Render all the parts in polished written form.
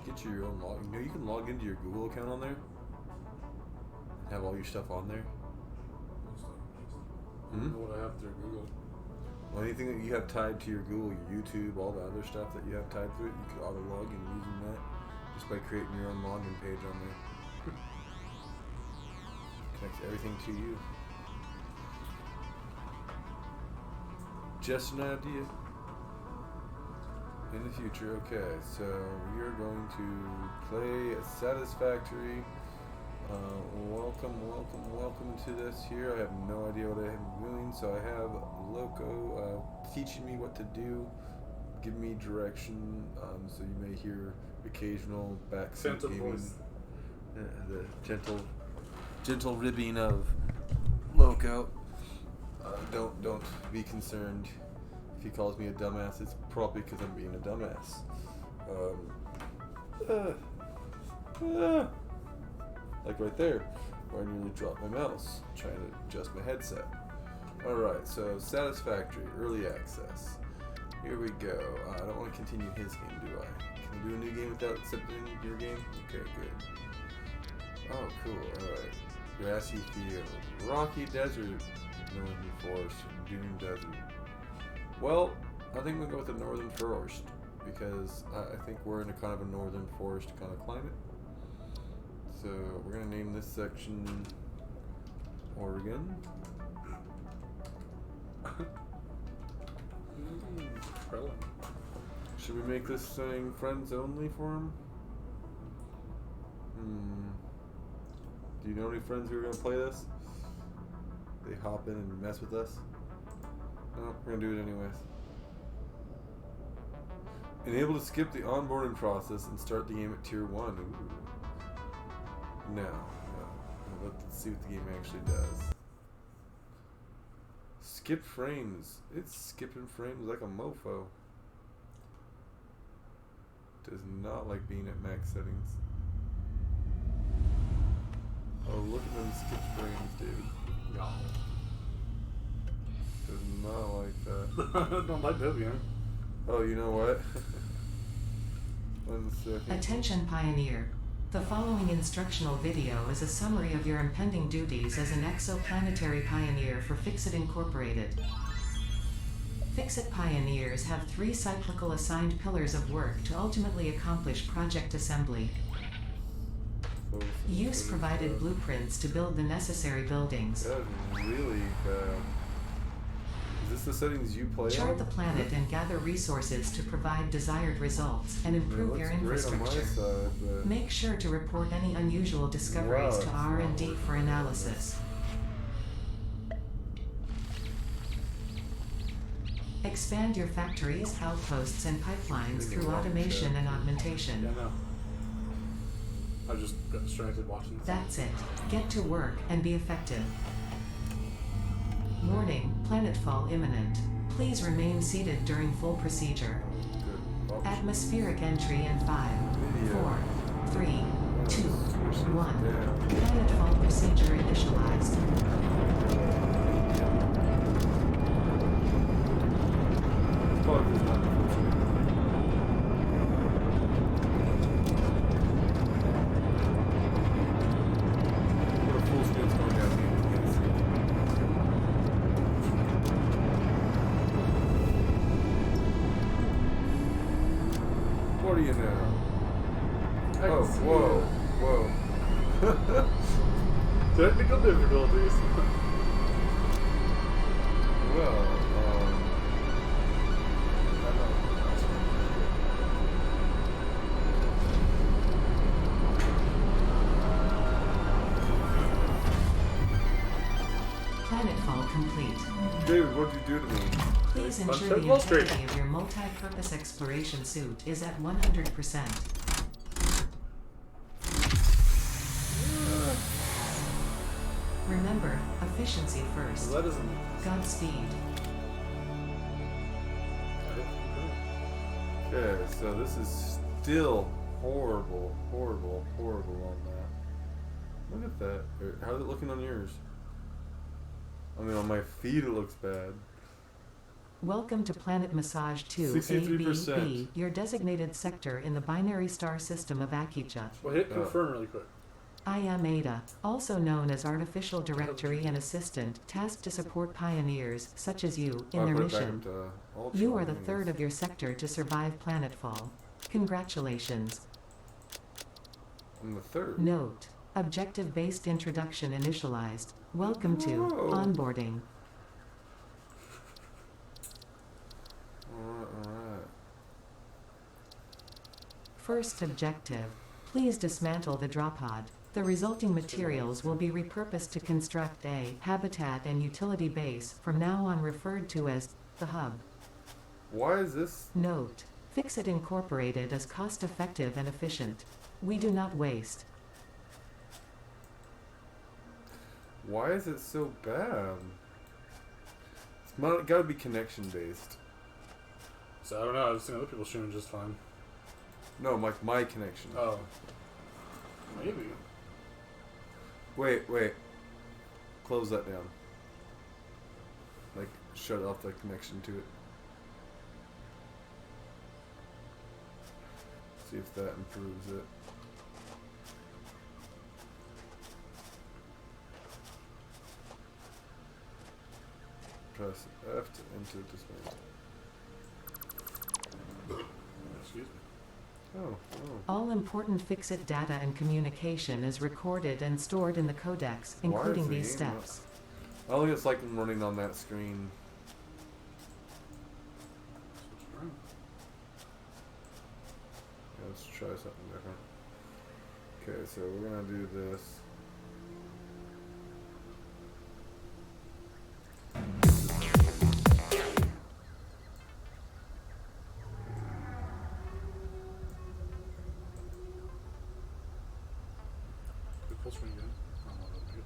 Get your own log. You know you can log into your Google account on there. Have all your stuff on there. I don't know what I have through Google. Well, anything that you have tied to your Google, your YouTube, all the other stuff that you have tied to it, you can auto log in using that just by creating your own login page on there. Connects everything to you. Just an idea. In the future, okay, so we are going to play Satisfactory. Welcome to this here. I have no idea what I am doing, so I have Loco teaching me what to do, give me direction, so you may hear occasional backseat gaming. The gentle ribbing of Loco. Don't be concerned if he calls me a dumbass. It's probably because I'm being a dumbass. Like right there, where I nearly dropped my mouse trying to adjust my headset. Alright, so Satisfactory, early access. Here we go. I don't want to continue his game, do I? Can I do a new game without accepting your game? Okay, good. Oh, cool, alright. Grassy field. Rocky desert. Northern forest. Dune desert. Well, I think we'll go with the northern forest, because I think we're in a kind of a northern forest kind of climate. So we're going to name this section Oregon. Should we make this thing friends only for him? Do you know any friends who are going to play this? They hop in and mess with us? No, we're going to do it anyways. Enable to skip the onboarding process and start the game at tier 1. Ooh. No. Let's see what the game actually does. Skip frames. It's skipping frames like a mofo. Does not like being at max settings. Oh, look at them skip frames, dude. No. Does not like that. Don't like that game. Oh, you know what? 1 second. Attention Pioneer. The following instructional video is a summary of your impending duties as an exoplanetary pioneer for Fixit Incorporated. Fixit pioneers have 3 cyclical assigned pillars of work to ultimately accomplish project assembly. Use provided blueprints to build the necessary buildings. That is really bad. Is this the settings you play Chart on? the planet and gather resources to provide desired results and improve your infrastructure. Side, Make sure to report any unusual discoveries to R&D for analysis. Expand your factories, outposts, and pipelines through automation and augmentation. Yeah, no. I just got distracted watching this. That's it. Get to work and be effective. Warning, planetfall imminent. Please remain seated during full procedure. Atmospheric entry in 5, 4, 3, 2, 1. Planetfall procedure initialized. What do you know? Oh, whoa. Technical difficulties. Well, Planetfall complete. David, what'd you do to me? Please ensure the integrity of your multi-purpose exploration suit is at 100%. Remember, efficiency first. That isn't. Godspeed. Okay, so this is still horrible on that. Look at that. How's it looking on yours? I mean, on my feed it looks bad. Welcome to Planet Massage 2 63%. ABB, your designated sector in the binary star system of Akicha. Well, hit confirm really quick. I am Ada, also known as Artificial Directory and Assistant, tasked to support pioneers, such as you, in I'll their put it back mission. up to Ultra You are the anyways. third of your sector to survive planetfall. Congratulations. I'm the third. Note: objective-based introduction initialized. Welcome to Whoa. onboarding. Alright. First objective: please dismantle the drop pod. The resulting materials will be repurposed to construct a habitat and utility base, from now on referred to as the hub. Why is this? Note: Fixit Incorporated is cost-effective and efficient. We do not waste. Why is it so bad? It's not, gotta be connection based. So I don't know. I've seen other people streaming just fine. No, like my connection. Oh. Maybe. Wait. Close that down. Like, shut off the connection to it. See if that improves it. Press F to enter display. Excuse me. Oh. All important Fixit data and communication is recorded and stored in the codex, Why including is the these game not- steps. I don't think it's like I'm running on that screen. Switch around. Yeah, let's try something different. Okay, so we're gonna do this. Good full screen again. I don't know how to make it.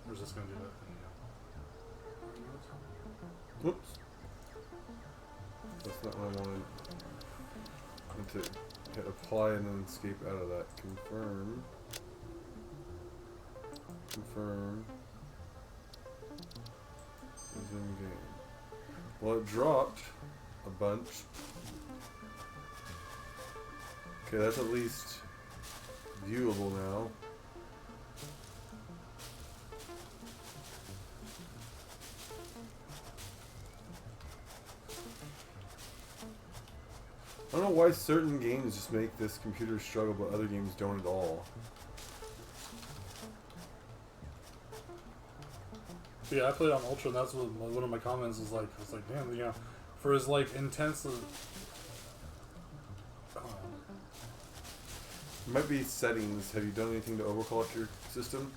Or is this gonna do that thing? Yeah. Whoops. That's not what I wanted. I want to hit apply and then escape out of that. Confirm. Resume game. Well, it dropped a bunch. Okay, that's at least viewable now. I don't know why certain games just make this computer struggle, but other games don't at all. Yeah, I played on Ultra, and that's what one of my comments was like. I was like, damn, you know, for as like intense as. It might be settings. Have you done anything to overclock your system?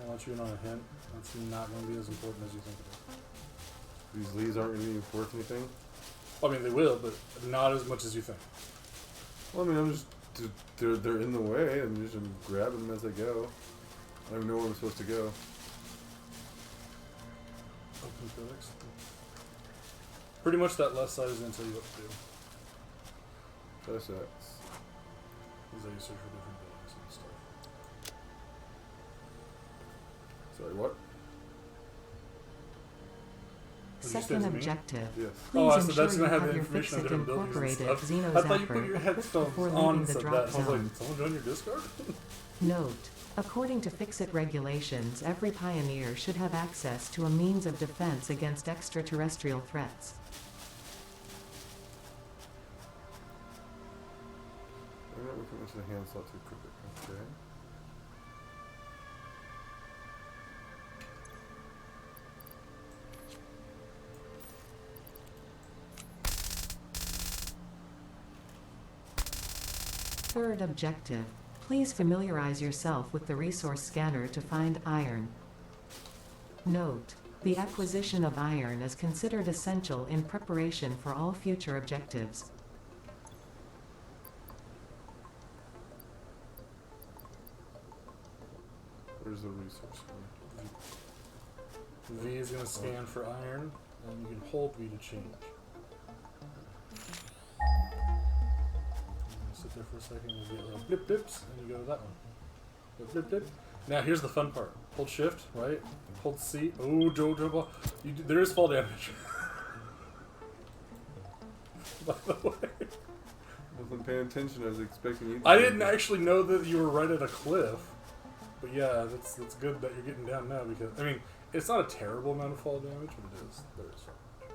I'll let you in on a hint. That's not going to be as important as you think it is. These leads aren't really worth anything? I mean, they will, but not as much as you think. Well, I mean, I'm just... They're in the way. I'm just grabbing them as I go. I don't even know where I'm supposed to go. Open physics. Pretty much that left side is going to tell you what to do. Press X. Is that you search for different buildings and stuff. Sorry, what? Did you say Second to me? objective. Yes. Please Oh, so ensure that's you gonna have have the your information on Fixit different buildings and Incorporated stuff. I thought you put your Xenozapper headphones before on leaving and the said drop that. I was zone. like, someone join your Discord? Note: according to Fixit regulations, every pioneer should have access to a means of defense against extraterrestrial threats. I'm not looking into the hand slot to equip it. Okay. Third objective: please familiarize yourself with the resource scanner to find iron. Note: The acquisition of iron is considered essential in preparation for all future objectives. Where's the resource? V is going to scan for iron, and you can hold V to change. Sit there for a second, you get little blip blips, and you go to that one. Blip blip blip. Now here's the fun part. Hold shift, right? Hold C. Oh, Jojo, there is fall damage. By the way. I wasn't paying attention. I was expecting you to. I didn't actually know that you were right at a cliff. But yeah, that's good that you're getting down now because, I mean, it's not a terrible amount of fall damage, but there is fall damage.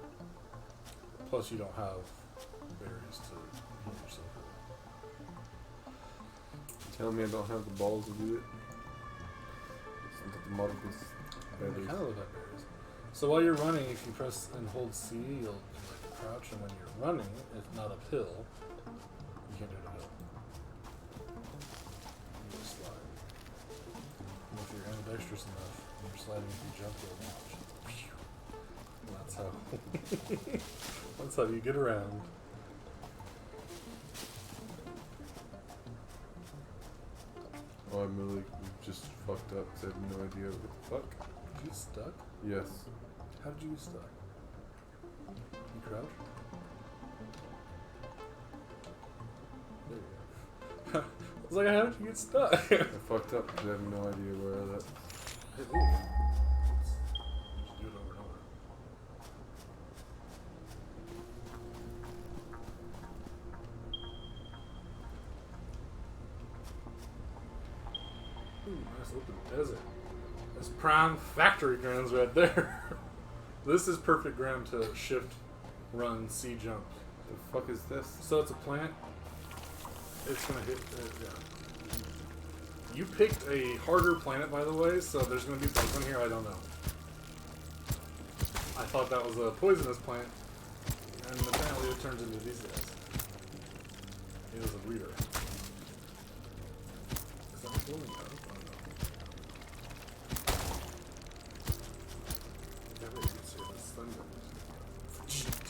Plus you don't have berries to heal yourself with. Tell me I don't have the balls to do it. It's not the model is I berries. kind of look like berries. So while you're running, if you press and hold C, you'll like crouch, and when you're running, if not uphill, you can't do it uphill. You just slide. And if you're ambidextrous enough, when you're sliding, if you jump, you'll launch. And that's how. That's how you get around. Oh, I'm really just fucked up because I have no idea what the fuck. Did you get stuck? Yes. How did you get stuck? You crouch? There you go. I was like, how did you get stuck? I fucked up because I have no idea where that. Hey, ooh. Just do it over and over. Ooh, nice open desert. That's prime factory grounds right there. This is perfect ground to shift, run, C jump. The fuck is this? So it's a plant. It's gonna hit. Yeah. You picked a harder planet, by the way, so there's gonna be bugs in here. I don't know. I thought that was a poisonous plant, and apparently it turns into these guys. It was a breeder. Is that what's rolling out? Yeah, wait, you can see this thunder.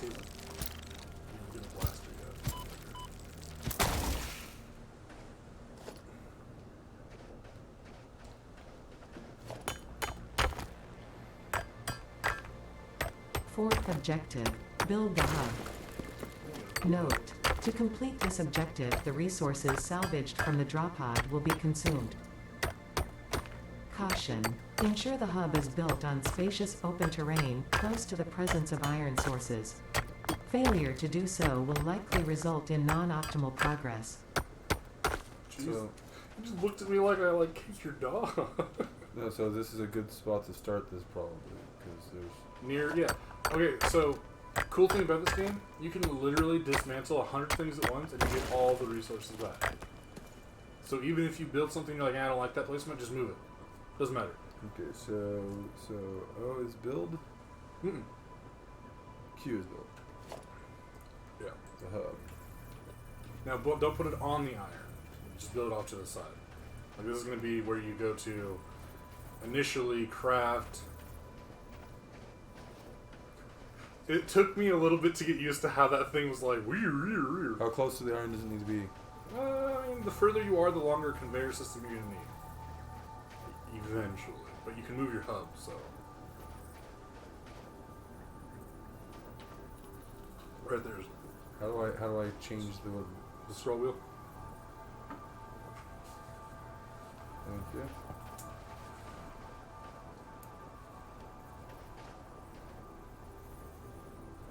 You don't get a blaster yet. Fourth objective, build the hub. Note, to complete this objective, the resources salvaged from the drop pod will be consumed. Caution, ensure the hub is built on spacious open terrain, close to the presence of iron sources. Failure to do so will likely result in non-optimal progress. So, You just looked at me like I kicked your dog. no, so this is a good spot to start this probably because there's. Yeah. Okay, so cool thing about this game, you can literally dismantle 100 things at once and you get all the resources back. So even if you build something you're like, I don't like that placement, just move it. Doesn't matter. Okay, so O is build. Mm-mm. Q is build. Yeah. The hub. Now don't put it on the iron. Just build it off to the side. Like this is going to be where you go to initially craft. It took me a little bit to get used to how that thing was like. How close to the iron does it need to be? I mean, the further you are, the longer conveyor system you're gonna need. Eventually, but you can move your hub. So right there's How do I change the scroll wheel. Thank you.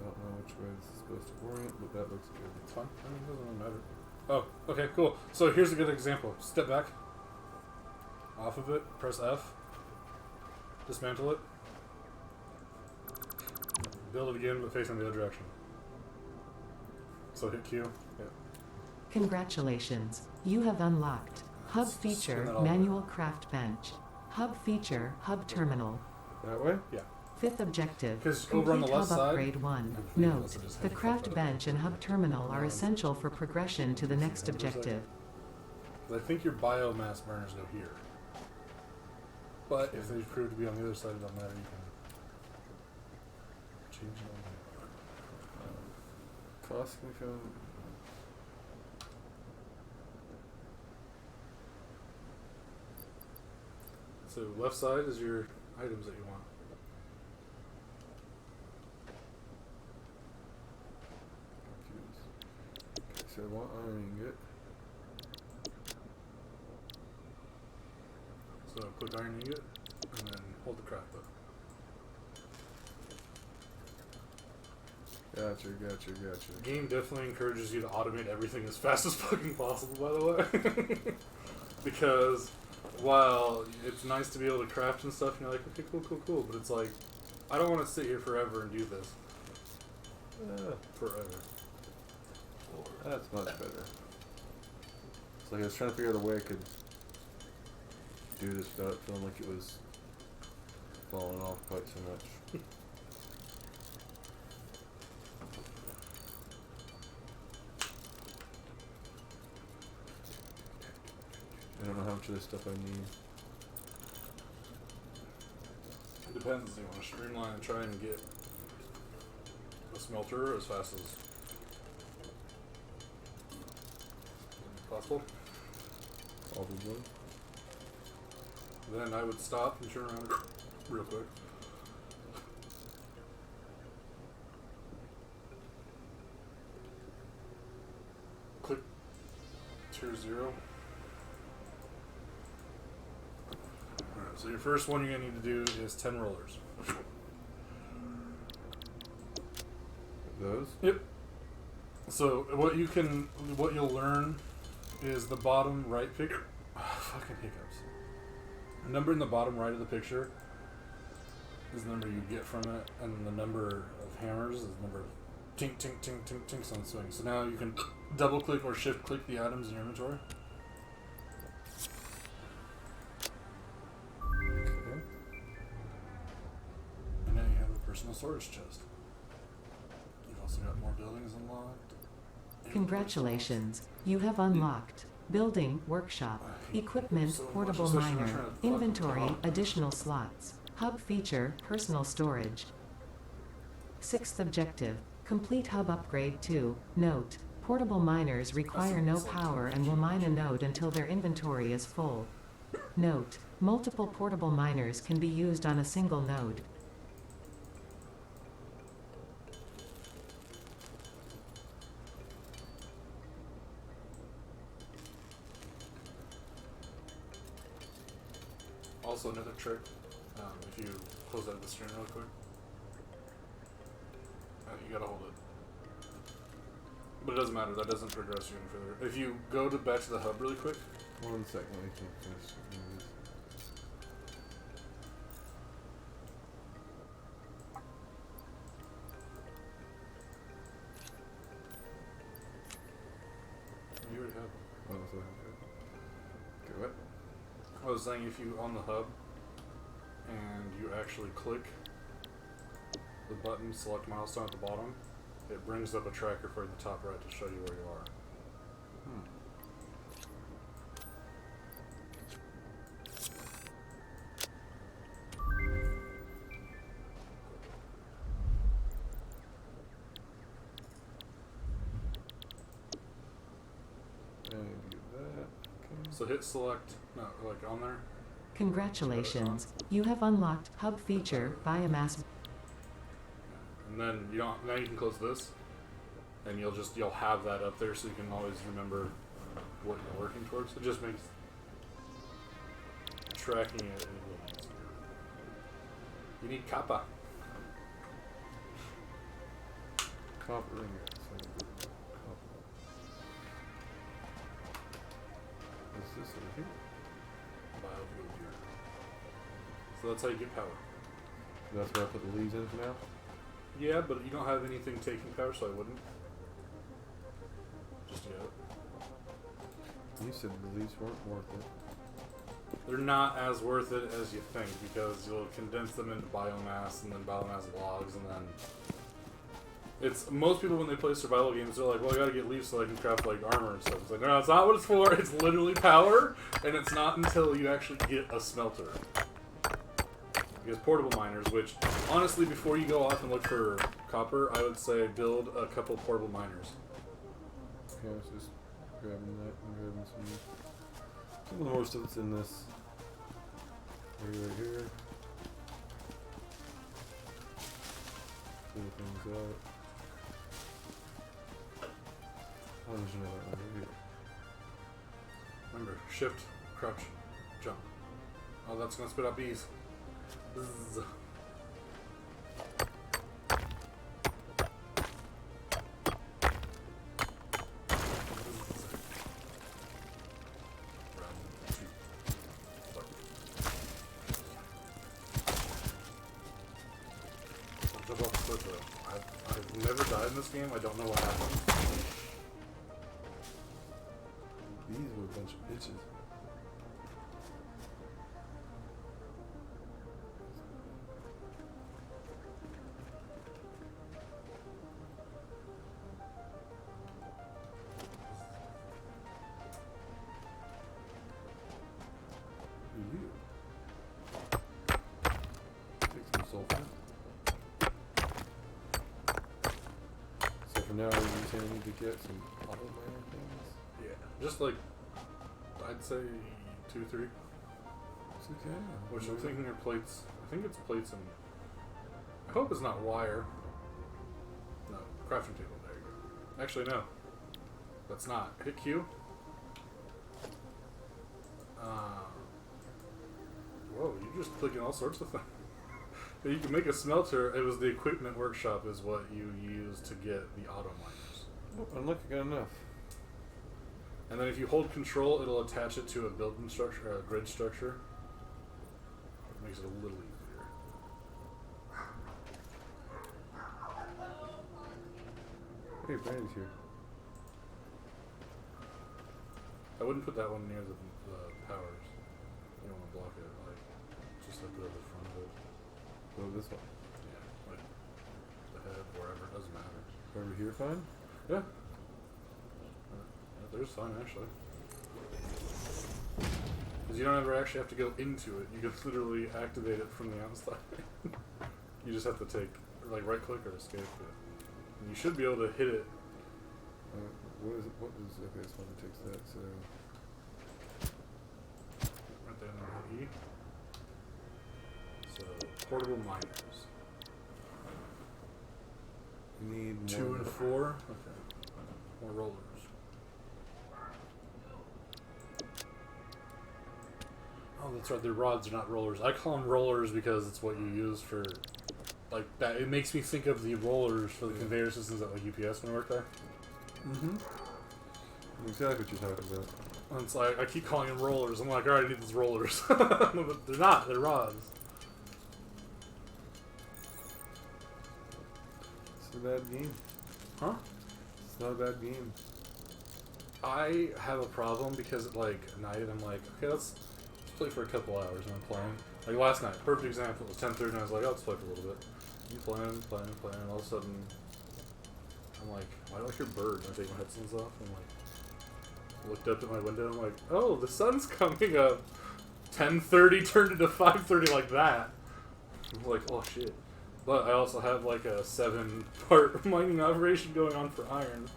I don't know which way this is supposed to orient, but that looks good. It's fine. I mean, it doesn't really matter. Oh, okay, cool. So here's a good example. Step back. Off of it. Press F. Dismantle it. Build it again, but facing the other direction. So hit Q. Yeah. Congratulations, you have unlocked Hub Spin feature, that all manual craft bench. Hub feature, hub terminal. That way? Yeah. Fifth objective, 'Cause over on the complete left hub side- upgrade 1. Unless Note, it just the had craft fucked up. bench and hub terminal are essential for progression to the next objective. I think your biomass burners go here. But if they prove to be on the other side, it doesn't matter. You can change it on Cost can be found. So left side is your items that you want. Okay, so I want iron ingot. So put iron ingot and then hold the craft button. Gotcha. The game definitely encourages you to automate everything as fast as fucking possible, by the way. Because while it's nice to be able to craft and stuff, and you're like, okay, cool, but it's like, I don't want to sit here forever and do this. Forever. That's much better. It's like I was trying to figure out a way I could do this without it feeling like it was falling off quite so much. I don't know how much of this stuff I need. It depends. You want to streamline and try and get a smelter as fast as possible. Probably. Then I would stop and turn around real quick. Click tier 0. Alright, so your first one you're going to need to do is 10 rollers. Those? Yep. So what you'll learn is the bottom right picture. Fucking hiccups. The number in the bottom right of the picture is the number you get from it, and the number of hammers is the number of tink, tink, tink, tink, tinks on the swing. So now you can double click or shift click the items in your inventory. Okay. And now you have a personal storage chest. You've also got more buildings unlocked. Congratulations, you have unlocked Building Workshop, Equipment, So much, Portable especially when Miner, you're trying to fucking Inventory, talk. Additional Slots, Hub Feature, Personal Storage. Sixth objective, complete Hub Upgrade 2. Note, portable miners require no power and will mine a node until their inventory is full. Note, multiple portable miners can be used on a single node. Also, another trick, if you close out the stream real quick, you gotta hold it. But it doesn't matter, that doesn't progress you any further. If you go back to the hub really quick, 1 second, I can't finish doing this. you already have. Oh, so okay. Okay, what? I was saying if you on the hub and you actually click the button, select milestone at the bottom, it brings up a tracker for the top right to show you where you are. And get that. Okay. So hit select, no, like on there. Congratulations, you have unlocked Hub Feature, Biomass. And then you don't. Now you can close this, and you'll have that up there, so you can always remember what you're working towards. It just makes tracking it a little easier. You need copper. Copper ingots. Copper. What's this over here? Biofuel gear. So that's how you get power. That's where I put the leaves in for now? Yeah, but you don't have anything taking power, so I wouldn't. Just yet. You said the leaves weren't worth it. They're not as worth it as you think, because you'll condense them into biomass, and then biomass logs, and then it's most people when they play survival games, they're like, well, I gotta get leaves so I can craft like armor and stuff. It's like, no, that's not what it's for. It's literally power, and it's not until you actually get a smelter. Because portable miners, which honestly, before you go off and look for copper, I would say build a couple portable miners. Okay, I was just grabbing that and grabbing some of the more stuff that's in this. Right here. Clear things out. Oh, there's another one right here. Remember, shift, crouch, jump. Oh, that's gonna spit out bees. Bzz. I've never died in this game. I don't know what happened. These were a bunch of bitches. You. Take some sulfur. So for now, you're saying I need to get some auto miner things? Yeah, just like I'd say 2, 3. It's okay. Which I'm thinking are plates. I think it's plates and I hope it's not wire. No, crafting table. There you go. Actually, no, that's not. Hit Q. Whoa, you're just clicking all sorts of things. You can make a smelter. It was the equipment workshop is what you use to get the auto miners. Oh, I'm lucky I got enough. And then if you hold control, it'll attach it to a building structure, a grid structure. It makes it a little easier. Hey, Brandy's here. I wouldn't put that one near the powers. You don't want to block it, like just like the front of it. Oh, this one. Yeah, like the head, wherever, it doesn't matter. Over here, fine? Yeah. There's fine, actually. Because you don't ever actually have to go into it. You can literally activate it from the outside. You just have to take, like, right click or escape it. And you should be able to hit it. What is it? What is okay, this one takes that, so Right there, and then hit E. So, portable miners. we need 2 more. and 4. Okay. More rollers. Oh, that's right. They're rods, they're not rollers. I call them rollers because it's what you use for, like, that. It makes me think of the rollers for the conveyor systems at, like, UPS when I worked there. Mm-hmm. Exactly what you're talking about. And it's like, I keep calling them rollers. I'm like, alright, I need these rollers. But they're not. They're rods. It's a bad game. Huh? It's not a bad game. I have a problem because, like, at night, I'm like, okay, let's play for a couple hours, and I'm playing. Like, last night, perfect example, it was 10:30, and I was like, oh, let's play for a little bit. I'm playing, and all of a sudden, I'm like, why do I hear birds? And I take my headphones off, and I'm like, looked up at my window, and I'm like, oh, the sun's coming up. 10:30 turned into 5:30 like that. I'm like, oh, shit. But I also have, like, a 7-part mining operation going on for iron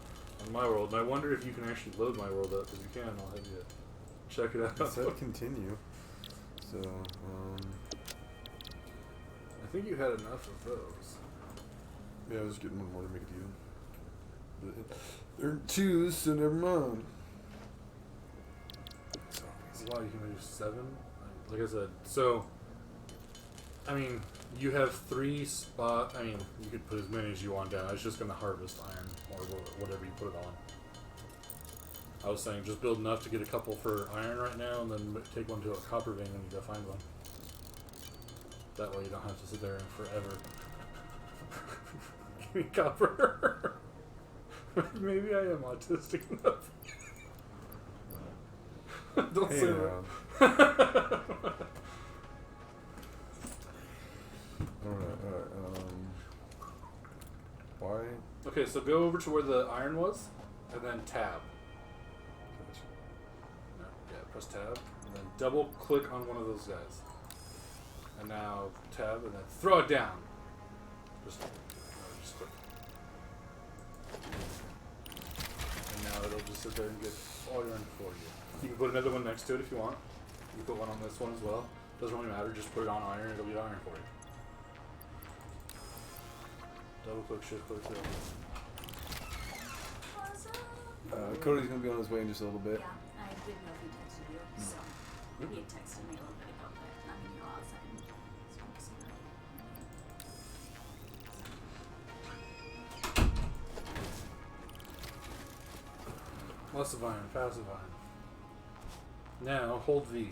on my world, and I wonder if you can actually load my world up, because you can, I'll have you check it out. It said continue. So, I think you had enough of those. yeah, I was getting one more to make it even. But they're 2s, so never mind. Wow, you can do 7? Like I said, so, I mean, you have 3 spot. I mean, you could put as many as you want down. It's just going to harvest iron, or whatever you put it on. I was saying, just build enough to get a couple for iron right now, and then take one to a copper vein when you go find one. That way you don't have to sit there forever. Give me copper. Maybe I am autistic enough. Don't Hey, say that. Alright, why? Okay, so go over to where the iron was, and then tab. No, yeah, press tab, and then double click on one of those guys. And now tab and then throw it down. Just quick. And now it'll just sit there and get all your iron for you. You can put another one next to it if you want. You can put one on this one as well. Doesn't really matter, just put it on iron, it'll get iron for you. Double click, shift click, Cody's gonna be on his way in just a little bit. Yeah, I didn't know if he texted you, so he had texted me a little bit ago, but I mean, you're outside. So I'm just gonna... Lots of iron, passive iron. Now hold V.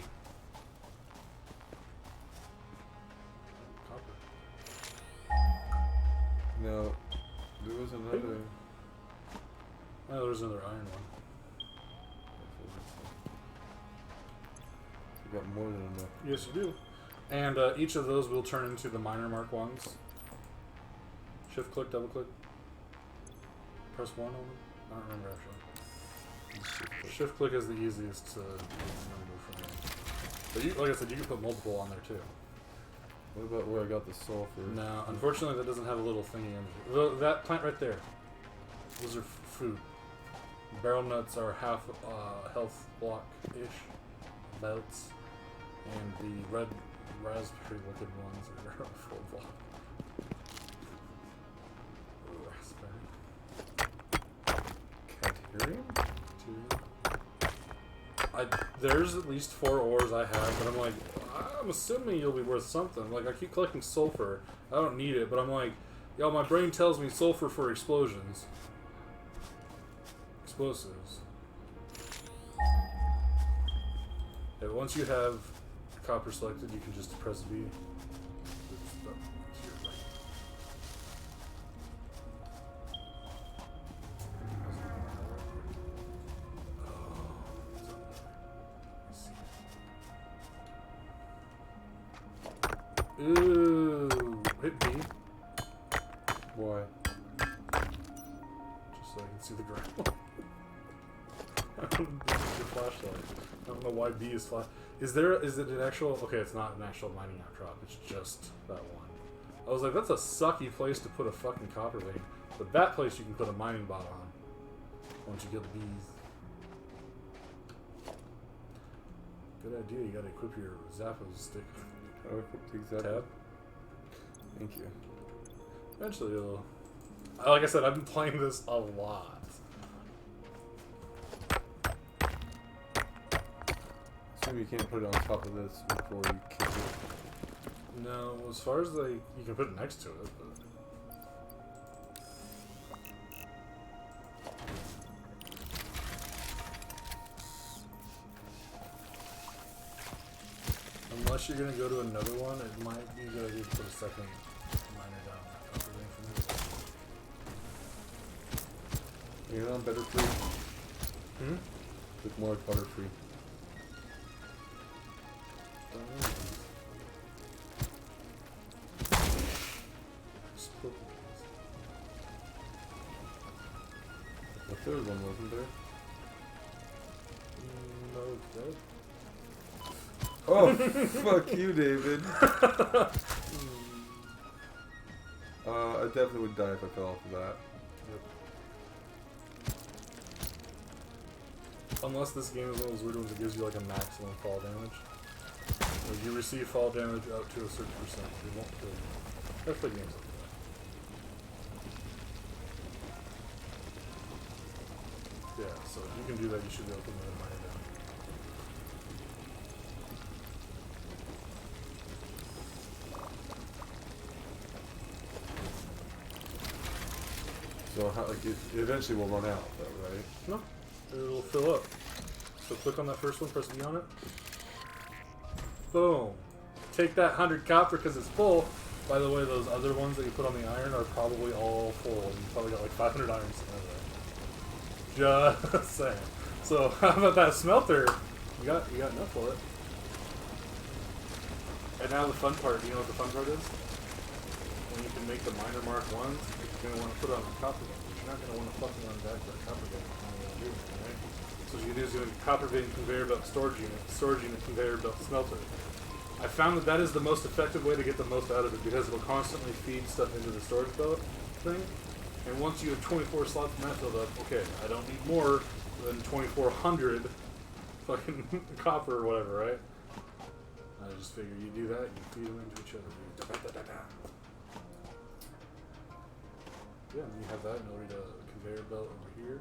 Copper. No, there was another. Oh, there's another iron one. You got more than enough. Yes, you do. And each of those will turn into the minor mark ones. Shift click, double click. Press 1 on them. I don't remember actually. Shift click is the easiest to remember for me. But you, like I said, you can put multiple on there too. What about where I got the sulfur? No, unfortunately that doesn't have a little thingy in it. That plant right there. Those are food. Barrel nuts are half health block-ish belts. And the red raspberry looking ones are full block. Raspberry. Caterium? There's at least 4 ores I have, but I'm like, I'm assuming you'll be worth something. Like, I keep collecting sulfur. I don't need it, but I'm like, yo, my brain tells me sulfur for explosions. Explosives. And once you have copper selected, you can just press V. It's up to your right. Ooh, hit B. Why? Just so I can see the ground. This is your flashlight. I don't know why B is flash. Is it an actual? Okay, it's not an actual mining outcrop. It's just that one. I was like, that's a sucky place to put a fucking copper vein. But that place you can put a mining bot on. Once you get the bees. Good idea. You gotta equip your Zappo stick. Oh, exactly. Tab. Thank you. Eventually it'll... Like I said, I've been playing this a lot. Assume you can't put it on top of this before you kick it. No, as far as you can put it next to it, but... Unless you're gonna go to another one, it might be a good idea to put a second miner down that copper vein for me. You're on better free. Hmm? With more butter free. The third one wasn't there. No, it's dead. Oh, fuck you, David. I definitely would die if I fell off of that. Yep. Unless this game is one of those weird ones that gives you like a maximum fall damage. Like you receive fall damage up to a certain percent. It won't kill you. I've played games like that. Yeah, so if you can do that, you should be able to mine it down. So, how, like, it eventually will run out, though, right? No, it'll fill up. So click on that first one, press V on it. Boom. Take that 100 copper because it's full. By the way, those other ones that you put on the iron are probably all full. You probably got like 500 iron sitting there. Just saying. So how about that smelter? You got enough for it. And now the fun part. Do you know what the fun part is? When you can make the minor mark ones, you're gonna want to put it on the copper vein. You're not gonna want to fucking run back to that copper vein. Right? So what you can do is you have a copper vein conveyor belt storage unit conveyor belt smelter. I found that is the most effective way to get the most out of it because it'll constantly feed stuff into the storage belt thing. And once you have 24 slots of that filled up, okay, I don't need more than 2,400 fucking copper or whatever, right? I just figure you do that, you feed them into each other. Yeah, and you have that, and you'll read a conveyor belt over here.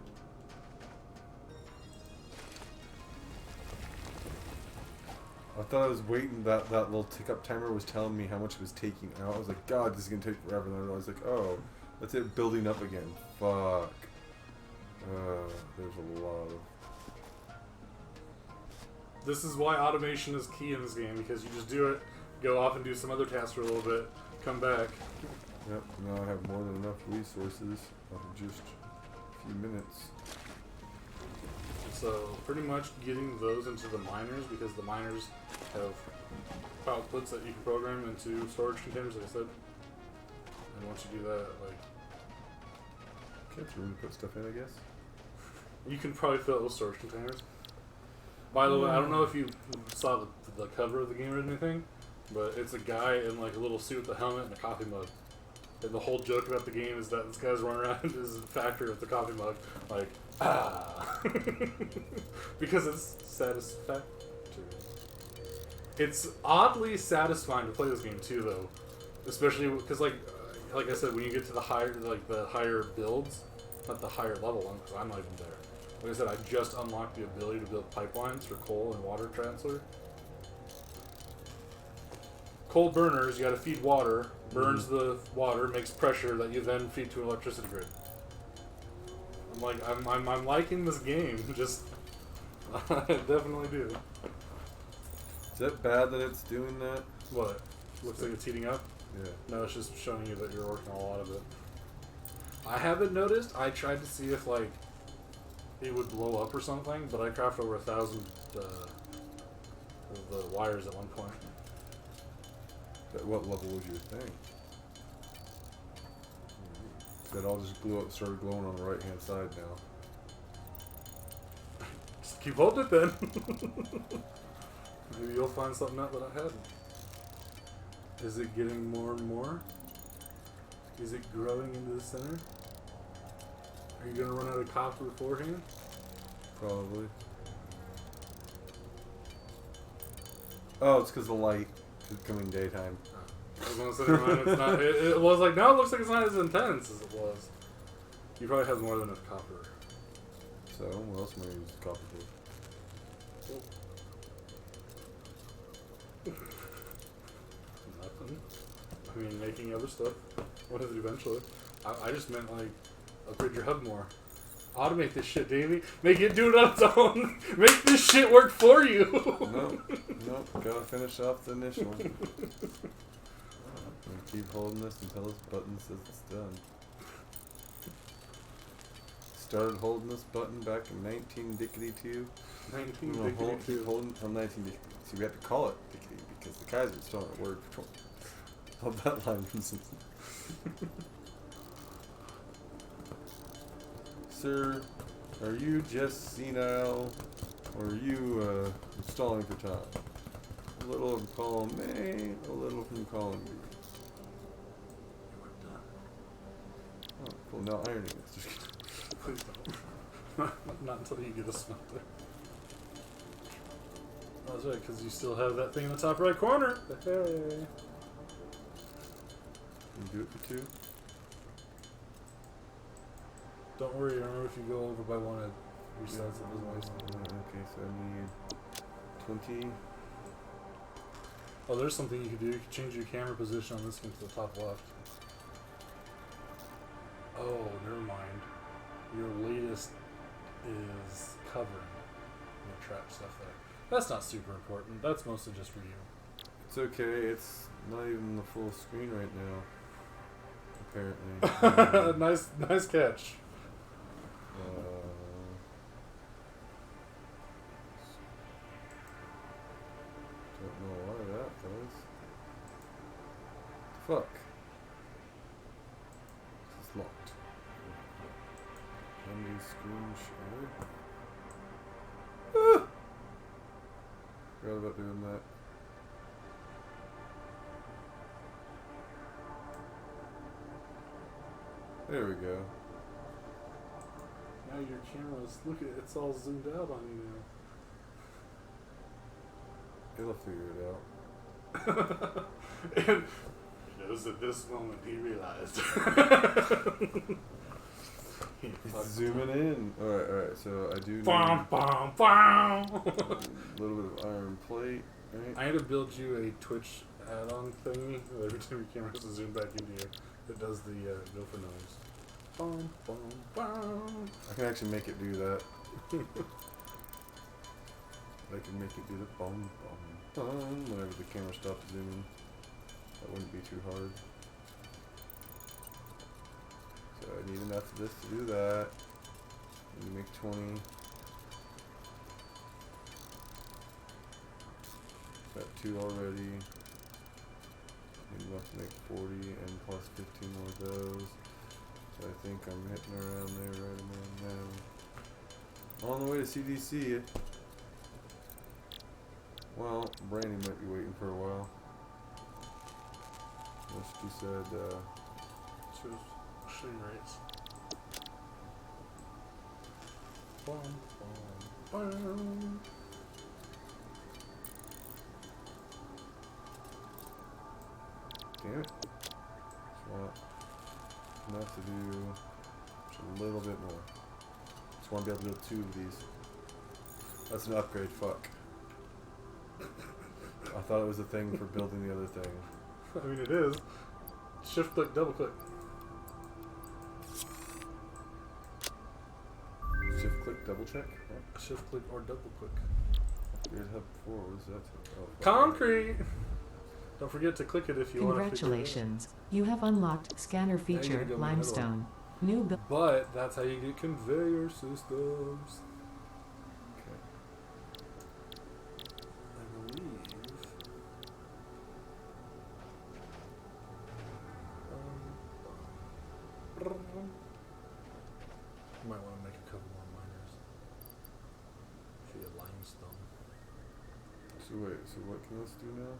I thought I was waiting, that little tick up timer was telling me how much it was taking out. I was like, God, this is going to take forever. And then I was like, oh, that's it building up again. Fuck. There's a lot of... This is why automation is key in this game, because you just do it, go off and do some other tasks for a little bit, come back. Yep, now I have more than enough resources in just a few minutes. So pretty much getting those into the miners, because the miners have outputs that you can program into storage containers, like I said. And once you do that, like, Okay, it's room to put stuff in, I guess. you can probably fill it with storage containers. By the way, I don't know if you saw the cover of the game or anything, but it's a guy in like a little suit with a helmet and a coffee mug. And the whole joke about the game is that this guy's running around in his factory with the coffee mug, like, ah. Because it's satisfactory. It's oddly satisfying to play this game too, though. Especially because, like I said, when you get to the higher builds, not the higher level one, because I'm not even there. Like I said, I just unlocked the ability to build pipelines for coal and water transfer. Coal burners, you got to feed water, burns the water, makes pressure that you then feed to an electricity grid. I'm liking this game. Just I definitely do. Is that bad that it's doing that? What? Looks like it's heating up? Yeah. No, it's just showing you that you're working on a lot of it. I haven't noticed. I tried to see if like it would blow up or something, but I crafted over 1,000 of the wires at one point. At what level was your thing? That all just blew up, started glowing on the right hand side now. Just keep holding it then. Maybe you'll find something out that I hadn't. Is it getting more and more? Is it growing into the center? Are you gonna run out of copper beforehand? Probably. Oh, it's because the light is coming daytime. I was gonna say, man, it's not. It was like, now it looks like it's not as intense as it was. You probably have more than enough copper. So, what else am I using copper for? Nothing. I mean, making other stuff. What is it eventually? I just meant, like, upgrade your hub more. Automate this shit, Davey. Make it do it on its own. Make this shit work for you. Nope. Gotta finish off the initial. I'm gonna keep holding this until this button says it's done. Started holding this button back in 19-dickety-2. 19-dickety-2. Holding from 19-dickety. See, we have to call it dickety because the Kaiser stole that word from. Love that line from Simpsons. Sir, are you just senile, or are you stalling for time? A little from column A, a little from column B. Oh, cool. Now ironing it. Just kidding. Please don't. Not until you get a smelter. Oh, that's right, because you still have that thing in the top right corner. Hey. Can you do it for 2? Don't worry, remember if you go over by one, it resets. It doesn't waste it. Okay, so I need 20. Oh, there's something you can do. You can change your camera position on this one to the top left. Oh, never mind. Your latest is covering your trap stuff there. That's not super important. That's mostly just for you. It's okay. It's not even the full screen right now. Apparently. nice catch. Don't know why that does. Fuck. This is locked. Undo screen share. Ah! Forgot about doing that. There we go. Now your camera's, look at it, it's all zoomed out on you now. It'll figure it out. And it was at this moment he realized. It's zooming in. Alright, so I do need Bum, a bum, bum. little bit of iron plate, right? I had to build you a Twitch add-on thingy. Every time your camera has to zoom back into you, it does the gopher noise. Bum, bum, bum. I can actually make it do that. I can make it do the bum bum bum whenever the camera stops zooming. That wouldn't be too hard. So I need enough of this to do that. I need to make 20. Got 2 already. Need enough to make 40 and plus 15 more of those. So I think I'm hitting around there right around now. On the way to CDC. Well, Brandy might be waiting for a while. She said, Shooting rates. Bum, bum, bum. damn it. Just want enough to do just a little bit more. Just want to be able to build 2 of these. That's an upgrade, fuck. I thought it was a thing for building the other thing. I mean, it is. Shift click, double click. Shift click, double check? Shift click or double click. We had before, what was that? Oh, fuck. Concrete! Don't forget to click it if you want to. Congratulations. You have unlocked scanner you gotta feature go in the limestone. New build. But that's how you get conveyor systems. Okay. I believe. You might want to make a couple more miners. For your limestone. So wait, so what can this do now?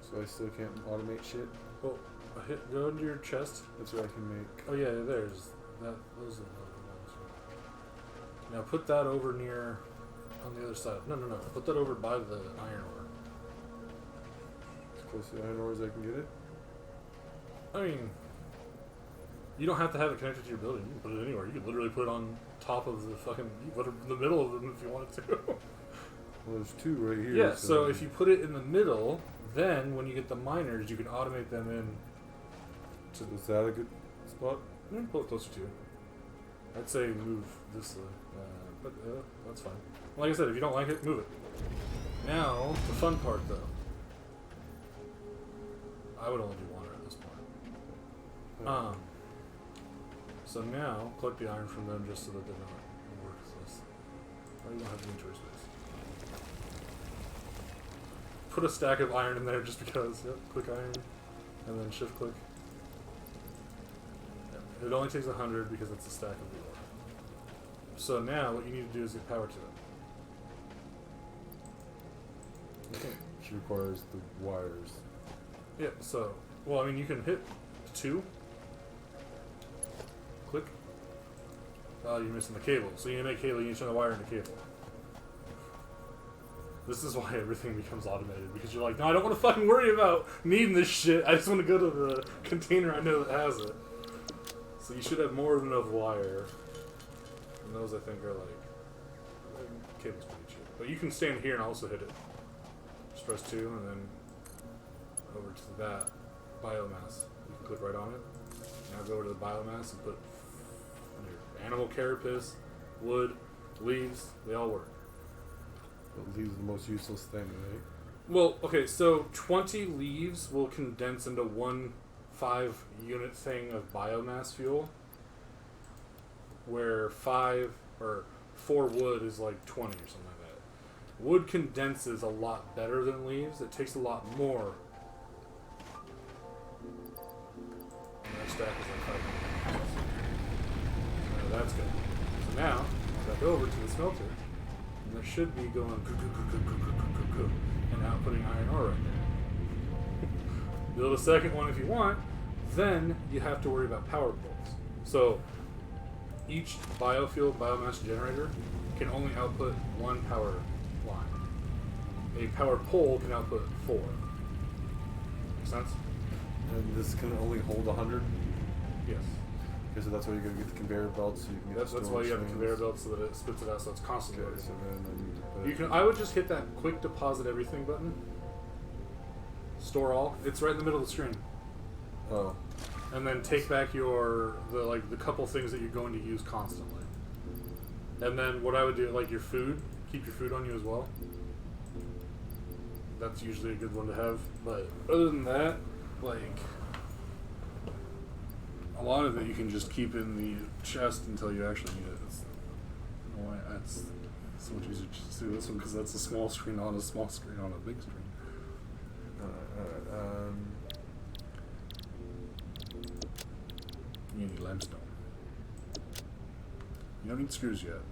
So I still can't automate shit? Oh, go into your chest. That's what I can make. Oh yeah, there's that. Those are the ones. Now put that over near, on the other side. No. Put that over by the iron ore. As close to the iron ore as I can get it? I mean, you don't have to have it connected to your building. You can put it anywhere. You could literally put it on top of the fucking. You put it in the middle of them if you wanted to. Well, there's 2 right here. Yeah. So if you put it in the middle, then when you get the miners, you can automate them in. Is that a good spot? Pull it closer to you. I'd say move this, but that's fine. Like I said, if you don't like it, move it. Now, the fun part though. I would only do 1 at this point. So now, collect the iron from them just so that they're not worthless. Oh, you don't have any choice space. Put a stack of iron in there just because. Yep, click iron, and then shift click. It only takes 100 because it's a stack of the ore. So now what you need to do is get power to it. Okay. Which requires the wires. Yeah, so, well, I mean, you can hit 2. Click. Oh, you're missing the cable. So you need to make cable, you need to turn the wire into cable. This is why everything becomes automated, because you're like, no, I don't want to fucking worry about needing this shit. I just want to go to the container I know that has it. So you should have more than enough wire. And those, I think, are like... cable's pretty cheap. But you can stand here and also hit it. Just press 2 and then over to that biomass. You can click right on it. Now go over to the biomass and put your animal carapace, wood, leaves. They all work. But leaves the most useless thing, right? Well, okay, so 20 leaves will condense into 1 5-unit thing of biomass fuel, where 4 wood is like 20 or something like that. Wood condenses a lot better than leaves. It takes a lot more. And that stack is like 500. So that's good. So now, back over to the smelter, and there should be going and outputting iron ore right there. Build a second one if you want. Then you have to worry about power poles. So each biofuel biomass generator can only output one power line. A power pole can output 4. Make sense? And this can only hold 100. Yes. Okay, so that's why you're gonna get the conveyor belt, so you can get. That's why you have the conveyor belt so that it spits it out, so it's constantly. Okay, so then I need to put. You can. I would just hit that quick deposit everything button. Store all. It's right in the middle of the screen. Oh. And then take back the couple things that you're going to use constantly. And then what I would do, like your food, keep your food on you as well. That's usually a good one to have. But other than that, like a lot of it you can just keep in the chest until you actually need it. That's so much easier to do this one because that's a small screen on a small screen on a big screen. Alright, You need limestone. You don't need screws yet.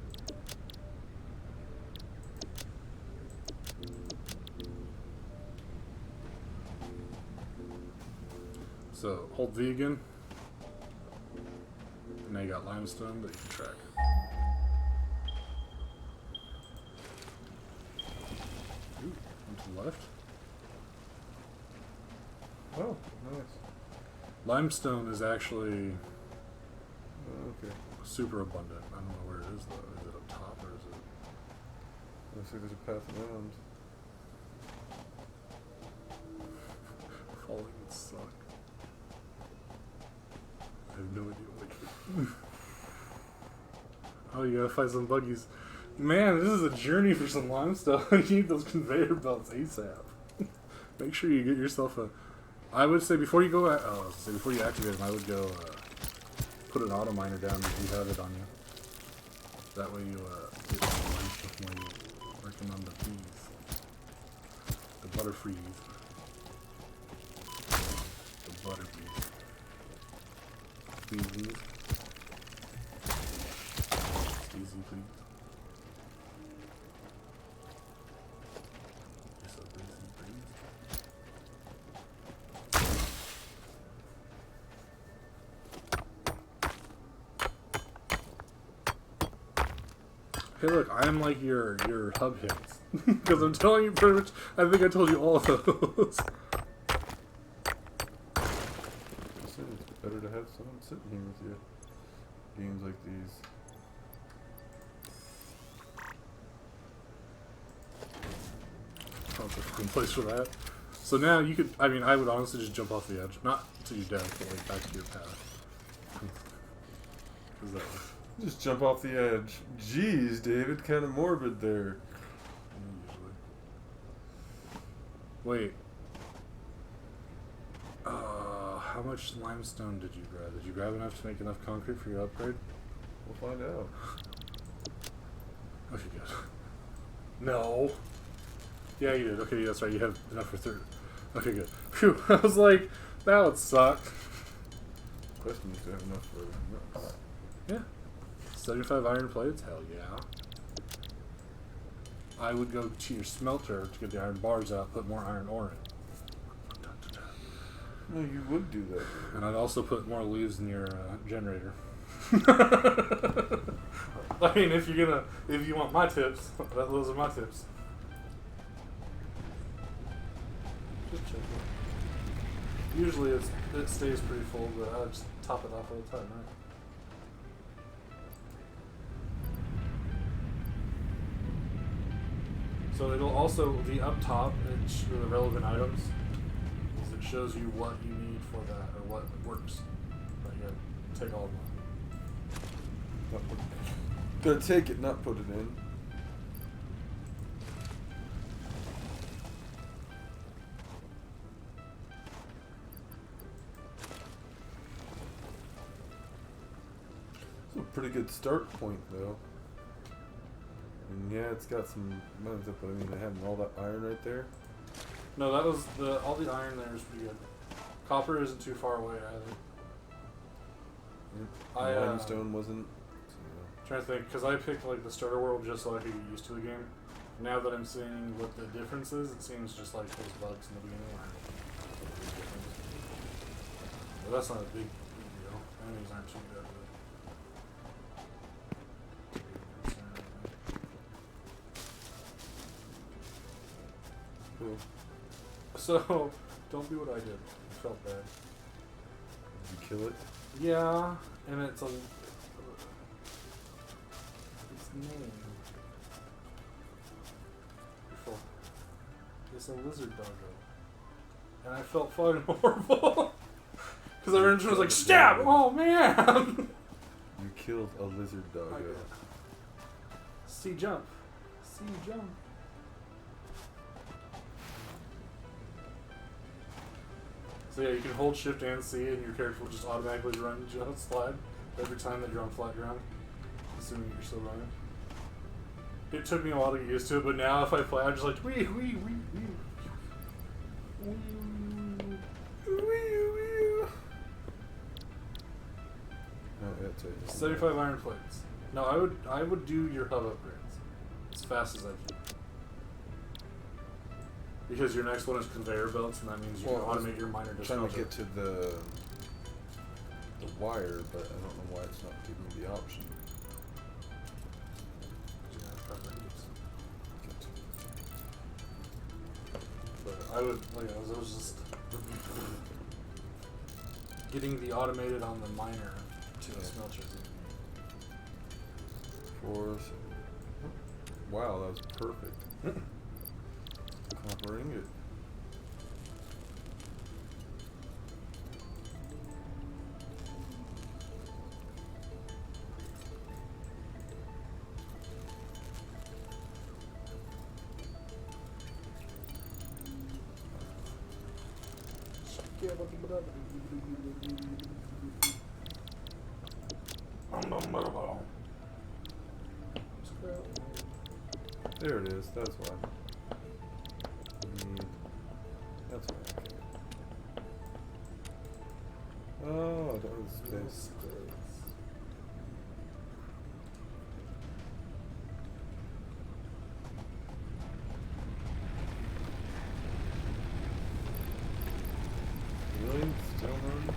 So hold V again. And now you got limestone that you can track. Ooh, to the left. Oh, nice. Limestone is actually Okay. super abundant. I don't know where it is though. Is it up top or is it? Looks like there's a path around. Falling would suck. I have no idea what Oh, you gotta find some buggies. Man, this is a journey for some limestone. You need those conveyor belts ASAP. Make sure you get yourself a... I would say before you go... before you activate them, I would go put an auto miner down if you have it on you. That way you get some limestone when you're working on the bees. The butterfrees. The butter bees. Easy, please. You're so busy, please. Hey, look, I'm like your hub hits because I'm telling you pretty much. I think I told you all of those. It's better to have someone sitting here with you. Games like these. Oh, it's a fucking place for that. So now you could. I mean, I would honestly just jump off the edge, not to your death, but like back to your path. Cause that was Just jump off the edge. Jeez, David, kind of morbid there. usually. Wait. How much limestone did you grab? Did you grab enough to make enough concrete for your upgrade? We'll find out. Okay, good. No. Yeah, you did. Okay, that's right. You have enough for 3. Okay, good. Phew. I was like, that would suck. Question is to have enough for nuts. Yeah. 75 iron plates? Hell yeah. I would go to your smelter to get the iron bars out, put more iron ore in. No, you would do that. And I'd also put more leaves in your generator. I mean, if you want my tips, those are my tips. Just check it. Usually it stays pretty full, but I just top it off all the time, right? So it'll also be up top, the relevant items. It shows you what you need for that, or what works. But you gotta take all of them. Gotta take it, not put it in. It's a pretty good start point, though. And yeah, it's got some mountains up, but I mean, they have all that iron right there. No, that was all the iron there is pretty good. Copper isn't too far away either. Limestone wasn't. So, Trying to think, because I picked like the starter world just so I could get used to the game. Now that I'm seeing what the difference is, it seems just like those bugs in the beginning. but that's not a big deal. Enemies aren't too bad. Cool. So, don't do what I did. I felt bad. Did you kill it? Yeah, and it's a... its name. It's a lizard doggo. And I felt fucking horrible. Because the original was like, stab! Oh, man! You killed a lizard doggo. C jump. C jump. So yeah, you can hold shift and C and your character will just automatically run, jump, slide every time that you're on flat ground. Assuming you're still running. It took me a while to get used to it, but now if I play, I'm just like, wee, wee, wee, wee. Oh, that's it. 75 iron plates. No, I would do your hub upgrades as fast as I can. Because your next one is conveyor belts, and that means you can automate your miner trying disposal. to get to the wire, but I don't know why it's not giving me the option. But I would, like, I was just getting the automated on the miner to the smelter. Wow, that was perfect. Copper ingot. There it is, that's why. That's why. Okay. Oh, that was space. Really? Still running?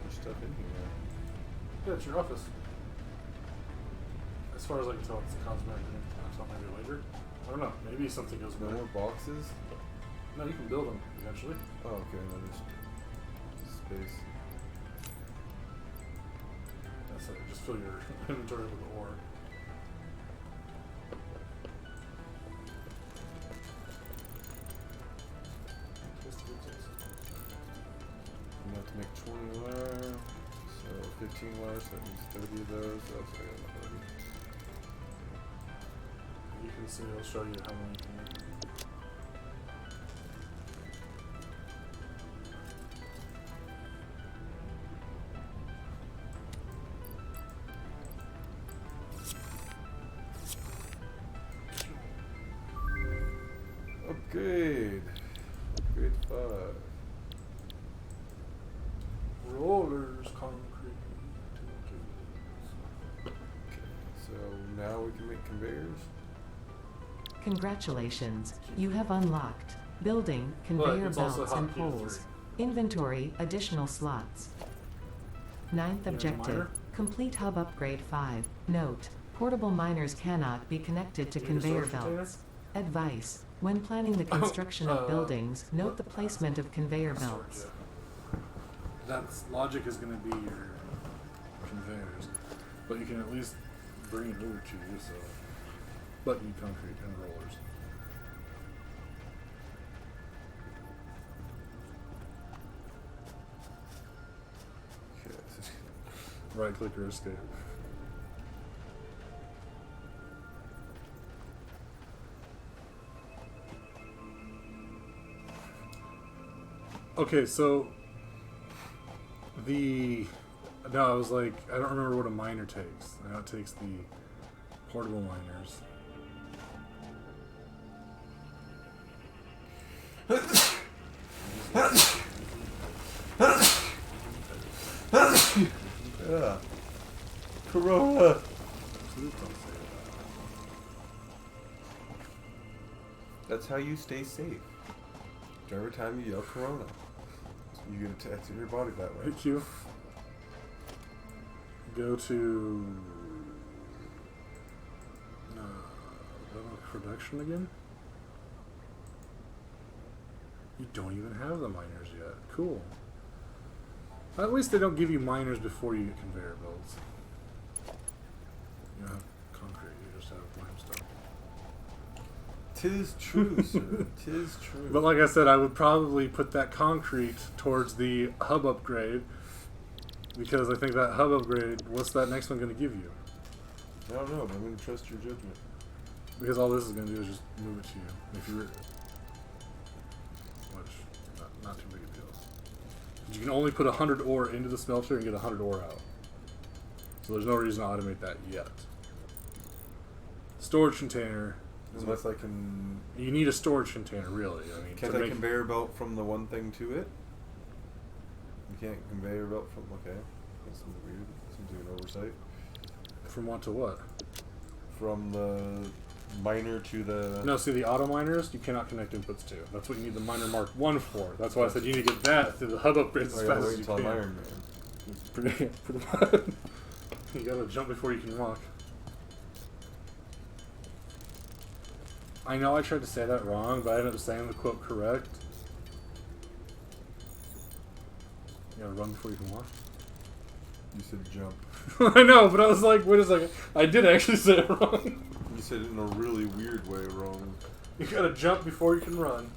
There's stuff in here. Yeah, it's your office. As far as I can tell, it's a cosmetic. It's not maybe later. I don't know. Maybe something goes No better. more boxes? No, you can build them eventually. Oh, okay, then there's space. That's it. Just fill your inventory with ore. I'm going to have to make 20 wire, so 15 wire, so that means 30 of those. So that's what I got 30. You can see, it'll show you how many you can make. Upgrade. Upgrade 5. Rollers, concrete. Okay, so now we can make conveyors. Congratulations, you have unlocked building, conveyor it's also belts and hotkey poles. 3. Inventory, additional slots. Ninth You have a objective, miner? complete hub upgrade 5. Note, portable miners cannot be connected to Do you need a conveyor storage container? belts. Advice, when planning the construction of buildings, note the placement of conveyor belts. That's logic is going to be your conveyors, but you can at least bring it over to you. So, but you need concrete and rollers. Okay, Right click or escape. Okay, so I was like, I don't remember what a miner takes. I know it takes the portable miners. yeah. Corona. Please don't say That's how you stay safe. Every time you yell Corona, you get attacks in your body that way. Hey, Q. Go to production again. You don't even have the miners yet. Cool. At least they don't give you miners before you get conveyor belts. You don't have concrete, you just have limestone. 'Tis true, sir. 'Tis true. But like I said, I would probably put that concrete towards the hub upgrade, because I think that hub upgrade, what's that next one going to give you? I don't know, but I'm going to trust your judgment. Because all this is going to do is just move it to you. If you which, not too big a deal. You can only put 100 ore into the smelter and get 100 ore out. So there's no reason to automate that yet. Storage container. Unless I can... You need a storage container, really. I mean, Can't I conveyor belt from the one thing to it? You can't conveyor belt from... Okay. That's something weird. Seems like an oversight. From what to what? From the miner to the... No, see, the auto miners, you cannot connect inputs to. That's what you need the miner Mark 1 for. That's why I said you need to get that through the hub upgrades as fast as you can. Iron Man. Pretty much. You gotta jump before you can walk. I know I tried to say that wrong, but I ended up saying the quote correct. You gotta run before you can walk. You said jump. I know, but I was like, wait a second. I did actually say it wrong. You said it in a really weird way wrong. You gotta jump before you can run.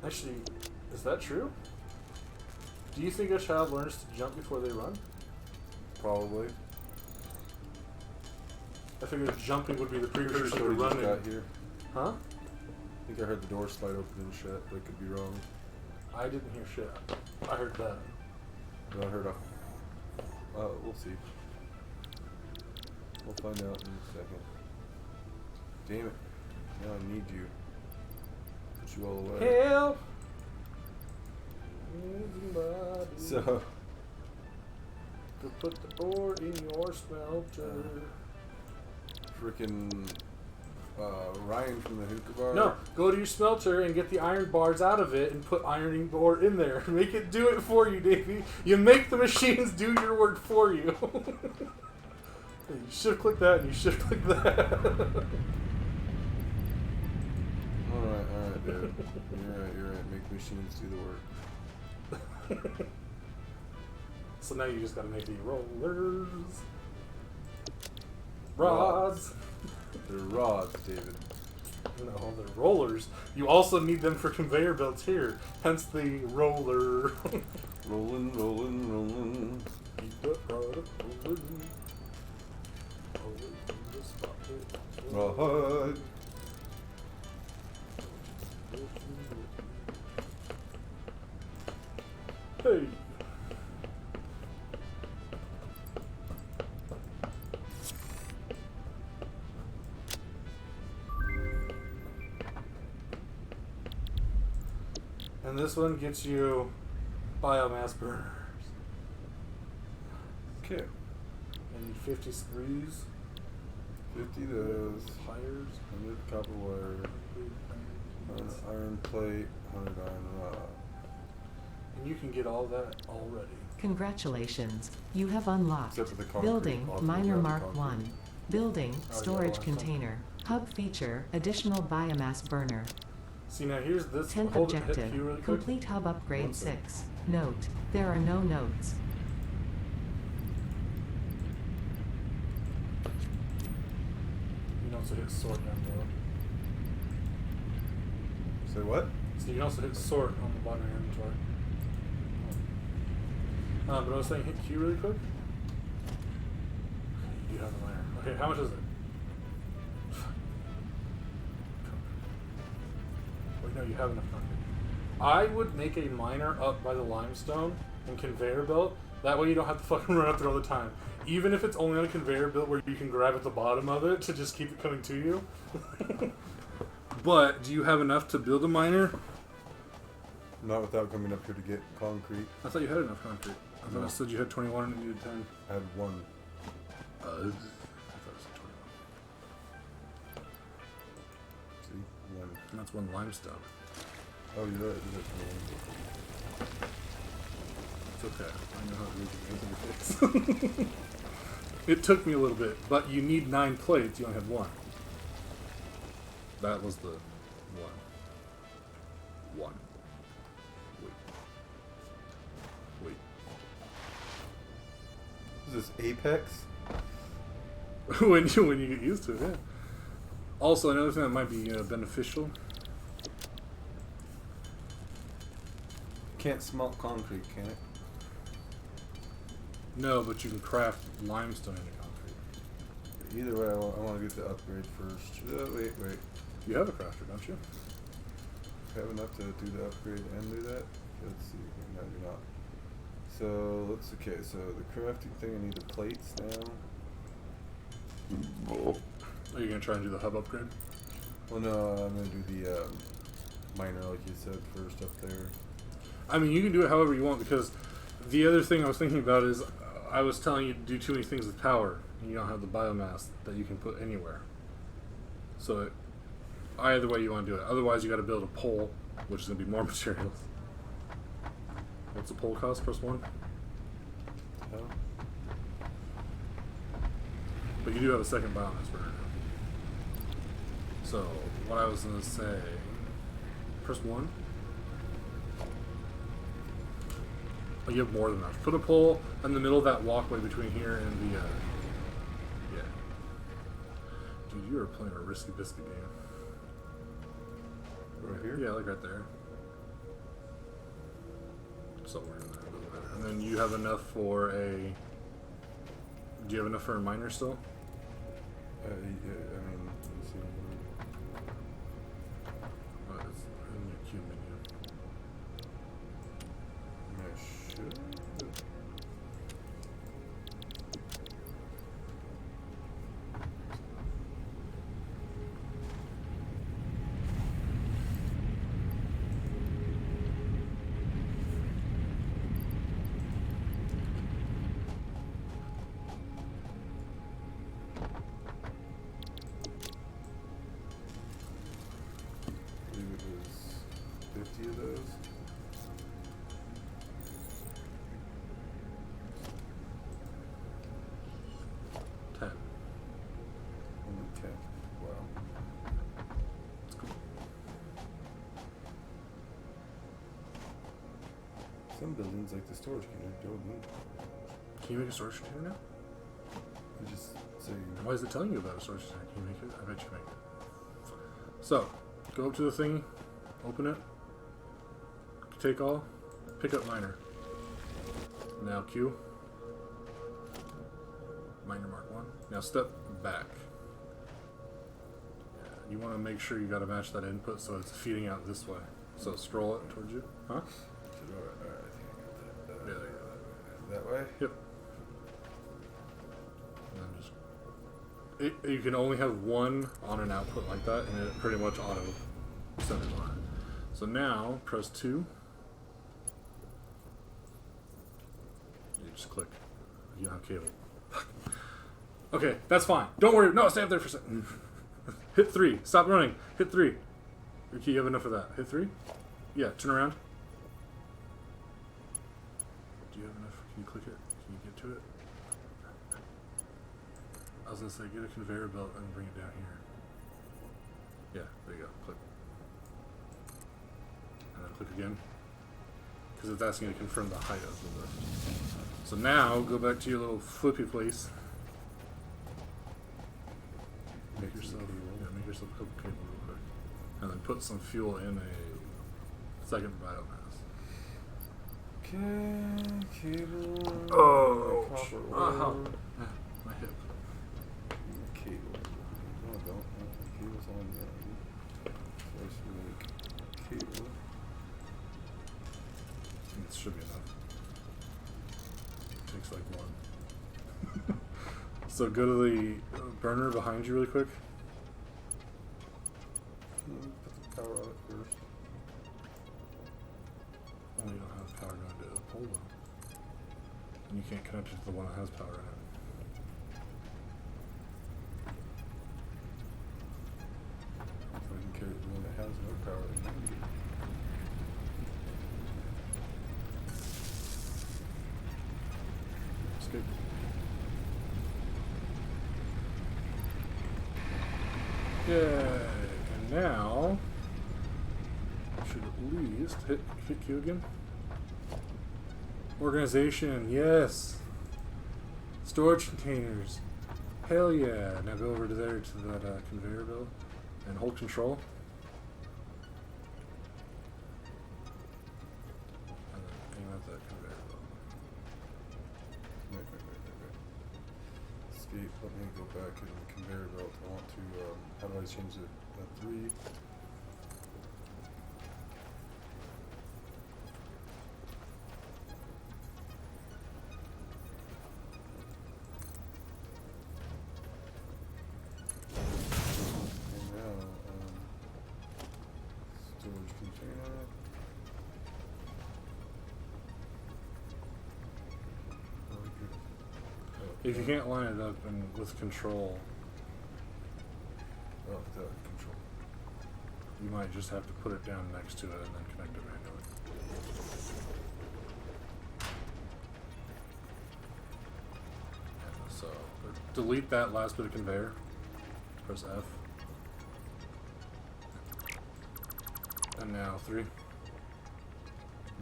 Actually, is that true? Do you think a child learns to jump before they run? Probably. I figured jumping would be the precursor to Somebody just running. got here. Huh? I think I heard the door slide open and shut, but I could be wrong. I didn't hear shit. I heard that. But I heard a... Oh, we'll see. We'll find out in a second. Damn it. Now I need you. Put you all away. Help! So... To put the ore in your smelter. Freaking... Ryan from the hookah bar. No, go to your smelter and get the iron bars out of it and put ironing ore in there. Make it do it for you, Davey. You make the machines do your work for you. You should click that and you should click that. Alright, dude. You're right. Make machines do the work. So now you just gotta make the rollers. Rods. They're rods, David. No, they're rollers. You also need them for conveyor belts here. Hence the roller. Rolling. Keep the product rolling. Rod. Hey. And this one gets you biomass burners. Okay. I need 50 screws, 50 those. pliers, 100 copper wire. 100 iron plate. 100 iron rod. and you can get all that already. Congratulations, you have unlocked Except for the concrete. Building I'll Miner grab the Mark concrete. 1. Building yeah, Storage well, Container. Hub feature Additional Biomass Burner. See, now here's this. 10th hold it, hit objective. Q really quick. Complete Hub Upgrade One sec. 6. Note, there are no notes. You can also hit sort down below. Say what? So you can also hit sort on the bottom of your inventory. But I was saying hit Q really quick. Okay, you do have the miner. Okay, how much is it? Wait, no, you have enough concrete. I would make a miner up by the limestone and conveyor belt. That way you don't have to fucking run up there all the time. Even if it's only on a conveyor belt where you can grab at the bottom of it to just keep it coming to you. But do you have enough to build a miner? Not without coming up here to get concrete. I thought you had enough concrete. I thought No. I said you had 21 and you needed 10. I had one. I thought it said 21. That's one limestone. Oh, you're right. It's okay. I know how to read the interface. It took me a little bit, but you need 9 plates. You only had 1. That was the 1. 1. Wait. Is this Apex? when you get used to it, yeah. Also, another thing that might be beneficial. Can't smelt concrete, can it? No, but you can craft limestone into concrete. Either way, I want to get the upgrade first. Wait. You have a crafter, don't you? Have enough to do the upgrade and do that? Let's see. No, you're not. So, okay, so the crafting thing, I need the plates now. Are you going to try and do the hub upgrade? Well, no, I'm going to do the miner, like you said, first up there. I mean, you can do it however you want, because the other thing I was thinking about is I was telling you to do too many things with power, and you don't have the biomass that you can put anywhere. So, either way you want to do it. Otherwise, you got to build a pole, which is going to be more materials. What's the pole cost? Plus 1? Oh. But you do have a second biomass burner. So, what I was going to say... Press 1? Oh, you have more than enough. Put a pole in the middle of that walkway between here and the... yeah. Dude, you are playing a risky biscuit game. Right here? Yeah, like right there. Somewhere in there. Doesn't matter. And then you have enough for a... Do you have enough for a miner still? Yeah, I mean, let's see. Oh, it's in your queue menu. I should. I believe it was 50 of those. Ten. Only 10. Wow. That's cool. Some buildings, like the storage container, don't need. Can you make a storage container now? I just say. Why is it telling you about a storage container? Can you make it? I bet you can make it. So, go up to the thingy, open it, take all, pick up miner. Now Q. Miner mark 1. Now step back. You want to make sure you got to match that input so it's feeding out this way. So scroll it towards you. Huh? Alright, I think I got that. Yeah, there you go. That way? Yep. And then just... you can only have one on and output like that, and it pretty much auto centers on it. So now, press 2. You just click. You don't have cable. Okay, that's fine. Don't worry. No, stay up there for a second. Hit 3. Stop running. Hit 3. Okay, you have enough of that. Hit 3? Yeah, turn around. Do you have enough? Can you click it? Can you get to it? I was going to say, get a conveyor belt and bring it down here. Yeah, there you go. Click. And then click again. Because it's asking you to confirm the height of the lift. So now, go back to your little flippy place. Make yourself a couple cable real quick. And then put some fuel in a second biomass. Okay, cable. Oh! Copper ore. My hip. Cable. No, I don't. The cable's on there. First make cable. It should be enough. Takes like 1. So go to the burner behind you really quick. Put the power on it first. Oh, you don't have power going to the pole though. And you can't connect it to the one that has power in it. So I can carry the one that has no power at 90. Escape. Yay! And now I should at least hit Q again. Organization, yes. Storage containers. Hell yeah. Now go over to there to that conveyor belt and hold control. And then aim at that conveyor belt. Wait. Escape. Let me go back in the conveyor belt. I want to, how do I change it? 3. And now, storage container. If you can't line it up and with control, Oh, the control. you might just have to put it down next to it and then connect it manually. Yeah, so delete that last bit of conveyor. Press F. And now 3. And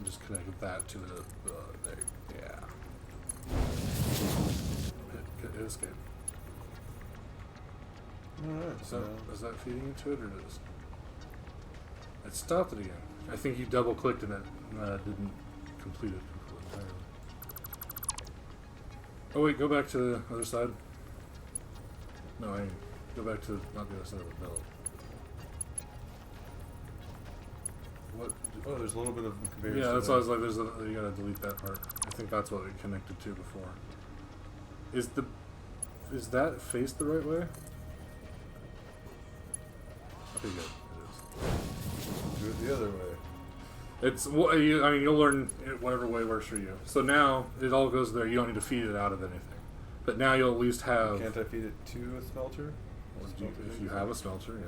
just connect that to the there. Yeah. Hit escape. Alright, Is that feeding into it or does it stopped it again? I think you double clicked and it didn't complete it entirely. Oh wait, go back to the other side. No, I mean, go back to not the other side of the belt. What? oh, there's a little bit of conveyor. Yeah, that's why I was like, you gotta delete that part. I think that's what it connected to before. Is that faced the right way? Okay, good. It is. Do it the other way. It's. I mean, you'll learn it whatever way works for you. So now it all goes there. You don't need to feed it out of anything. But now you'll at least have. Can't I feed it to a smelter? If you have a smelter, yeah.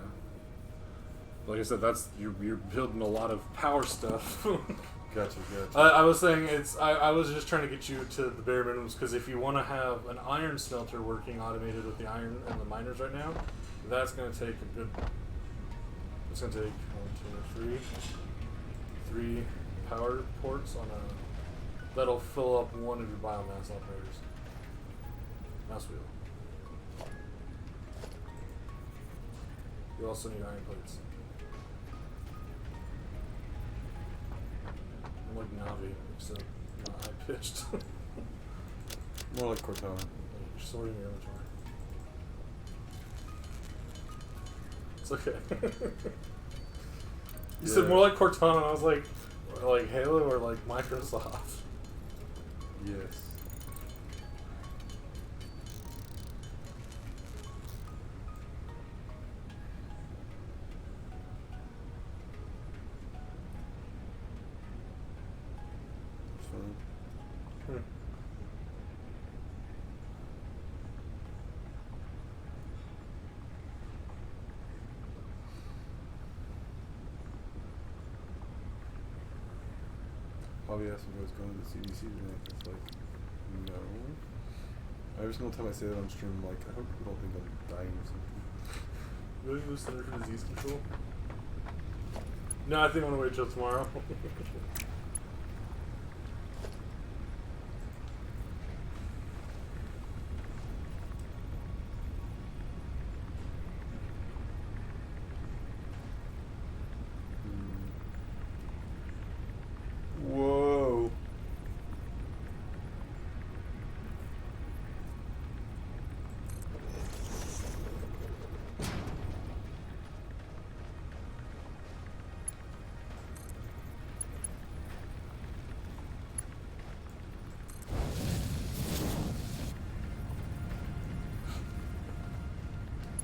Like I said, that's you're building a lot of power stuff. Gotcha. I was saying I was just trying to get you to the bare minimums because if you want to have an iron smelter working automated with the iron and the miners right now, that's going to take a good. It's going to take 1, 2, 3 power ports on a. That'll fill up one of your biomass operators. Mouse wheel. You also need iron plates. I'm like Navi, except not high pitched. More like Cortana. You're sorting your inventory. It's okay. You said more like Cortana, and I was like Halo or like Microsoft. Yes. That's fine. Bobby asked me if I was going to the CDC tonight. It's like, no. Every single time I say that on stream, I'm like, I hope people don't think I'm dying or something. Really, the Center for Disease Control? No, I think I'm gonna wait till tomorrow. Whoa.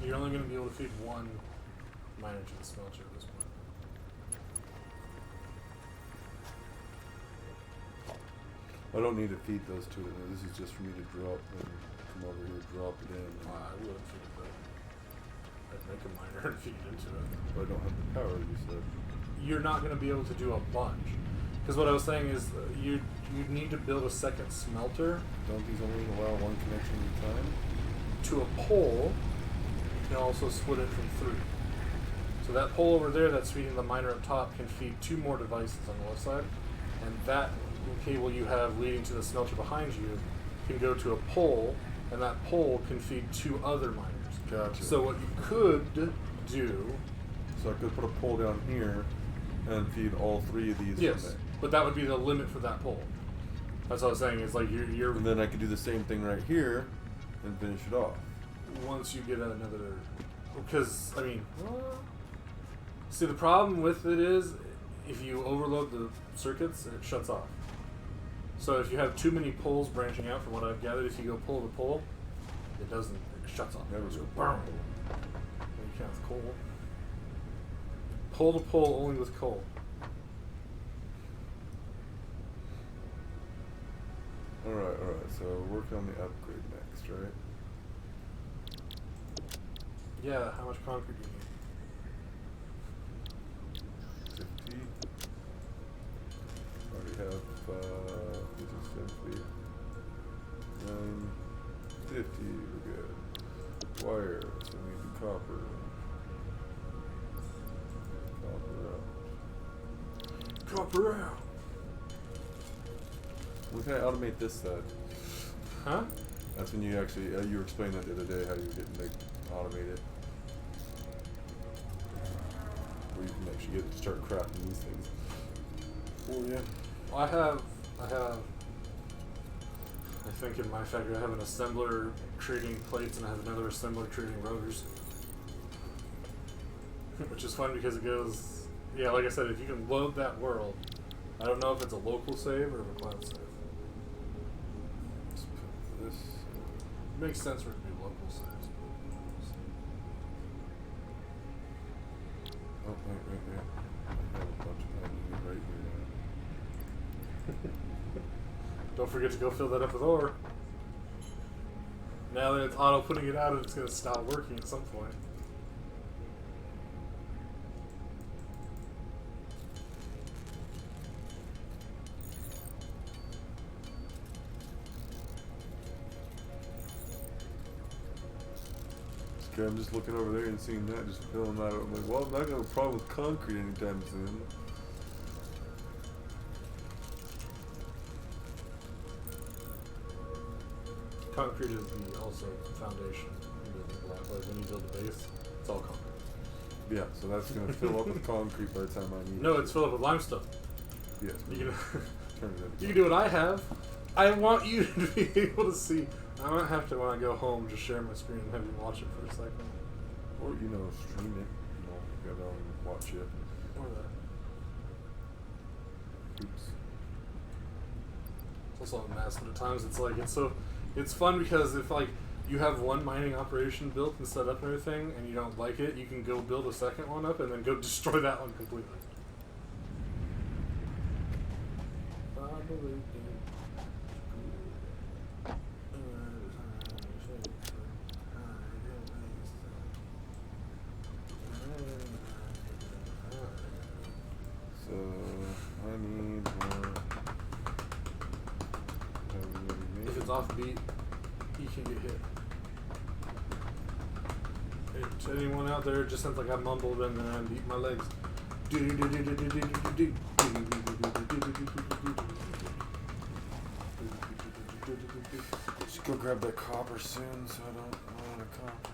You're only gonna be able to feed one miner to the smelter at this point. I don't need to feed those to it. This is just for me to drop them from over here, drop it in. I would feed it, but I'd make a miner and feed it into it. But I don't have the power, you said. You're not going to be able to do a bunch. Because what I was saying is you need to build a second smelter. Don't these only allow one connection at a time? To a pole. You can also split it from 3. So that pole over there that's feeding the miner up top can feed 2 more devices on the left side. And that cable you have leading to the smelter behind you can go to a pole, and that pole can feed 2 other miners. Gotcha. So what you could do... So I could put a pole down here and feed all 3 of these Yes, from there. but that would be the limit for that pole. That's what I was saying, is like you're And then I could do the same thing right here and finish it off. once you get another... Because, I mean... See, the problem with it is, if you overload the circuits, it shuts off. So if you have too many poles branching out, from what I've gathered, if you go pole to pole, it doesn't, it shuts off. Never It's go boom. You can't with coal. Pole to pole only with coal. Alright, so work on the upgrade next, right? Yeah, how much concrete do you need? 50. Already have, this is 50. 50, we're good. Wire, so we need copper. Copper out. Copper out. When can I automate this side? Huh? That's when you actually, you were explaining that the other day, how you were getting like automated. Where you can actually get start crafting these things. Oh yeah. Well, I have, I think in my factory I have an assembler creating plates and I have another assembler creating rotors. Which is fun because it goes, yeah, like I said, if you can load that world, I don't know if it's a local save or a cloud save. Let's put this. It makes sense for it to be local saves. Oh, wait. I have a bunch of that right here Don't forget to go fill that up with ore. Now that it's auto putting it out, it's going to stop working at some point. Okay, I'm just looking over there and seeing that, just filling that out. I'm like, well, I'm not gonna have a problem with concrete anytime soon. Concrete is the also foundation. You build the block, like when you build the base, it's all concrete. Yeah, so that's gonna fill up with concrete by the time I need No, it. it's filled up with limestone. Yes. You can, Turn it into you can do what I have. I want you to be able to see. I don't have to, when I go home, just share my screen and have you watch it for a second. Or, stream it. Go down and watch it. Or that. Oops. It's also a mess, but at times it's fun because if like you have one mining operation built and set up and everything and you don't like it, you can go build a second one up and then go destroy that one completely. So, I need more. If it's offbeat, he can get hit. Hey, to anyone out there, it just sounds like I mumbled and then I beat my legs. Just go grab that copper soon so I don't run out of copper.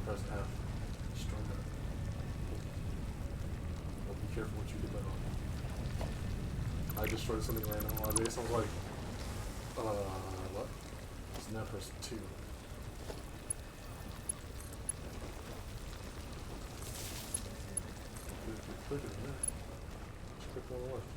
Press F. Destroy that. Well, be careful what you do that on. I destroyed something random on my base. I was like, what? So now press 2. Click it, yeah. Just click on the left.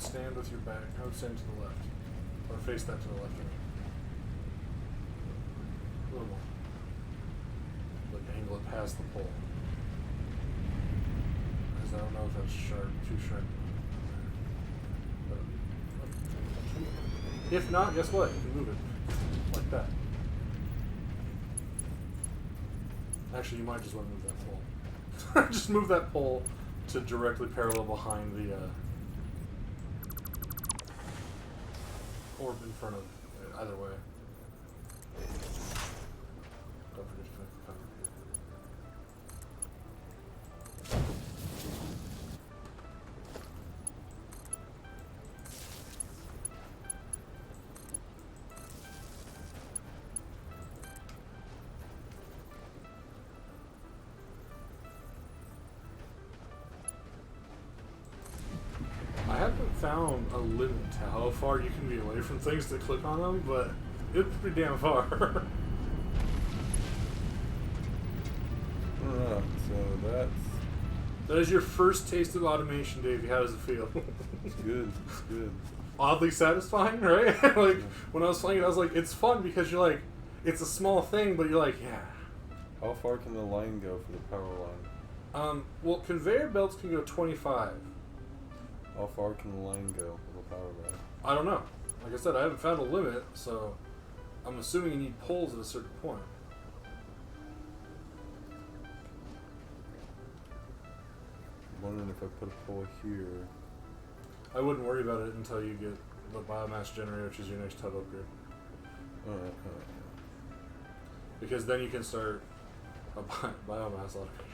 stand with your back. I would stand to the left. Or face that to the left. A little more. Like angle it past the pole. Because I don't know if that's sharp, too sharp. But, if not, guess what? You can move it. Like that. Actually, you might just want to move that pole. Just move that pole to directly parallel behind the, or in front of it, either way. Don't forget to put the cover I haven't found a limit to how far you can be away from things to click on them, but it's pretty damn far. So that's That is your first taste of automation, Davey. How does it feel? it's good. It's good. Oddly satisfying, right? Like, when I was playing it, I was like, it's fun because you're like, it's a small thing, but you're like, yeah. How far can the line go for the power line? Well, conveyor belts can go 25. How far can the line go for the power line? I don't know. Like I said, I haven't found a limit, so I'm assuming you need poles at a certain point. I'm wondering if I put a pole here. I wouldn't worry about it until you get the biomass generator, which is your next hub upgrade. Alright. Because then you can start a biomass automation.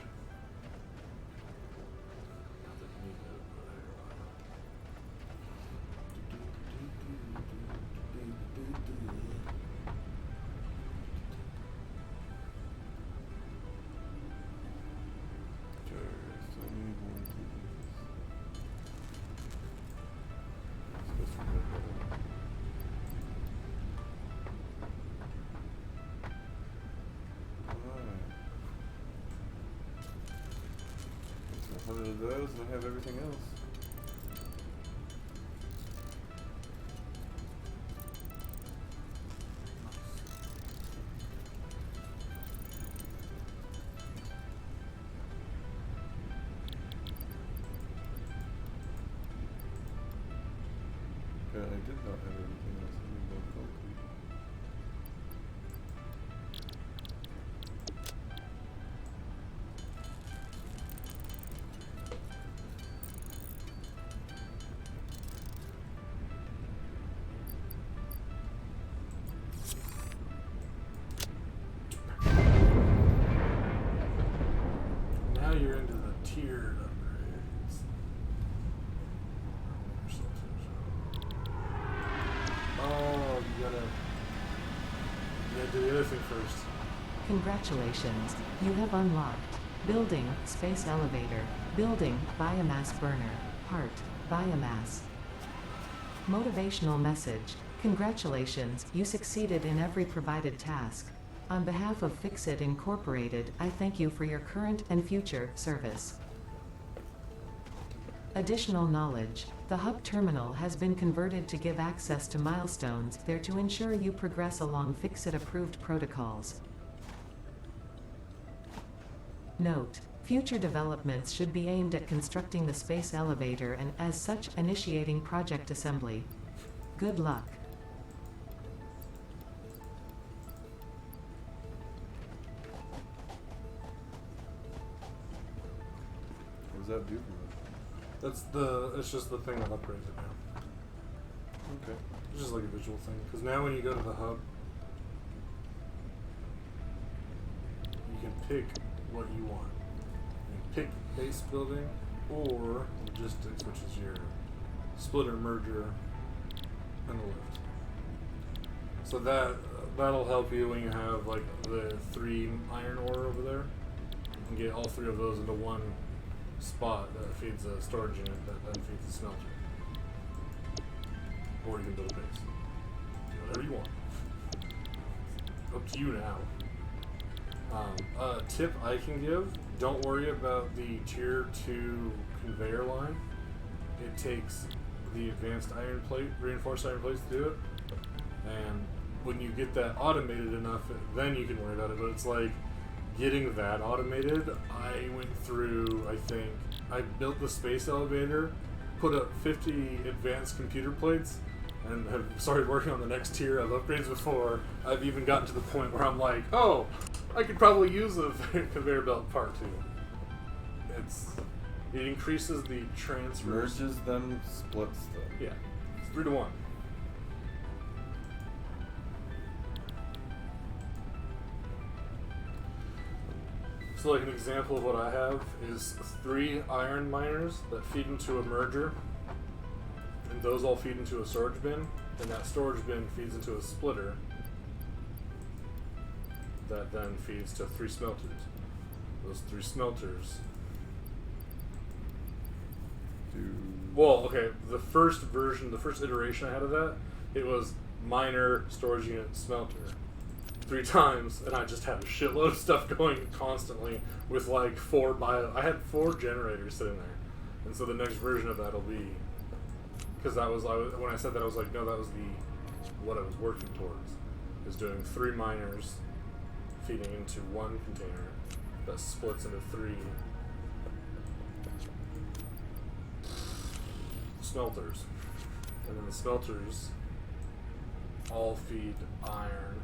Of those, and I have everything else. Apparently I did not have everything else. I need more concrete. Now you're into the tiered upgrades. Oh, you gotta do the other thing first. Congratulations, you have unlocked Building Space Elevator, Building Biomass Burner, Part Biomass. Motivational message. Congratulations, you succeeded in every provided task. On behalf of Fixit Incorporated, I thank you for your current and future service. Additional knowledge. The hub terminal has been converted to give access to milestones there to ensure you progress along Fixit-approved protocols. Note: future developments should be aimed at constructing the space elevator and, as such, initiating project assembly. Good luck. What does that do for me? It's just the thing that upgrades it now. Okay. It's just like a visual thing. Because now when you go to the hub, you can pick what you want. You can pick base building or logistics, which is your splitter, merger, and the lift. So that'll help you when you have like the 3 iron ore over there. You can get all 3 of those into one spot that feeds a storage unit that then feeds the smelter. Or you can build a base. Do whatever you want. Up to you now. A tip I can give, don't worry about the tier 2 conveyor line. It takes the advanced iron plate, reinforced iron plates to do it. And when you get that automated enough, then you can worry about it. But it's like getting that automated. I went through, I built the space elevator, put up 50 advanced computer plates, and have started working on the next tier of upgrades before I've even gotten to the point where I'm like, oh, I could probably use a conveyor belt part 2. It increases the transfers. Merges them, splits them. Yeah, it's 3 to 1. So like an example of what I have is 3 iron miners that feed into a merger, and those all feed into a storage bin, and that storage bin feeds into a splitter that then feeds to 3 smelters. Those 3 smelters. Well, okay, the first iteration I had of that, it was miner, storage unit, smelter. 3 times, and I just had a shitload of stuff going constantly with like 4 I had 4 generators sitting there, and so the next version of that will be, because when I said that I was like, no, that was what I was working towards, is doing 3 miners feeding into 1 container that splits into 3 smelters, and then the smelters all feed iron.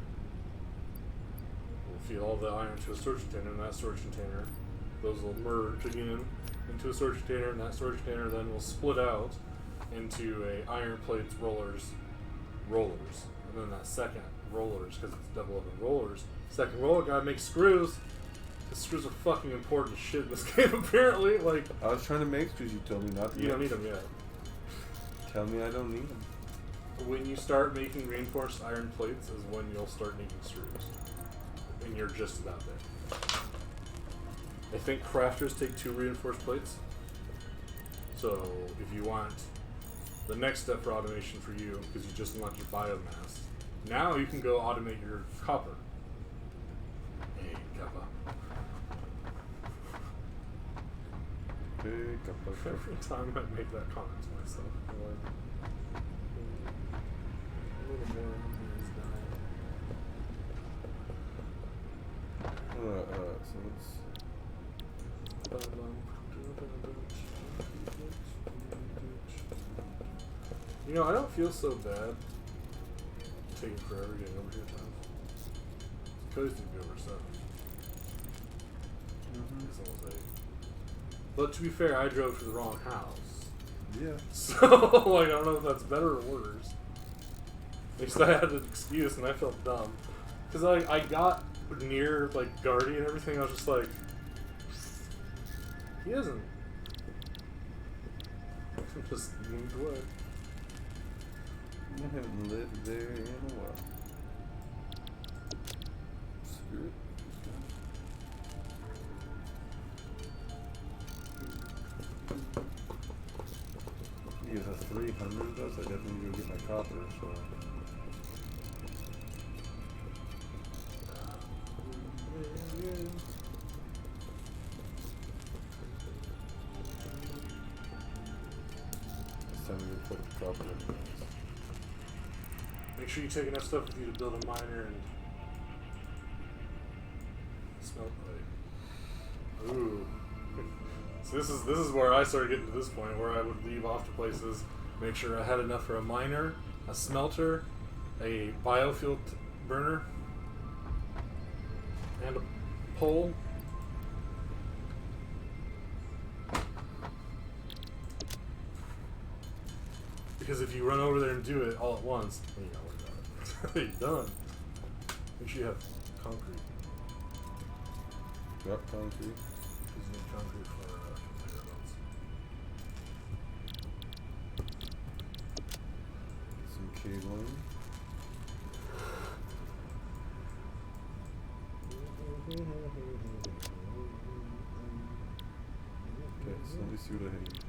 Feed all the iron to a storage container, and that storage container, those will merge again into a storage container, and that storage container then will split out into a iron plates, rollers, and then that second rollers, because it's double up in rollers. Second roller gotta make screws. The screws are fucking important as shit in this game, apparently. Like, I was trying to make screws. You told me not to. You don't need them yet. Tell me I don't need them. When you start making reinforced iron plates is when you'll start needing screws. And you're just about there. I think crafters take 2 reinforced plates. So if you want the next step for automation for you, because you just unlocked your biomass, now you can go automate your copper. Hey, copper. Hey, copper. Every time I make that comment to myself, I'm like, a little more is dying. Alright, so let's... You know, I don't feel so bad taking forever getting over here at times. Cody's gonna be over 7. It's almost 8. But to be fair, I drove to the wrong house. Yeah. So, like, I don't know if that's better or worse. At least I had an excuse and I felt dumb. Because, like, I got near, like, Guardy and everything, I was just like, he hasn't just moved away. I haven't lived there in a while. Screw it. You have 300 of those? I definitely need to go get my copper, so... It's time to go put the copper in. Make sure you take enough stuff with you to build a miner and smelt plate. Ooh. So this is where I started getting to this point where I would leave off to places, make sure I had enough for a miner, a smelter, a biofuel burner, and a pole. Because if you run over there and do it all at once, then you gotta worry about it. You're done. Make sure you have concrete. Drop concrete. Because you need concrete for conveyor belts. Some cabling. Okay, so let me see what I need.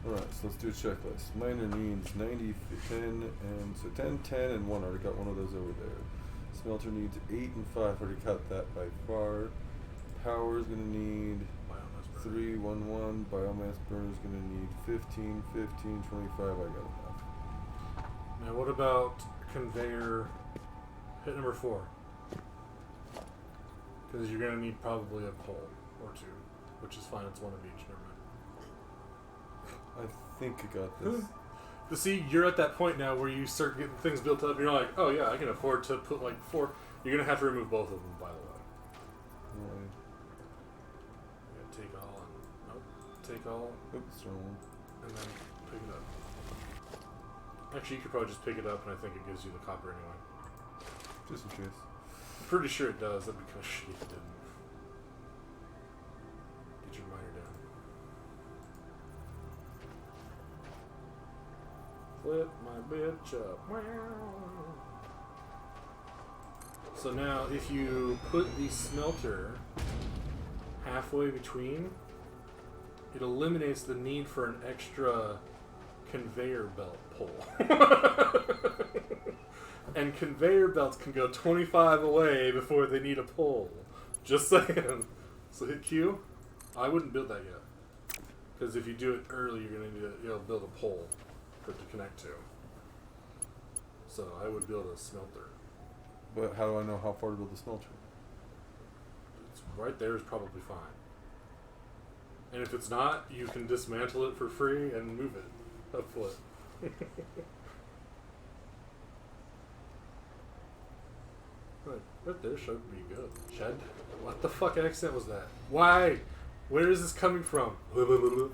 Alright, so let's do a checklist. Miner needs 90, 10, and so 10, 10, and 1. Already got one of those over there. Smelter needs 8 and 5. Already got that by far. Power's gonna need 3, 1, 1. Biomass burner's gonna need 15, 15, 25. I got enough. Now, what about conveyor? Hit number 4. Because you're gonna need probably a pole or 2, which is fine. It's one of each. Never mind. I think I got this. But see, you're at that point now where you start getting things built up. And you're like, oh yeah, I can afford to put like 4. You're gonna have to remove both of them, by the way. Right. You gotta take all and take all, Oops, wrong one. and then pick it up. Actually, you could probably just pick it up, and I think it gives you the copper anyway. Just in case. I'm pretty sure it does. That'd be kind of shitty if it didn't. Get your miner down. Flip my bitch up. So now, if you put the smelter halfway between, it eliminates the need for an extra conveyor belt pole. And conveyor belts can go 25 away before they need a pole. Just saying. So hit Q. I wouldn't build that yet. Because if you do it early, you're going to need to build a pole for it to connect to. So I would build a smelter. But how do I know how far to build the smelter? It's right there is probably fine. And if it's not, you can dismantle it for free and move it a foot. Right there should be good. Shed? What the fuck accent was that? Why? Where is this coming from? You're fine.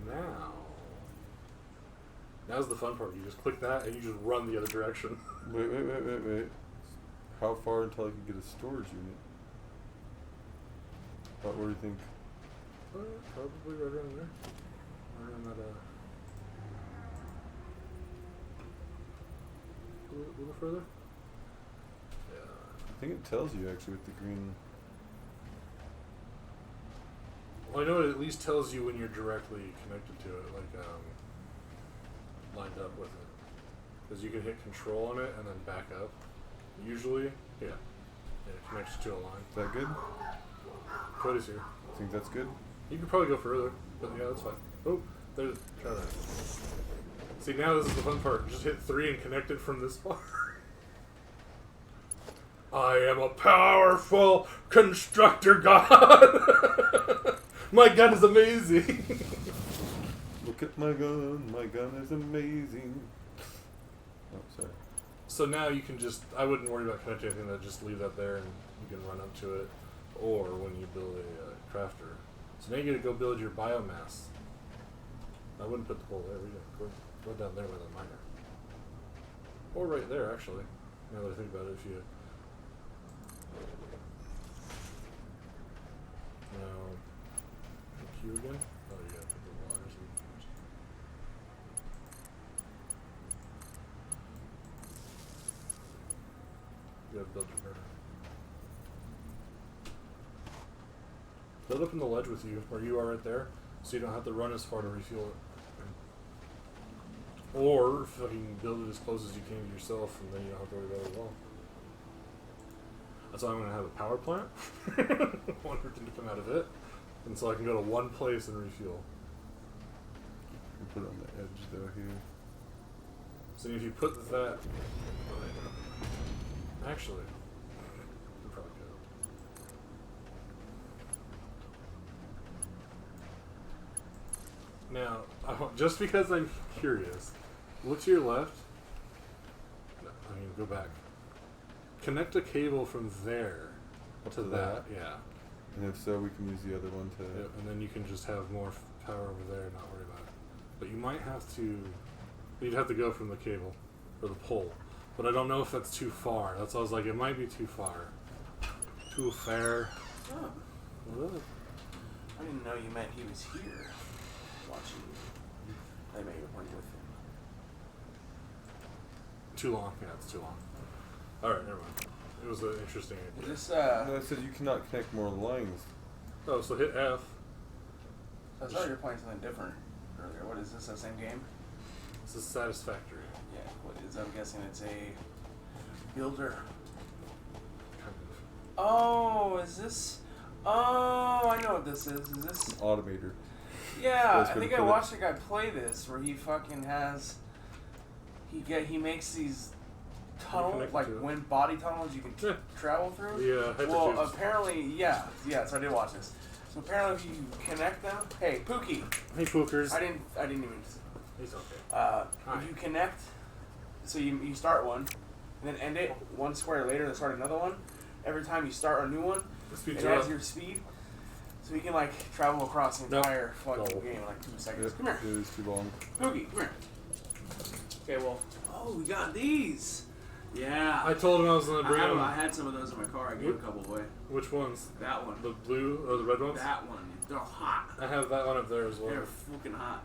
And now's the fun part. You just click that and you just run the other direction. Wait. How far until I can get a storage unit? What do you think? Probably right around there. Right around that, a little further? Yeah. I think it tells you actually with the green. Well, I know it at least tells you when you're directly connected to it, like, lined up with it. Because you can hit control on it and then back up. Usually, yeah. It connects to a line. Is that good? Cody's here. Think that's good? You could probably go further, but yeah, that's fine. Oh, there's. Try that. See, now this is the fun part. Just hit 3 and connect it from this far. I am a powerful constructor god. My gun is amazing. Look at my gun. My gun is amazing. Oh, sorry. So now you can just. I wouldn't worry about connecting anything. Just leave that there, and you can run up to it. Or when you build a crafter. So now you gotta go build your biomass. I wouldn't put the pole there. We go down there with a miner. Or right there, actually. Now that I think about it, if you. Now, Q again? Oh, you gotta put the wires in first. You gotta build your burner. Build up in the ledge with you, where you are right there, so you don't have to run as far to refuel it. Or fucking build it as close as you can to yourself, and then you don't have to worry about it at all. That's why I'm going to have a power plant. One thing to come out of it. And so I can go to one place and refuel. You put it on the edge though here. So if you put that... Actually... You probably could. Now, just because I'm curious, look to your left. No, I mean, go back. Connect a cable from there to that. Yeah. And if so, we can use the other one to... Yep, and then you can just have more power over there and not worry about it. But you might have to... You'd have to go from the cable, or the pole. But I don't know if that's too far. That's why I was like, it might be too far. Too far. Oh, What? I didn't know you meant he was here watching you. I may have went with him. Too long? Yeah, it's too long. Alright, never mind. It was an interesting idea. Is this, No, I said you cannot connect more lines. Oh, so hit F. I thought you were playing something different earlier. What is this, that same game? This is Satisfactory. Yeah, what is, I'm guessing it's a builder. Oh, is this? Oh, I know what this is. Is this? Automator. Yeah, That's I where think to I put it. watched a guy play this where he fucking has. He makes these tunnels, connect like to it. wind body tunnels you can Yeah. travel through. Yeah, Well, hypertubes. apparently, yeah. So I did watch this. So apparently, if you connect them, hey, Pookie, Hey, Pookers. I didn't even. He's okay. Hi. Hi. If you connect, so you start one, and then end it one square later, then start another one. Every time you start a new one, The speeds it are adds up. your speed, so you can like travel across the Nope. entire fucking No. game in like 2 seconds. Yep, Come here, it is too long. Pookie, come here. Okay, well, oh, we got these. Yeah. I told him I was going to bring him. I had some of those in my car. I gave a couple away. Which ones? That one. The blue or the red ones? That one. They're hot. I have that one up there as well. They're fucking hot.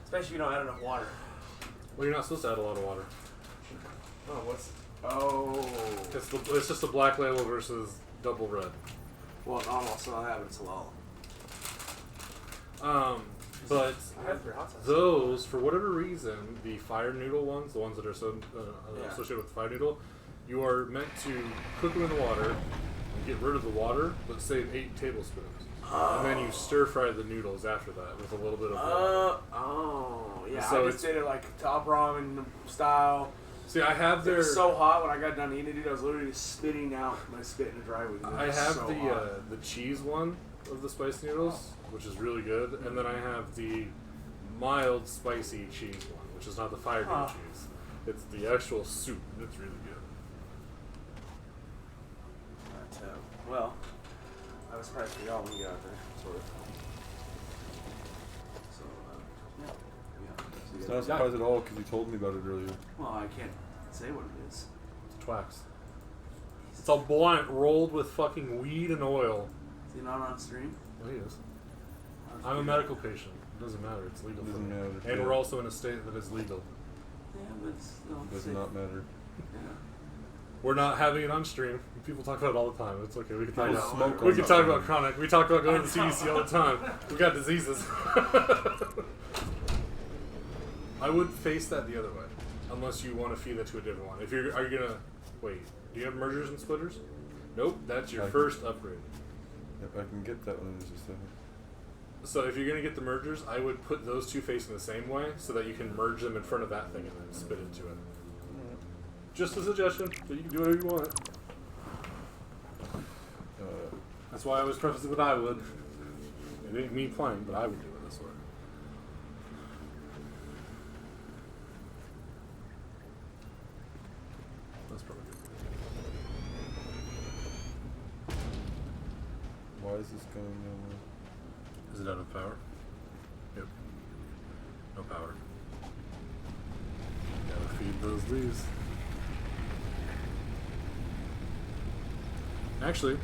Especially if you don't add enough water. Well, you're not supposed to add a lot of water. Oh, what's? Oh. It's just a black label versus double red. Well, not also I have it. It's halal. But I have 3 hot sauce. those, for whatever reason, the fire noodle ones, the ones that are Yeah. associated with the fire noodle, you are meant to cook them in the water and get rid of the water, but save 8 tablespoons. And then you stir fry the noodles after that with a little bit of Yeah. So I just did it like top ramen style. See, I have It their. was so hot when I got done eating it. I was literally just spitting out my spit in the driveway. I have the cheese one of the spice noodles, which is really good, and then I have the mild spicy cheese one, which is not the fire noodle cheese. It's the actual soup. It's really good. Well, I was surprised for y'all when you got out there. Sort of. So, yeah. So It's not surprised at all because you told me about it earlier. well, I can't say what it is. It's twax. It's a blunt rolled with fucking weed and oil. Is he not on stream? Well, he is. I'm a medical patient. It doesn't matter. It's legal for Doesn't me. matter. And Yeah. we're also in a state that is legal. Yeah, but it's Does not matter. Yeah. We're not having it on stream. People talk about it all the time. It's okay. We can talk I know. about Smoke we on can that talk one. about chronic. We talk about going to the CDC all the time. We got diseases. I would face that the other way, unless you want to feed that to a different one. Are you gonna wait? Do you have mergers and splitters? Nope. That's your I can- first upgrade. If I can get that one in just a second. So if you're gonna get the mergers, I would put those two facing the same way, so that you can merge them in front of that thing and then spit into it. Just a suggestion, but you can do whatever you want. That's why I always preface it with I would. It ain't me playing, but I would do it this way. That's probably good. Why is this going nowhere? Is it out of power? Yep. No power. Gotta feed those leaves. Actually,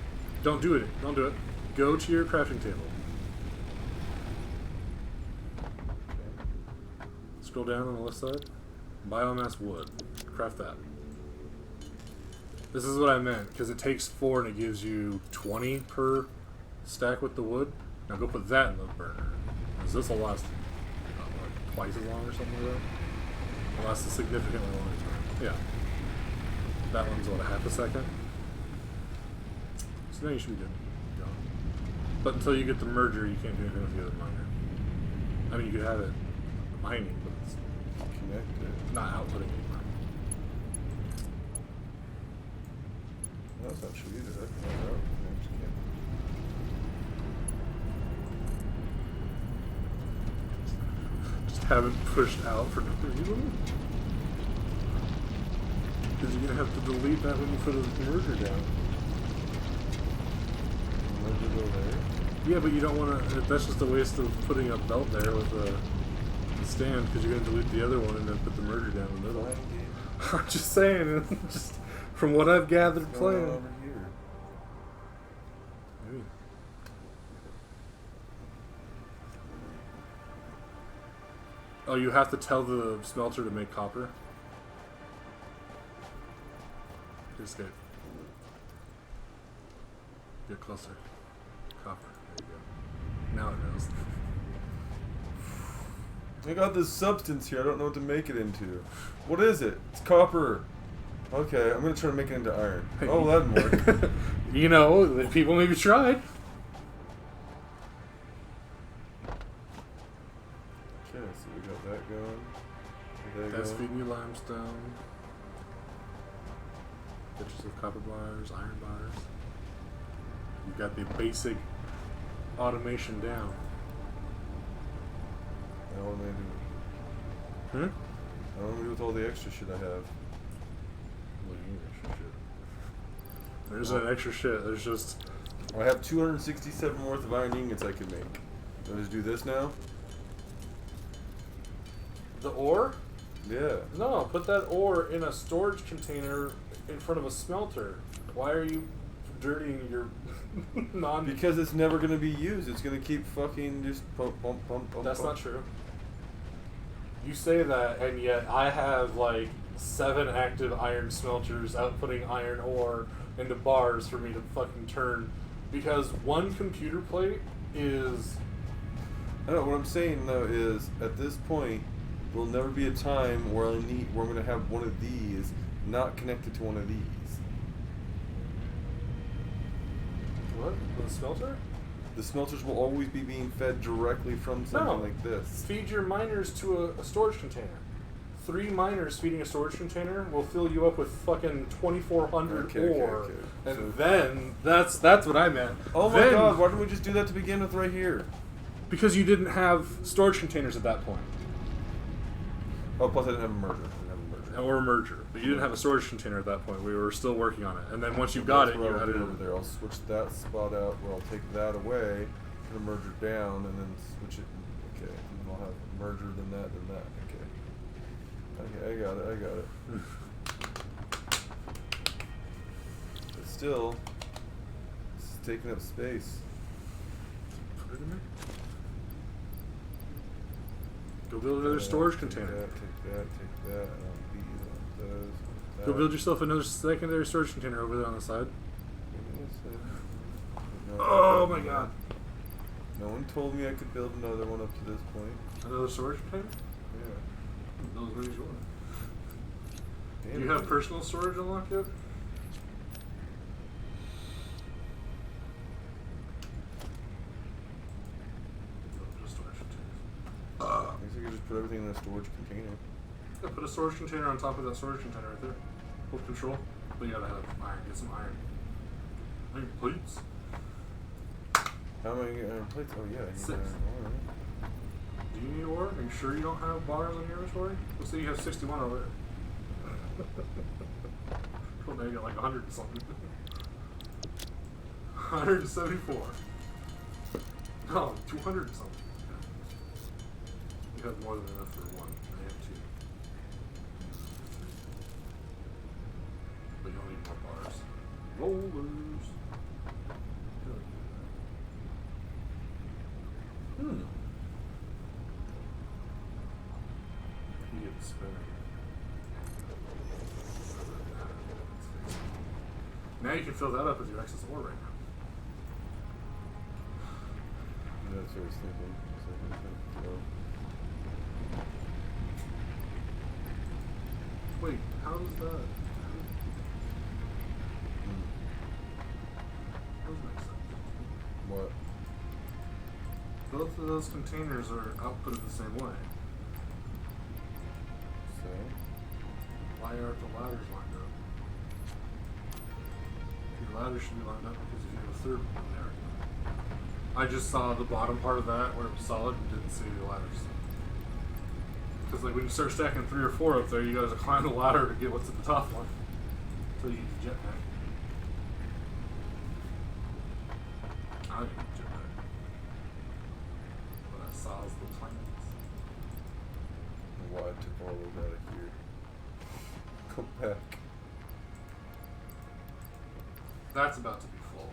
don't do it. Don't do it. Go to your crafting table. Scroll down on the left side. Biomass wood. Craft that. This is what I meant, because it takes 4 and it gives you 20 per stack with the wood. Now go put that in the burner. Because this will last like twice as long or something like that. It'll last a significantly longer time. Yeah. That one's what, a half a second? So now you should be good. Go. But until you get the merger, you can't do anything with the other miner. I mean, you could have it mining, but it's Connected. not outputting anymore. No, that's not true either. That can out. Just haven't pushed out for no reason. Because you're going to have to delete that when you put a merger down. Merger go there. Yeah, but you don't want to. That's just a waste of putting a belt there with a stand, because you're going to delete the other one and then put the merger down in the middle. Playing game. I'm just saying, just from what I've gathered What's going on playing. over here? Maybe. Oh, you have to tell the smelter to make copper? Escape. Get closer. Copper. There you go. Now it knows. I got this substance here. I don't know what to make it into. What is it? It's copper. Okay, I'm gonna try to make it into iron. Oh, that didn't work. You know, the people maybe tried. Okay, so we got that going. That's feeding you limestone. Pictures of copper bars, iron bars. You've got the basic automation down. Now what am I gonna do? What am I gonna do with all the extra shit I have? What do you mean extra shit? There's that extra shit. There's just... I have 267 worth of iron ingots I can make. Do I just do this now? The ore? Yeah. No, put that ore in a storage container in front of a smelter. Why are you dirtying your non... Because it's never gonna be used. It's gonna keep fucking just pump. That's not true. You say that, and yet I have like 7 active iron smelters outputting iron ore into bars for me to fucking turn. Because one computer plate is... I know, what I'm saying though is, at this point, there'll never be a time where I'm gonna have one of these not connected to one of these. What? The smelter? The smelters will always be being fed directly from something No. like this. Feed your miners to a storage container. 3 miners feeding a storage container will fill you up with fucking 2,400 ore. Okay. And So- then, that's what I meant. Oh my Then- god, why didn't we just do that to begin with right here? Because you didn't have storage containers at that point. Oh, plus I didn't have a merger. Or a merger. But you didn't have a storage container at that point. We were still working on it. And then once you got it, That's what you I'll had it do in over there. I'll switch that spot out where I'll take that away, put a merger down, and then switch it. Okay, and then I'll have merger, then that, then that. Okay, I got it. But still, it's taking up space. Put it in there. Go build another storage container. Take that, and I'll beat those. Go build yourself another secondary storage container over there on the side. Oh my god. No one told me I could build another one up to this point. Another storage container? Yeah. Those many you want. Damn Do you it. have personal storage unlocked yet? Just storage containers. I guess I could just put everything in a storage container. Yeah, put a storage container on top of that storage container right there. Hold control. But you gotta have iron. Get some iron. Iron plates. How am I gonna get iron plates? Oh yeah, I need 6. iron ore. Do you need ore? Are you sure you don't have bars in your inventory? Let's say you have 61 over there. Well, now you got like 100 and something. 174. No, 200 and something. You have more than enough for one. I have 2. But you'll need more bars. Rollers. You get the spinner. Now you can fill that up with your excess ore right now. That's what I was thinking. Wait, how is that? Those make sense. What? Both of those containers are outputted the same way. So? Why aren't the ladders lined up? Your ladder should be lined up because if you have a third one there. I just saw the bottom part of that where it was solid and didn't see the ladders. Because like when you start stacking 3 or 4 up there, you gotta climb the ladder to get what's at the top one. So you use the jetpack. I didn't use jetpack. But I saw the planes. Why I took all those out of here. Go back. That's about to be full.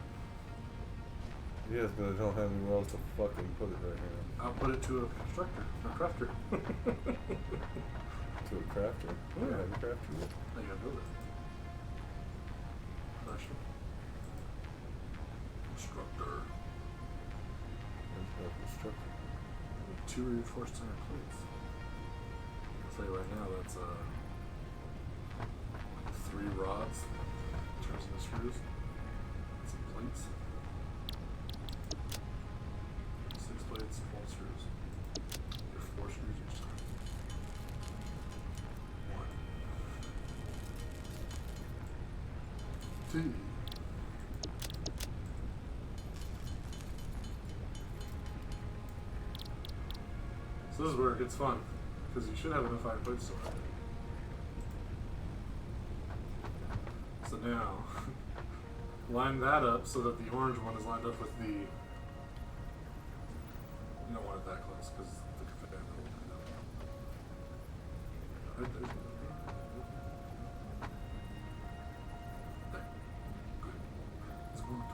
Yes, but I don't have anywhere else to fucking put it right now. I'll put it to a constructor, a crafter. To a crafter? Yeah. I have a crafter yet? I gotta build it. Crafter. Constructor. There's no constructor. 2 reinforced center plates. I'll tell you right now, that's 3 rods in terms of the screws. Some plates. 6 plates, 12 screws. Your 4 screws each time. 1, 2. So this is where it gets fun, because you should have enough iron plates to work. So now, line that up so that the orange one is lined up with the. You don't want it that close because the fan will line up. Right there. There. Good. It's good.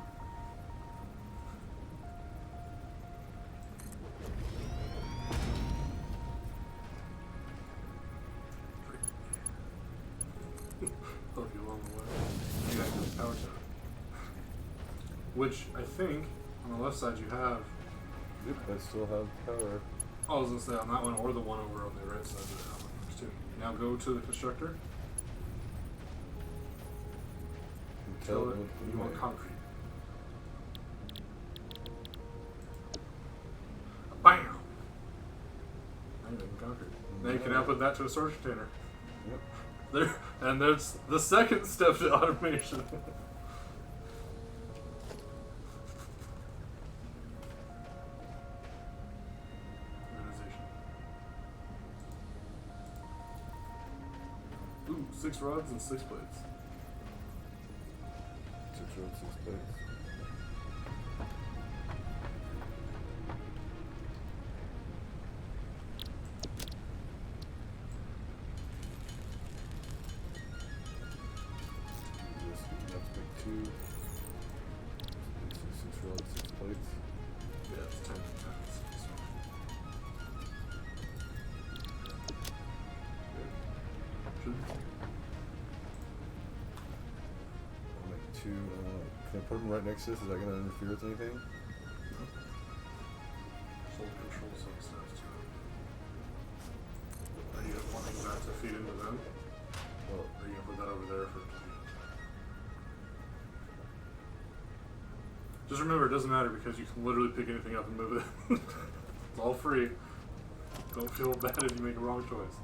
Help you along the way. You got the power tower. Which I think on the left side you have. Yep, I still have power. Oh, I was gonna say on that one or the one over on the right side of that one works too. Now go to the constructor. Tell it you want concrete. Bam! Now you're making concrete. Now you can output that to a storage container. Yep. There, and there's the second step to automation. Organization. Ooh, 6 rods and 6 plates. 6 rods, 6 plates. Yeah, it's 10 times. Should be. I'll make 2. Can I put them right next to this? Is that going to interfere with anything? No. Hold control some stuff too. Are you wanting that to feed into them? Well, Or are you gonna put that over there for it to feed? Just remember, it doesn't matter because you can literally pick anything up and move it. It's all free. Don't feel bad if you make a wrong choice.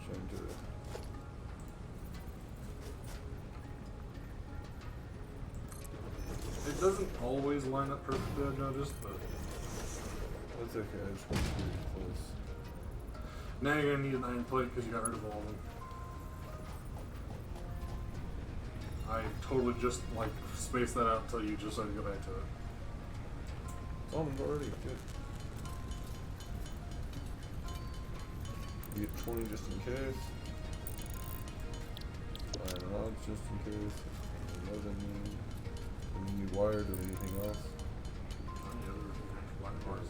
trying to. It doesn't always line up perfectly, I've noticed, but That's okay. I just want to be close. now you're gonna need an iron plate because you got rid of all of them. I totally just like spaced that out until you just had to go back to it. Almond already. Good. You get 20 just in case. Iron rods just in case. Any new wired or anything else. On the other black bars.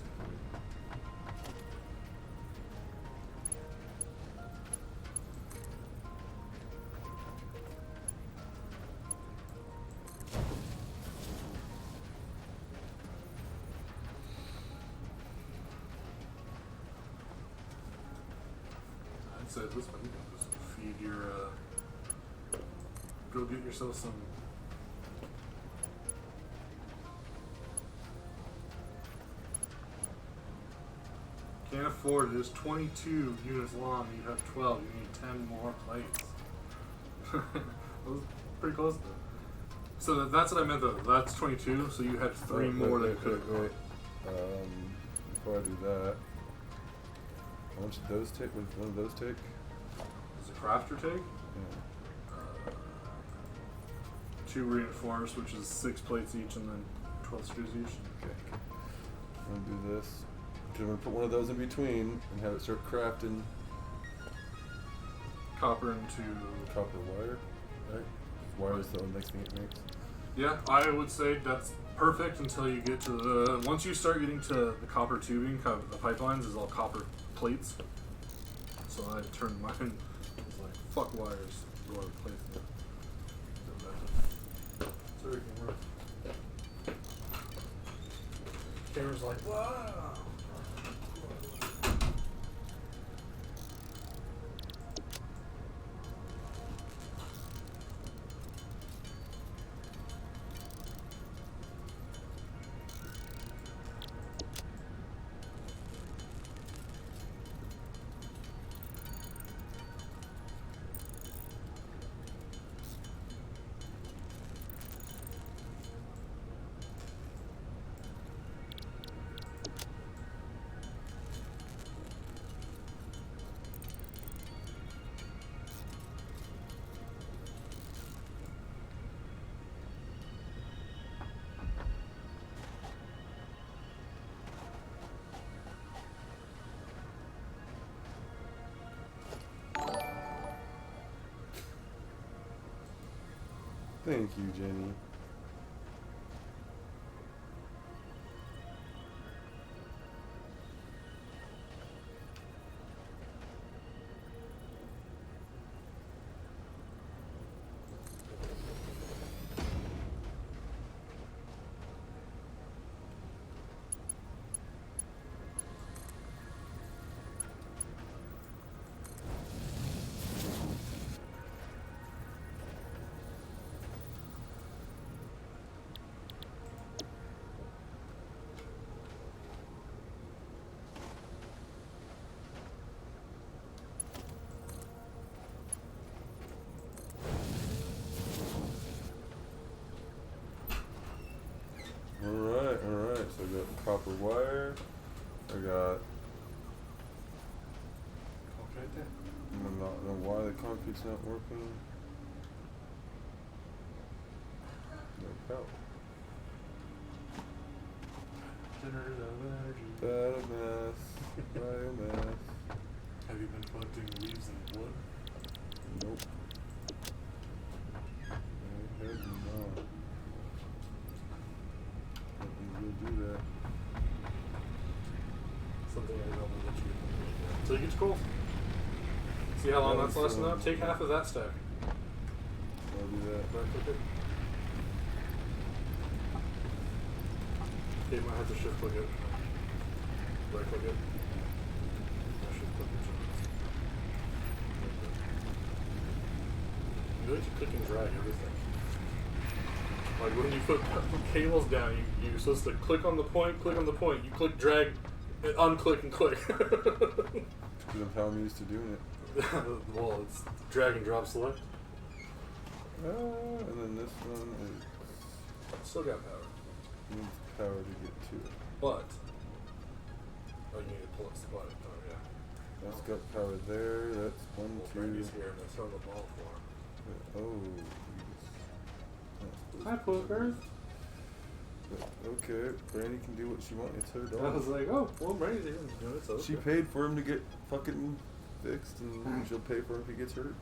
I'd say at this point you can just feed your, go get yourself some. Can't afford it. It's 22 units long. You have 12. You need 10 more plates. That was pretty close though. So that's what I meant though. That's 22. So you had 3 more that you could have gone. Before I do that, how much did those take? What did one of those take? Does the crafter take? Yeah. 2 reinforced, which is 6 plates each, and then 12 screws each. Okay. I'm gonna do this. I'm gonna put one of those in between and have it start crafting Copper into. copper wire. Right? Wire is the next thing it makes. Yeah, I would say that's perfect until you get to the. Once you start getting to the copper tubing, the pipelines is all copper plates. So I turned mine. I was like, fuck wires, go to plates. So it can work. Camera's like, wow. Thank you, Jenny. Alright, so I got copper wire, I got, Okay, then. I don't know why the concrete's not working. No power. Generators of energy. Biomass, biomass. Have you been collecting leaves and wood? Nope. I have not. We'll do that. Something I don't know that you so you get to coal. See how long Yeah, that's lasting so- up? Take half of that stack. I'll do that. Right click it. You might have to shift click it. Right click it. Now shift click it. You like to click and drag everything. Like when you put cables down, you're supposed to click on the point, you click, drag, unclick, and click. Because of how I'm used to doing it. Well, it's drag and drop select. And then this one Still got power. needs power to get to it. But, oh, you need to pull it, spot it. Oh, yeah. That's got power there. That's one, Well, two. Brandy's here, and I throw the ball for him. Oh. Hi, Poker. Okay, Brandy can do what she wants. It's her I was dog. like, oh, well, Brandy's here. You know, it's okay. She paid for him to get fucking fixed, and she'll pay for him if he gets hurt.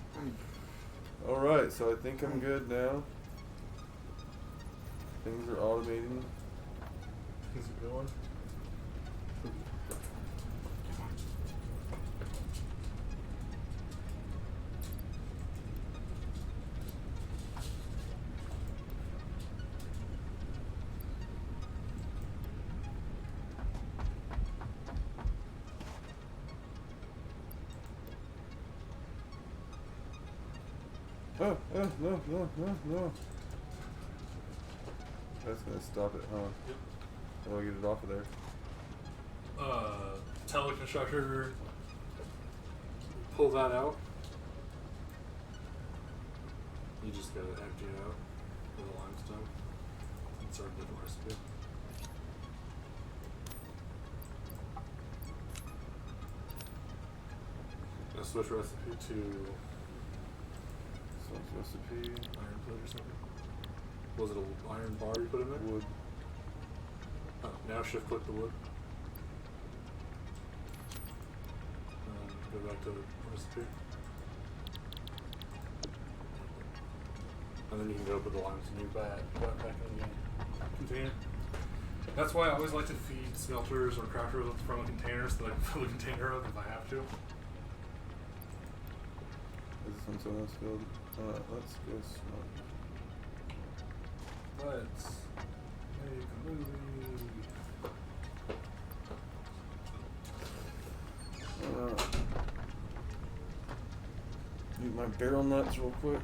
Alright, so I think I'm good now. Things are automating. Is it going? No. That's gonna stop it, huh? Yep. How do I get it off of there? Teleconstructor. Pull that out. You just gotta empty it out with a limestone. It's our different recipe. Now switch recipe to Sauce recipe. iron plate or something. Was it an iron bar you put in there? Wood. Oh, now shift click the wood. Go back to the recipe. And then you can go put the limes in your back in the container. That's why I always like to feed smelters or crafters from a container so that I can fill the container up if I have to. Is this one someone else filled? Let's go smart. Let's make a movie. Need my barrel nuts real quick.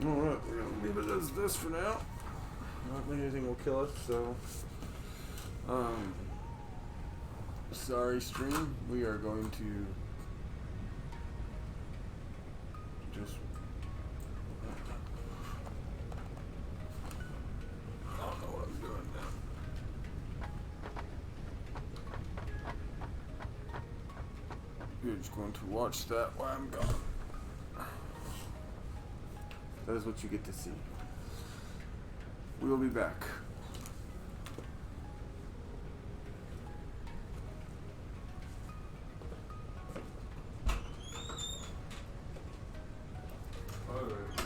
Alright, we're gonna leave it as this for now. Not think anything will kill us, so sorry stream, we are going to just going to watch that while I'm gone. That is what you get to see. We will be back. Alright.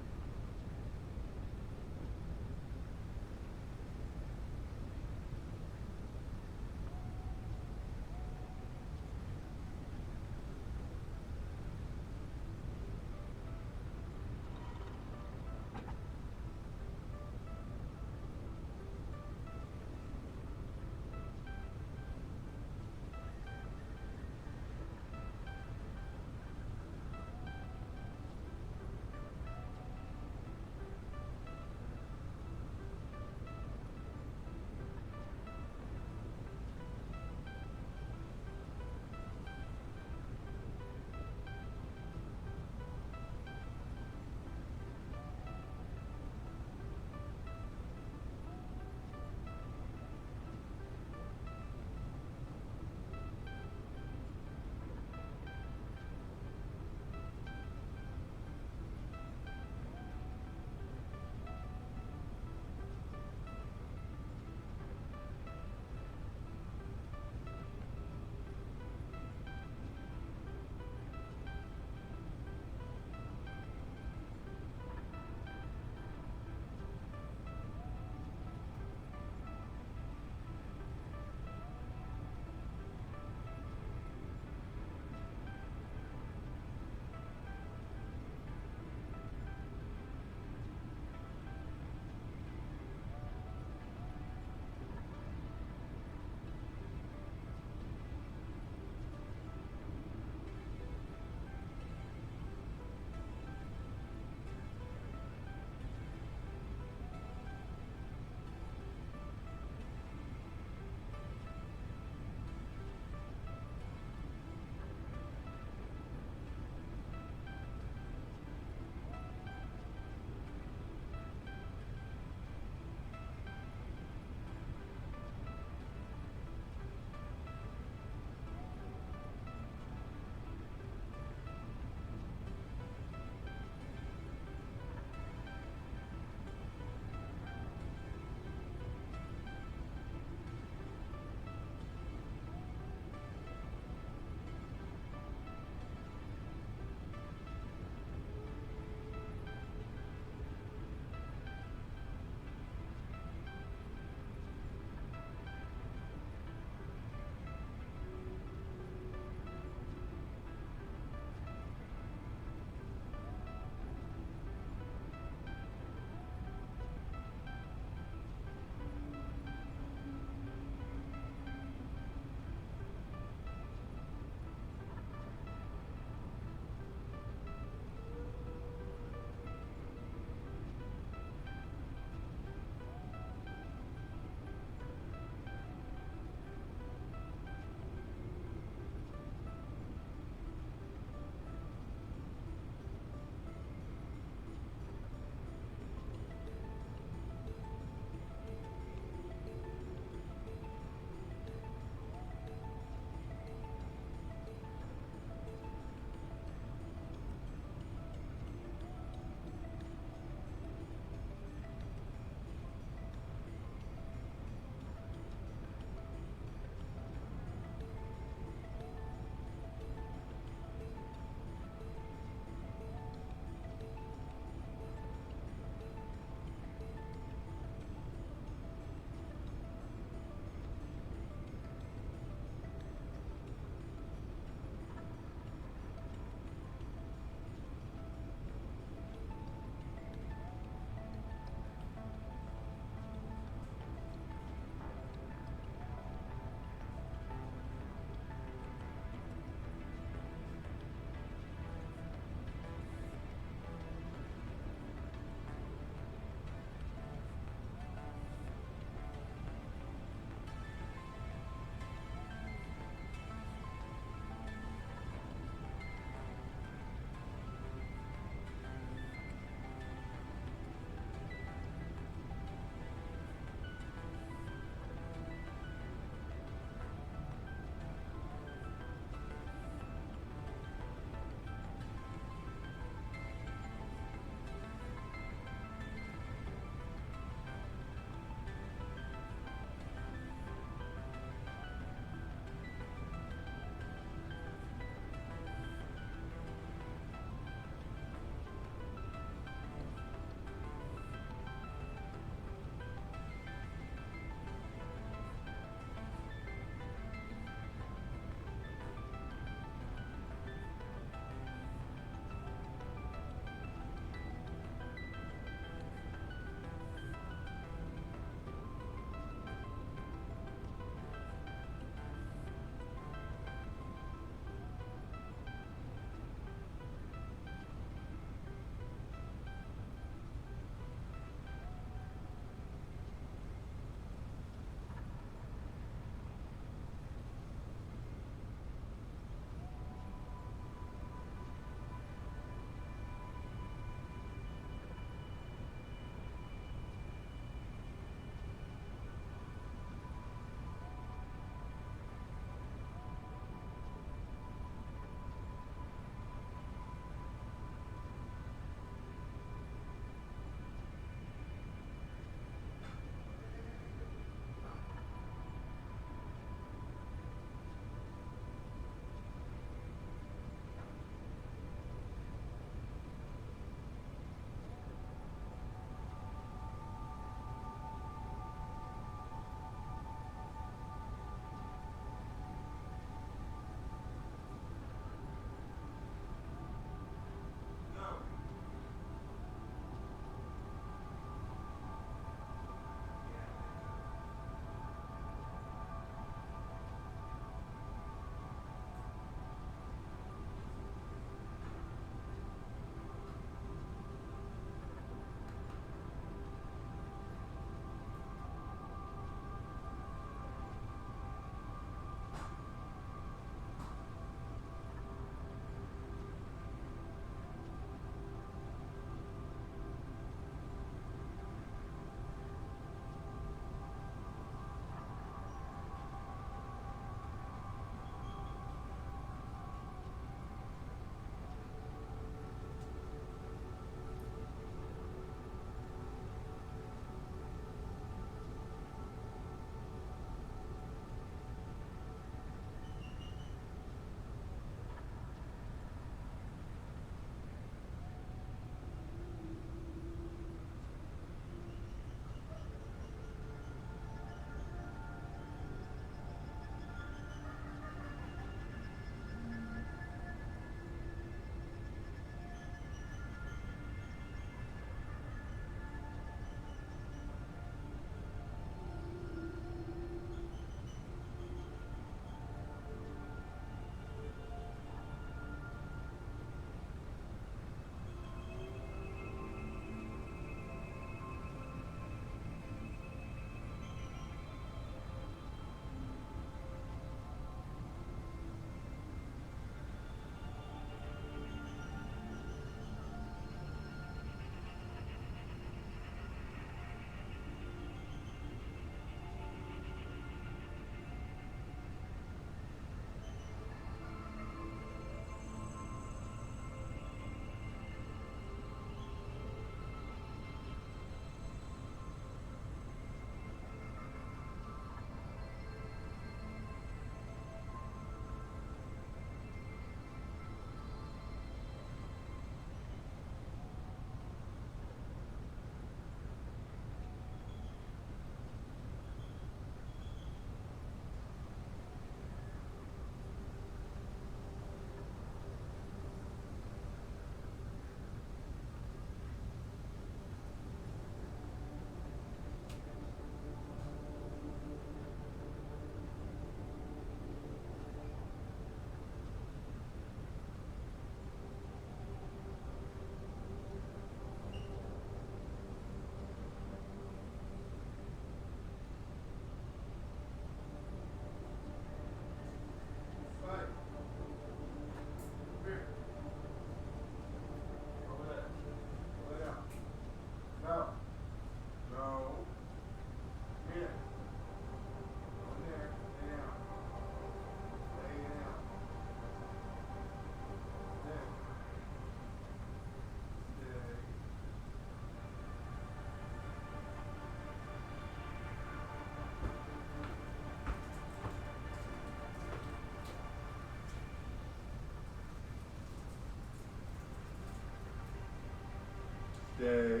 day.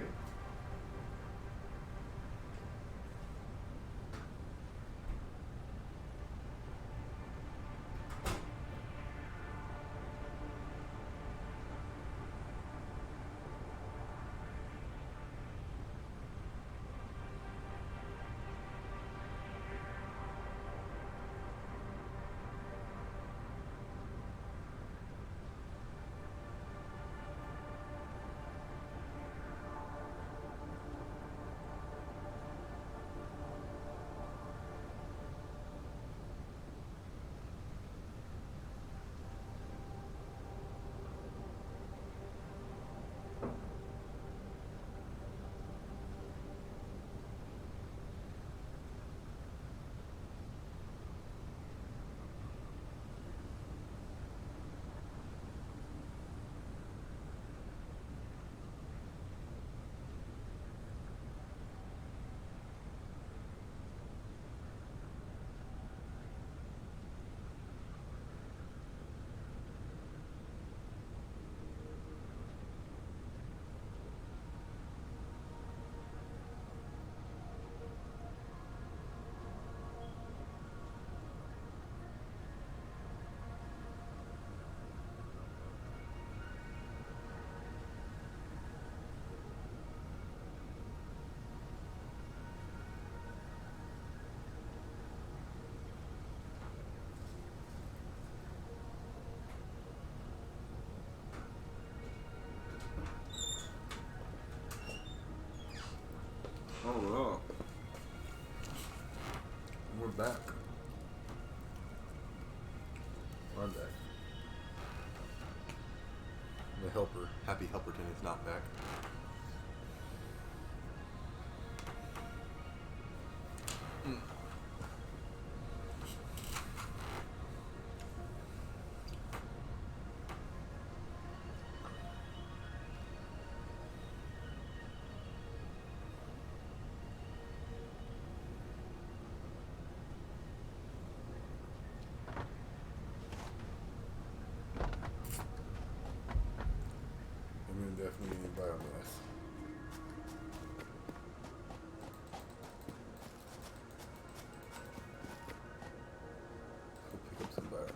Oh wow. We're back. I'm back. The helper, Happy Helperton is not back. I'm gonna definitely need biomass. Go pick up some biomass.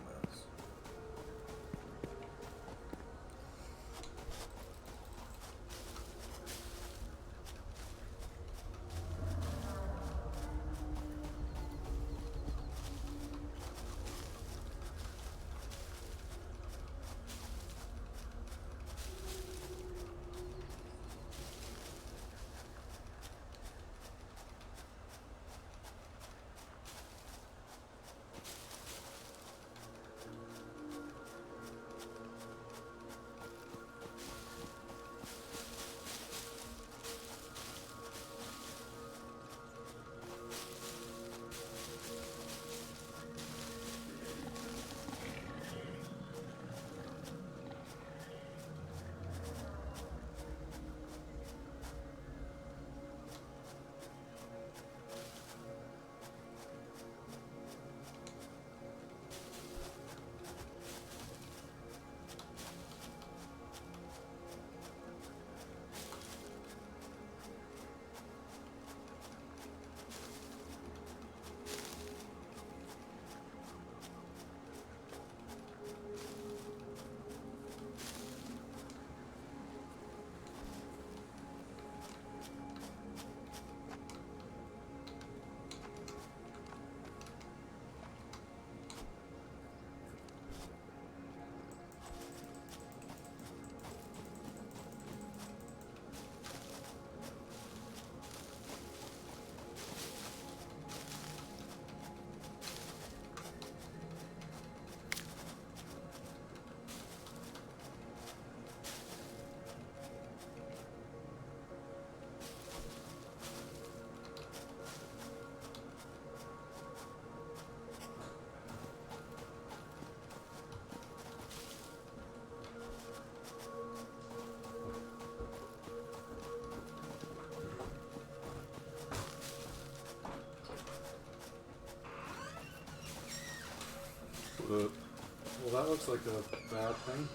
Well, that looks like a bad thing.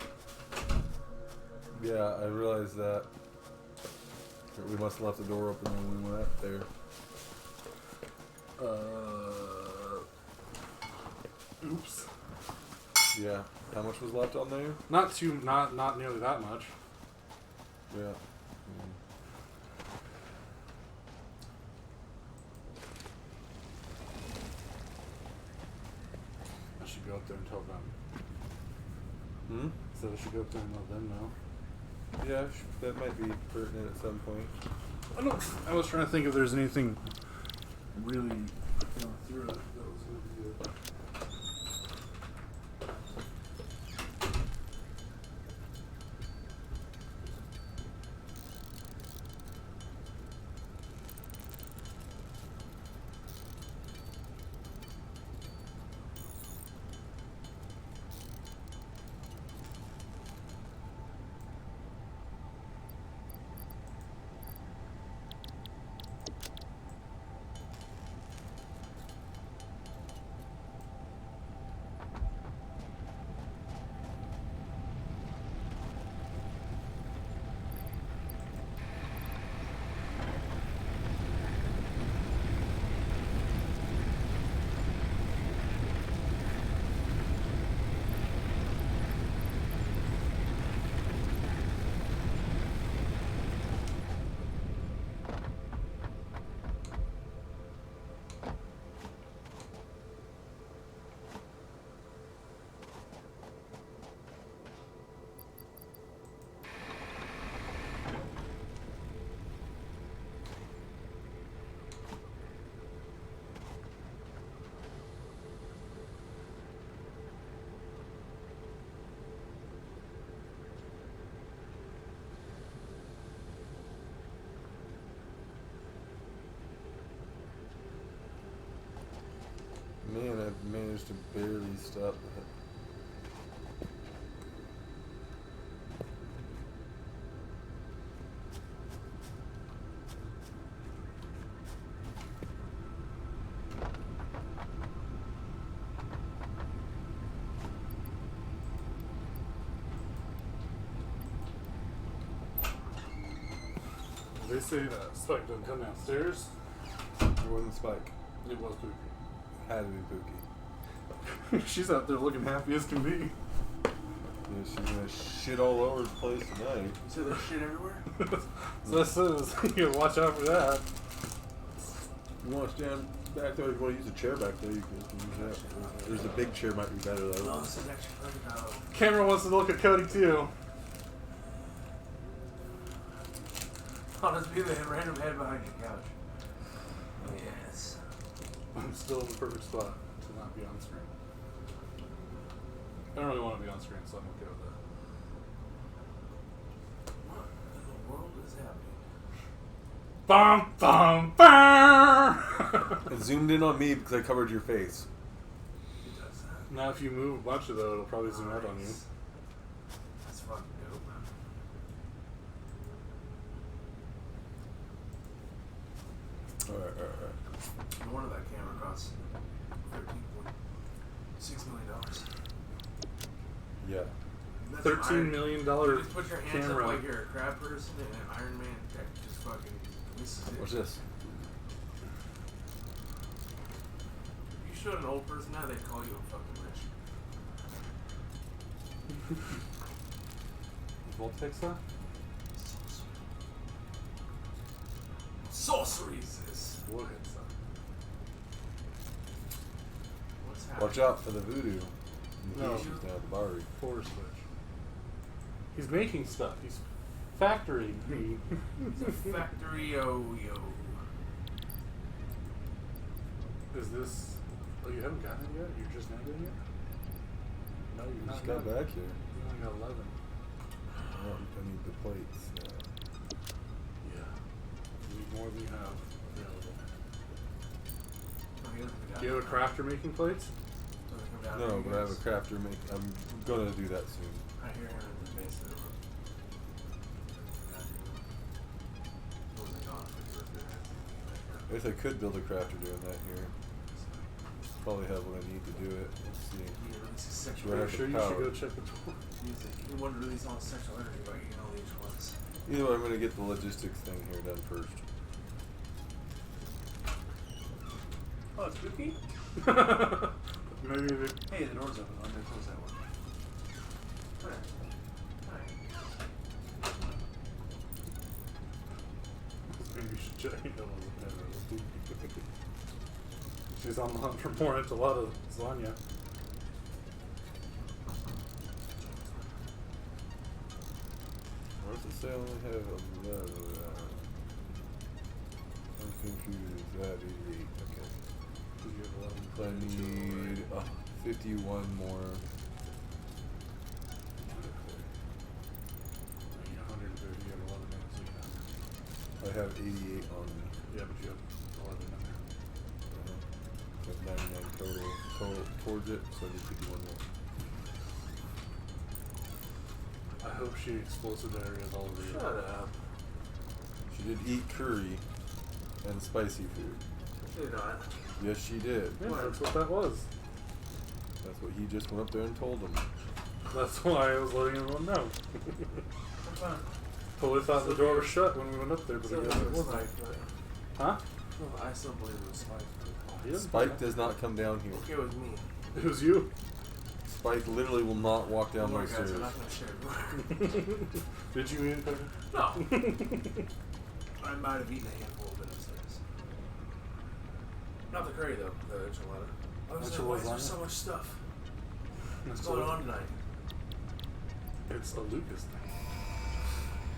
Yeah, I realized that. We must have left the door open when we went up there. Oops. Yeah. How much was left on there? Not nearly that much. Yeah. I should go up there and tell them. Hmm? So I should go up there and let them know. Yeah, that might be pertinent at some point. I was trying to think if there's anything really through it that was going to be good. Man, I've managed to barely stop that. They say that Spike doesn't come downstairs. It wasn't Spike. It was Pookie. Had to be Pookie. She's out there looking happy as can be. Yeah, she's gonna shit all over the place tonight. So there's shit everywhere? So that says you gotta watch out for that. You want to stand back there? If you want to use a chair back there, you can use that. There's a big chair, might be better though. Oh, this is actually fucking out. Camera wants to look at Cody too. I'll just be the random head behind your couch. Yes. I'm still in the perfect spot to not be on screen. I don't really want to be on screen, so I'm okay with that. What in the world is happening? Bum bum bum. It zoomed in on me because I covered your face. Who does that? Now, if you move a bunch of those, it'll probably zoom out on you. That's fucking dope. Alright. No wonder that camera costs $13.6 million. Yeah. That's $13 million You just put your hands camera. up like you're a crab person and an Iron Man tech just fucking misses it. What's this? If you showed an old person that, they'd call you a fucking lich. Voltex that? Sorcery is this. What hits that? What's happening? Watch out for the voodoo. No. She's down at the bar. Forward switch. He's making stuff. He's factory. It's a factory yo. Is this? Oh, you haven't gotten it yet? You're just now getting it? No, you're not. Just got back here. You only got 11. I need the plates now. Yeah. You need more than you have available. Oh, he doesn't come down Do you have a here. crafter making plates? Doesn't come down No, here, but I have a guys. crafter make. I'm gonna do that soon. I hear him in the base of the room. He wasn't gone for the birthday. I guess I could build a crafter doing that here. Probably have what I need to do it. Let's see. He releases sexual Right. Are you energy. sure you power. should go check the door? Music. He wanted to release all his sexual energy by eating all these ones. Either way, I'm gonna get the logistics thing here done first. Oh, it's spooky? Maybe they... Hey, the door's open. I'm gonna close that one. Alright. Maybe you should check. That wasn't there. That was spooky. She's on the hunt for more enchilada lasagna. Where's it say I only have 11? I'm confused. That 88. Okay. You have 11 So I need 51 more. I need 130. You have 11 minutes. So I have 88 on me. yeah, but you have 11 in there. I have 99 total towards it, so I need 51 more. I hope she explosive diarrhea all over you. Shut up. She did eat curry and spicy food. She did not. Yes, she did. Yeah, What? that's what that was. That's what he just went up there and told them. That's why I was letting everyone know. Have fun. Totally thought the door was shut when we went up there, but I guess it wasn't. Huh? I still believe it was Spike. He doesn't Spike know. does not come down here. Okay with me. It was you. Spike literally will not walk down Don't worry, those guys, stairs. I'm not gonna share. Did you eat it, Peter? No. I might have eaten a handful of it upstairs. Not the curry though, the enchilada. I was like, why is there so much stuff? What's going on tonight? It's a Lucas thing.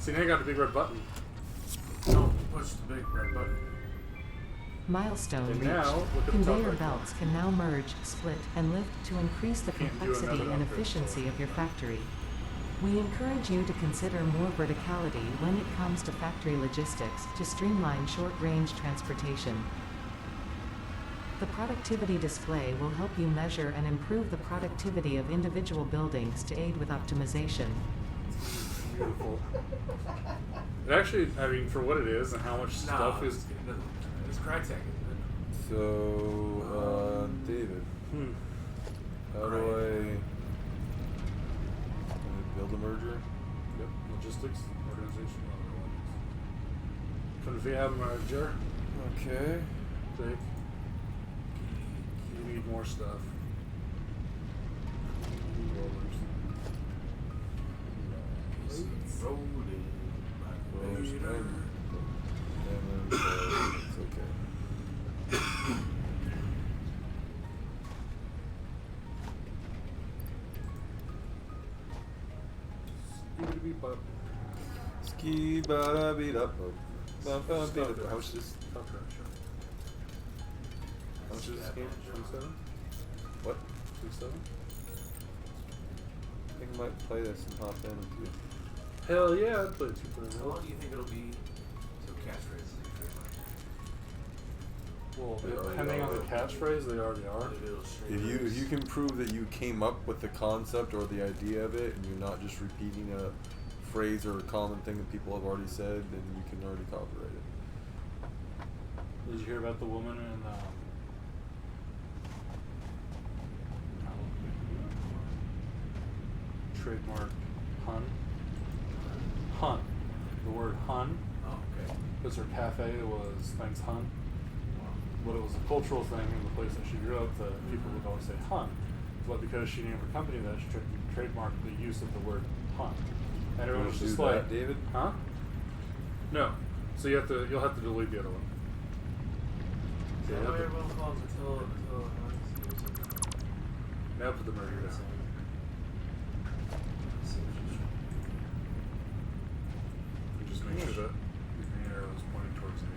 See, now you got the big red button. Don't push the big red button. Milestone And reached. now, look at the top Conveyor right belts can now merge, split, and lift to increase the Can't do complexity another and upgrade, efficiency so- of your factory. We encourage you to consider more verticality when it comes to factory logistics to streamline short-range transportation. The productivity display will help you measure and improve the productivity of individual buildings to aid with optimization. Beautiful. It actually, I mean, for what it is and how much stuff is. It's crack tag, isn't So, David, Hmm. how do I build a merger? Yep. Logistics, organization, Configure merger. Okay. Take. You need more stuff. Rollers. it? Rolling. Rollers and then it's okay. Ski-bidi-bidi-bop. Ski ba beat up. How much this? Stop that show. How much is this game? 27? What? 27? I think I might play this and hop in with you. Hell yeah, I'd play 2 How long do you think it'll be till catchphrases are trademarked? Well, They already depending on the are. catchphrase, they already are. Maybe it'll straight If you can prove that you came up with the concept or the idea of it, and you're not just repeating a phrase or a common thing that people have already said, then you can already copyright it. Did you hear about the woman in trademark Hun? Hun. The word Hun. Oh, okay. Because her cafe was thanks Hun. But it was a cultural thing in the place that she grew up that people would always say Hun. But because she named her company that, she trademarked the use of the word Hun. And everyone was Wanna just do like, that, David? huh? No. So you'll have to delete the other one. Is Yeah, that why but- everyone calls until Now put the merger down. You just make sure that the green arrow is pointing towards me.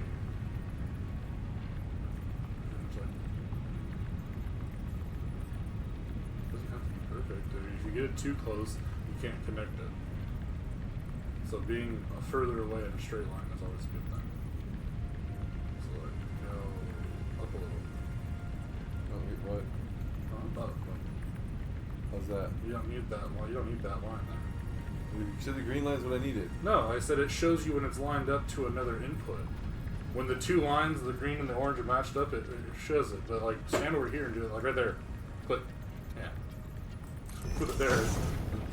Doesn't have to be perfect. I mean, if you get it too close, you can't connect it. So being further away in a straight line is always a good thing. So like, go up a little. Oh, wait, what? Up. How's that? You don't need that line. You don't need that line there. You said the green line's what I needed. No, I said it shows you when it's lined up to another input. When the two lines, the green and the orange, are matched up, it shows it. But like, stand over here and do it, like right there. Click. Yeah. Put it there and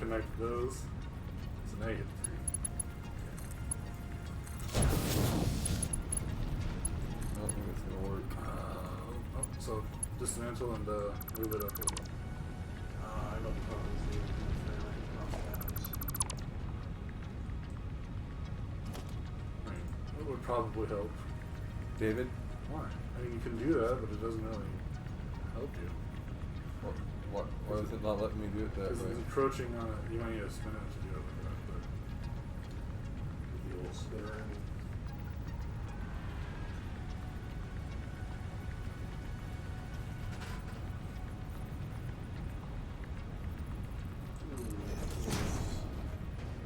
connect those. It's a negative 3. dismantle and move it up a little. I love the problems here. I mean, it would probably help. David? Why? I mean, you can do that, but it doesn't really help you. Why is it not letting me do it that Because way? it's encroaching on it. You might need a spinner to do it like that, but The old spinner.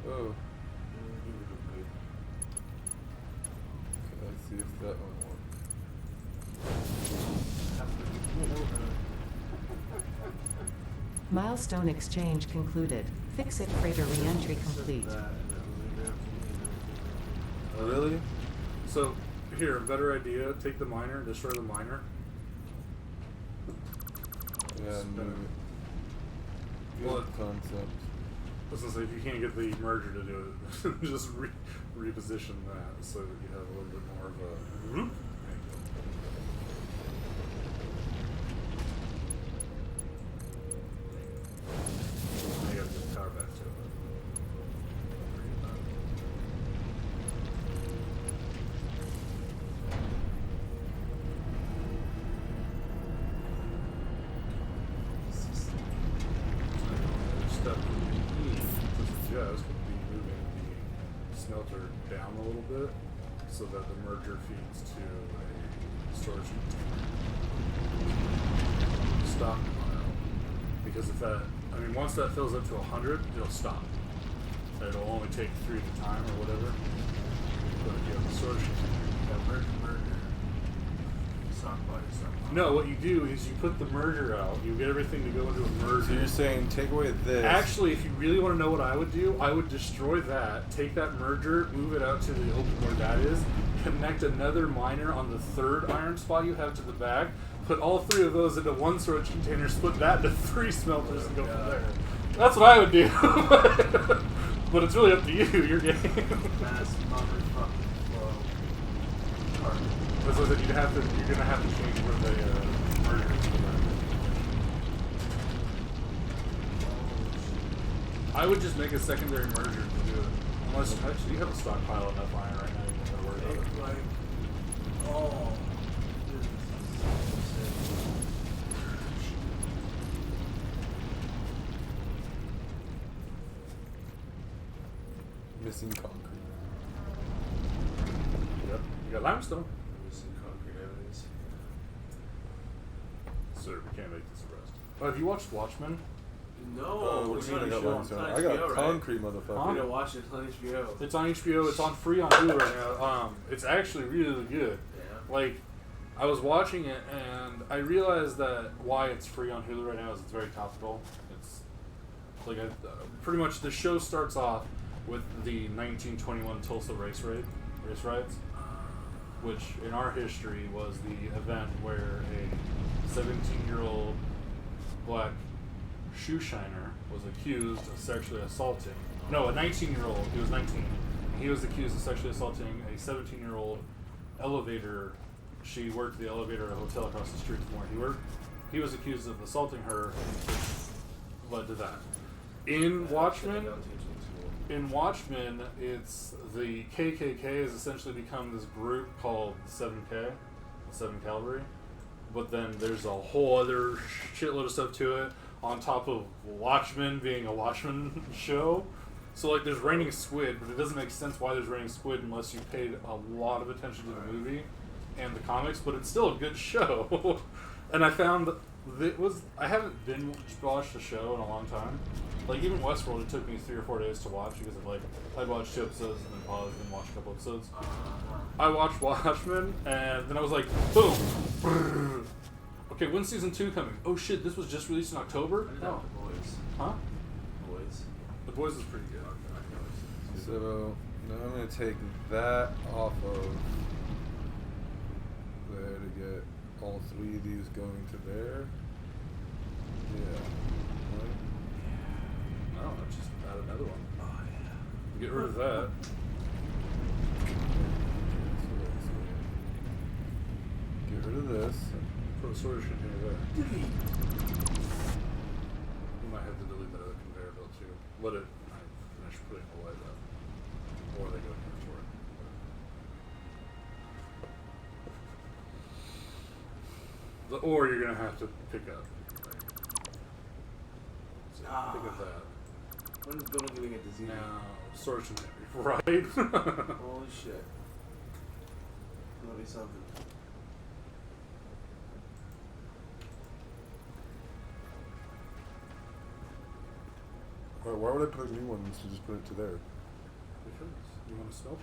Oh. Okay, let's see if that one works. Milestone exchange concluded. Fix-It freighter re-entry complete. Oh, really? so here, a better idea, take the miner, destroy the miner. Yeah, Spin no. it. Good Well, concept. This is if you can't get the merger to do it, just reposition that so that you have a little bit more of a angle. I gotta get the power back to it. Step to suggest would be moving the smelter down a little bit so that the merger feeds to a storage container. Stockpile. Because if that, I mean, once that fills up to 100, it'll stop. It'll only take 3 at a time or whatever. But if you have the storage container, Merger. Stockpile. no, what you do is you put the merger out, you get everything to go into a merger. So you're saying take away this. Actually, if you really want to know what I would do, I would destroy that, take that merger, move it out to the open where that is, connect another miner on the third iron spot you have to the back, put all 3 of those into one storage container, split that into 3 smelters, and go from there. That's what I would do. But it's really up to you, your game. Mass motherfucking flow. That's what I said, you're gonna have to change where the merger is. I would just make a secondary merger to do it. Unless, actually, you have a stockpile enough iron right now, you don't have to worry about it. Like, oh. Missing concrete. Yep. You got limestone. Missing concrete evidence. Sir, we can't make this arrest. Have you watched Watchmen? No, Oh, what it's do you on mean I got HBO. limestone? It's on I got HBO, right? concrete, motherfucker. You don't watch it on HBO. It's on HBO. It's on free on Hulu right now. It's actually really good. Yeah. Like, I was watching it and I realized that why it's free on Hulu right now is it's very topical. It's like pretty much the show starts off with the 1921 Tulsa race riots, which in our history was the event where a 17-year-old black shoe shiner was accused of sexually assaulting. No, a 19-year-old. He was 19. He was accused of sexually assaulting a 17-year-old elevator. She worked the elevator at a hotel across the street from where he worked. He was accused of assaulting her, which led to that. In Watchmen, it's the KKK has essentially become this group called 7K, the 7 Cavalry. But then there's a whole other shitload of stuff to it, on top of Watchmen being a Watchmen show. So, like, there's Raining Squid, but it doesn't make sense why there's Raining Squid unless you paid a lot of attention to the movie and the comics, but it's still a good show. And I found I haven't watched a show in a long time. Like, even Westworld, it took me 3 or 4 days to watch because of, like, I'd watch 2 episodes and then pause and watch a couple episodes. I watched Watchmen, and then I was like, boom! Brrr. Okay, when's season 2 coming? Oh shit, this was just released in October? I did have The Boys. Huh? Boys. The Boys is pretty good. So now I'm gonna take that off of there to get all 3 of these going to there. Yeah. Right? No, let's just add another one. Oh, yeah. Get rid of that. Get rid of this. Put a storage container there. Delete. You might have to delete that other conveyor belt too. Let it finish putting away that. Or they go here for it. The ore you're gonna have to pick up. So pick up that. When is building gonna get to zero? Now, storage container. Right? Holy shit. That'll be something. Why would I put a new one instead of just put it to there? Because you want a smelter.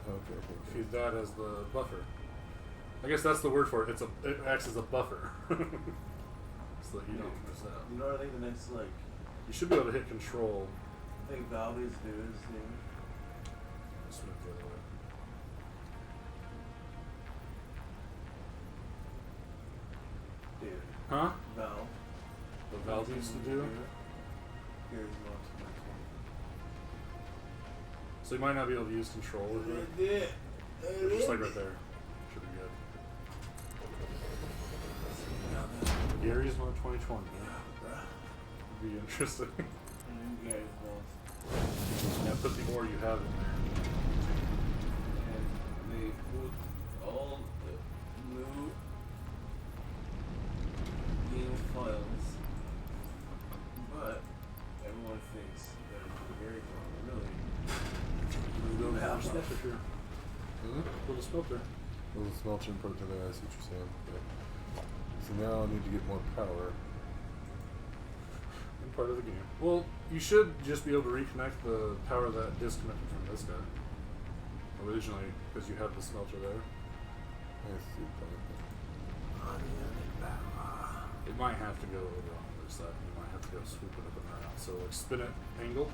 Okay. Feed that as the buffer. I guess that's the word for it. It acts as a buffer. So that you don't miss out. You know what I think the next, like, You should be able to hit control. I think Valve's do is thing. Just move the other way. Dude. Huh? Valve. What Valve used to do? Here's not to my So you might not be able to use control with it. Just like right there. Should be good. Gary's Mod 2020. Would be interesting. Yeah, put the ore you have in there. And they put all the new game files, but everyone thinks that it's very wrong. Really, Build a Yeah. smelter here. Build a smelter. Little smelter and put it to there, I see what you're saying. Okay. So now I need to get more power. And part of the game. Well, you should just be able to reconnect the power that disconnected from this guy. Originally, because you have the smelter there. I see. It might have to go over on the other side. You might have to go swoop it up and around. So like spin it, angle.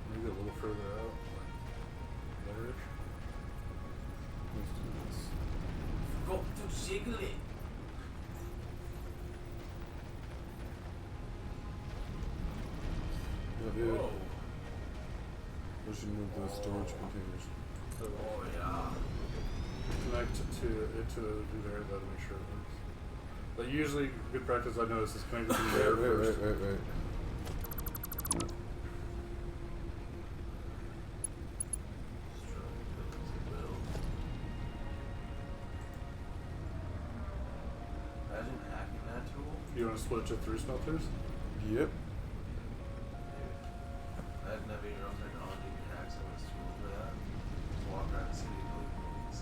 Maybe a little further out, like there-ish. Let's do this. go to jiggle it. Yeah, dude. Whoa. We should move those storage containers. Oh yeah. Connect to it to do there, that'll make sure it works. But usually, good practice I noticed is connected to there first. Wait. Imagine hacking that tool. You want to split it to 3 smelters? Yep. Imagine having your own technology and hack someone's tool for that. Just walk around the city and things.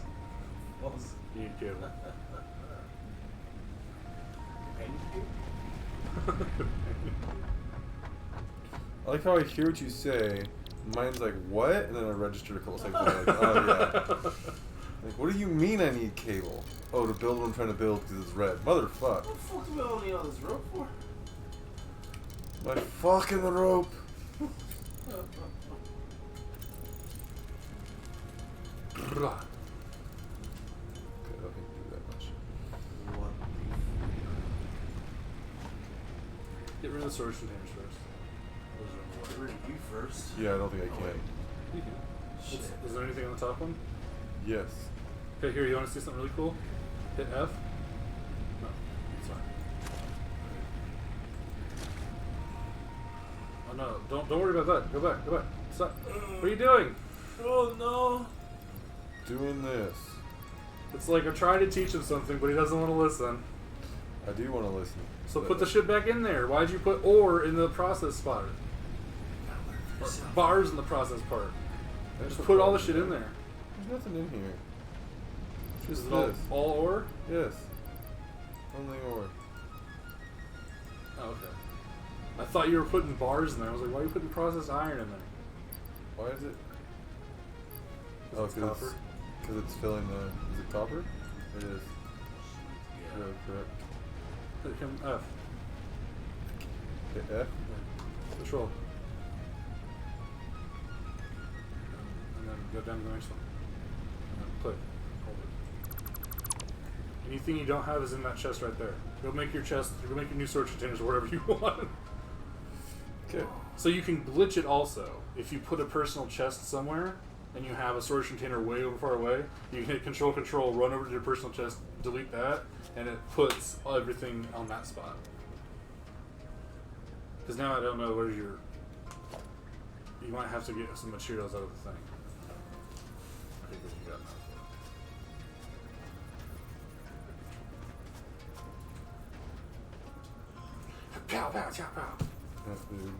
What was You need cable. I like how I hear what you say. Mine's like, what? And then I register a couple seconds later. Like, oh, yeah. Like, what do you mean I need cable? Oh, to build what I'm trying to build because it's red. Motherfuck. What the fuck do we all need all this rope for? My fucking rope. Okay, I don't think we do that much. Get rid of the storage containers first. Those are Get important. rid of you first. Yeah, I don't think I can. You can. Shit. Is there anything on the top one? Yes. Okay, here, you want to see something really cool? Hit F. No, it's fine. Oh no, don't worry about that. Go back. Stop. What are you doing? Oh no. Doing this. It's like I'm trying to teach him something, but he doesn't want to listen. I do want to listen. So but- put the shit back in there. Why'd you put ore in the process part? Or bars in the process part. There's Just put all the shit in there. There's nothing in here. Is Just it all, this. all ore? Yes. Only ore. Oh, okay. I thought you were putting bars in there. I was like, why are you putting processed iron in there? Why is it? 'Cause Oh, it's because copper. it's filling the. Is it copper? It is. Yeah. Yeah, correct. Hit him F. Hit F. Control. And then go down to the next one. And then click. Hold it. Anything you don't have is in that chest right there. Go make your chest, go make your new storage containers wherever you want. Okay. So you can glitch it also. If you put a personal chest somewhere and you have a storage container way over far away, you can hit control, run over to your personal chest, delete that, and it puts everything on that spot. Because now I don't know where your... You might have to get some materials out of the thing. I think you got enough. Pow, pow, chow, pow. That dude.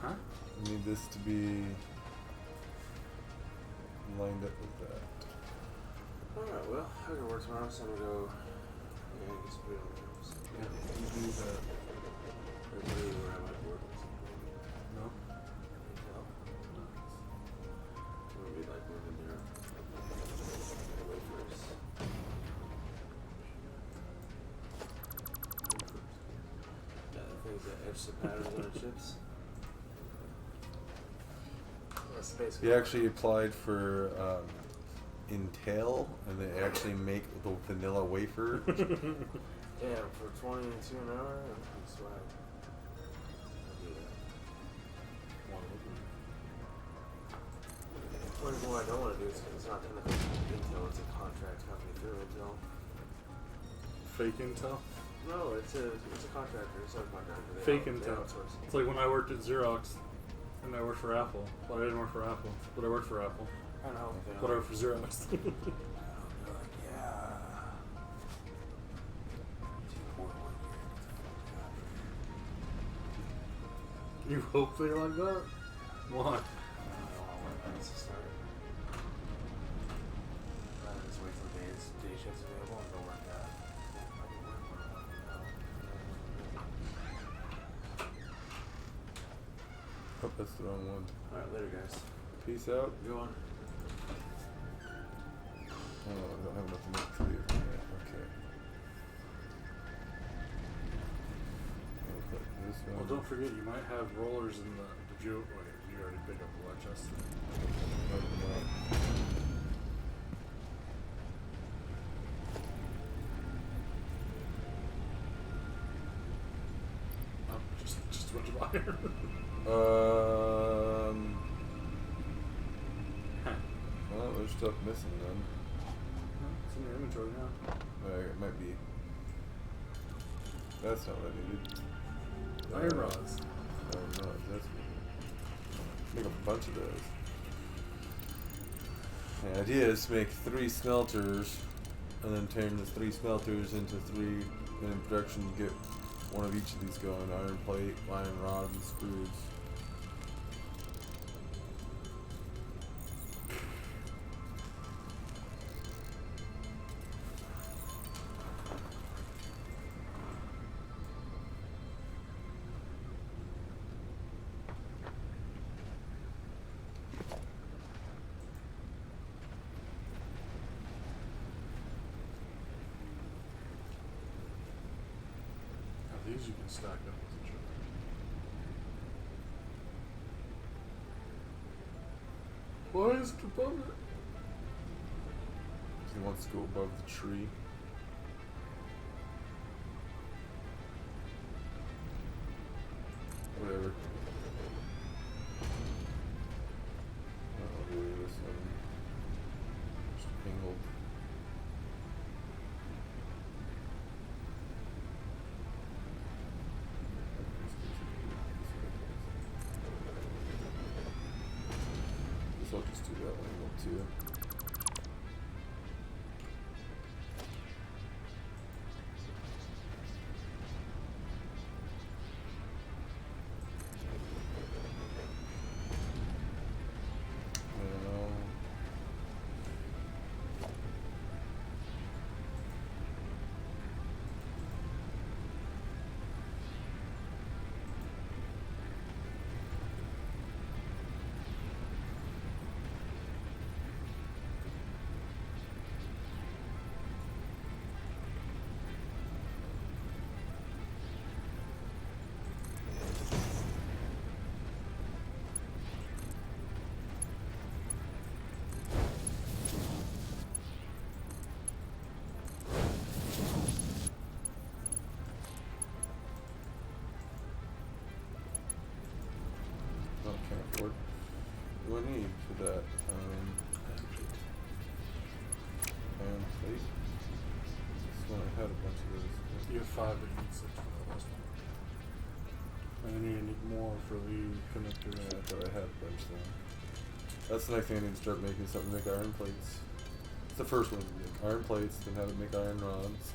Huh? I need this to be lined up with that. Alright, well, I gotta work tomorrow, so I'm gonna go. Yeah, get some food on the house. Yeah, you do that. Everybody where I might work. No? Well, I'm gonna be like working there. Wafers. Yeah, the things that etch the patterns on the chips. That's basically. He actually applied for Intel, and they actually make the vanilla wafer. Yeah, for 22 an hour, I'm swag. I'll do that. One reason why I don't want to do it is because it's not technically Intel, it's a contract company through Intel. Fake Intel? No, it's a contractor, it's a subcontractor. Fake They Intel. outsource. It's like when I worked at Xerox, and I worked for Apple. Well, I didn't work for Apple, but I worked for Apple. I don't know. But I worked for Xerox. They're like, yeah. You hope they're like that? Why? I don't know when to start. Just wait till day shift's available and go work that. I can work when I want to. Oh, that's the wrong one. Alright, later guys. Peace out. Go on. Oh, I don't have enough to make 3 of them yet. Okay. I'll put this one. Well, don't forget, you might have rollers in the... Did you... Wait, you already picked up the Leicester. Oh, no. Oh, just a bunch of iron. Well, there's stuff missing then. It's in your inventory now. It might be. That's not what I needed. Iron rods. Iron rods, that's make a bunch of those. The idea is to make 3 smelters and then turn the 3 smelters into 3, and in production get one of each of these going: iron plate, iron rod, and screws. These you can stack up with each other. Why is it above it? He wants to go above the tree. Whatever. I'll do this one. Just angled. I'll just do that angle too. I need for that. Iron plate. This one I had a bunch of those. You have 5, but you need 6 for the last one. And then you're gonna need more for the connectors. Yeah, I thought I had a bunch then. That's the next thing I need to start making, something to make iron plates. It's the first one to get. Iron plates, then how to make iron rods.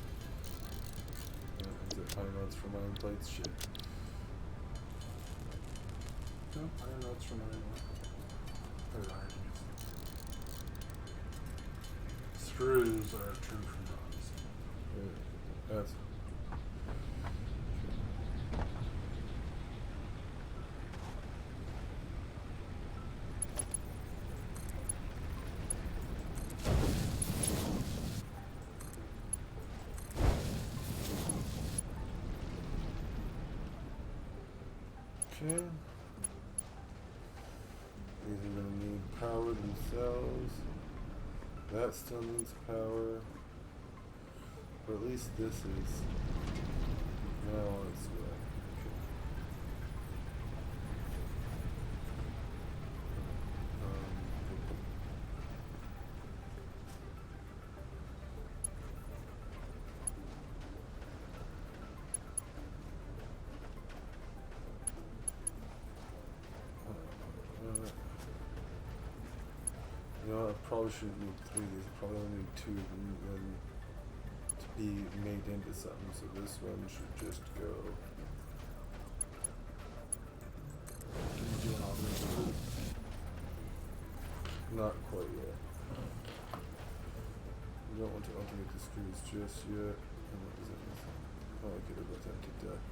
Is it iron rods from iron plates? Shit. No, iron rods from iron ore. Or iron units. Screws are true from rods. That's. Okay. These are going to need power themselves. That still needs power. Or at least this is. Now it's okay. You know, I probably shouldn't need 3 of these. I probably only need 2 of them to be made into something. So this one should just go. Can you do an augment? Not quite yet. You don't want to alternate the screws just yet. And what does that mean? Oh, I could have left that to death.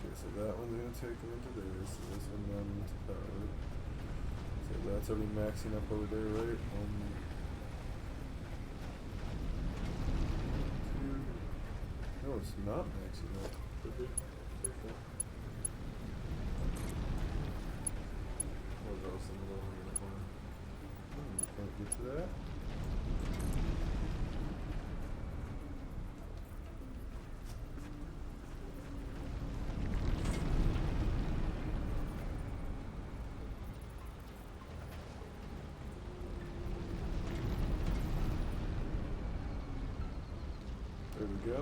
Okay, so that one's going to take them into there. So this one now needs power. So that's already maxing up over there, right? 1, 2. No, it's not maxing up. Could be. Careful. What was else in the lower unit one? Can't get to that. There we go.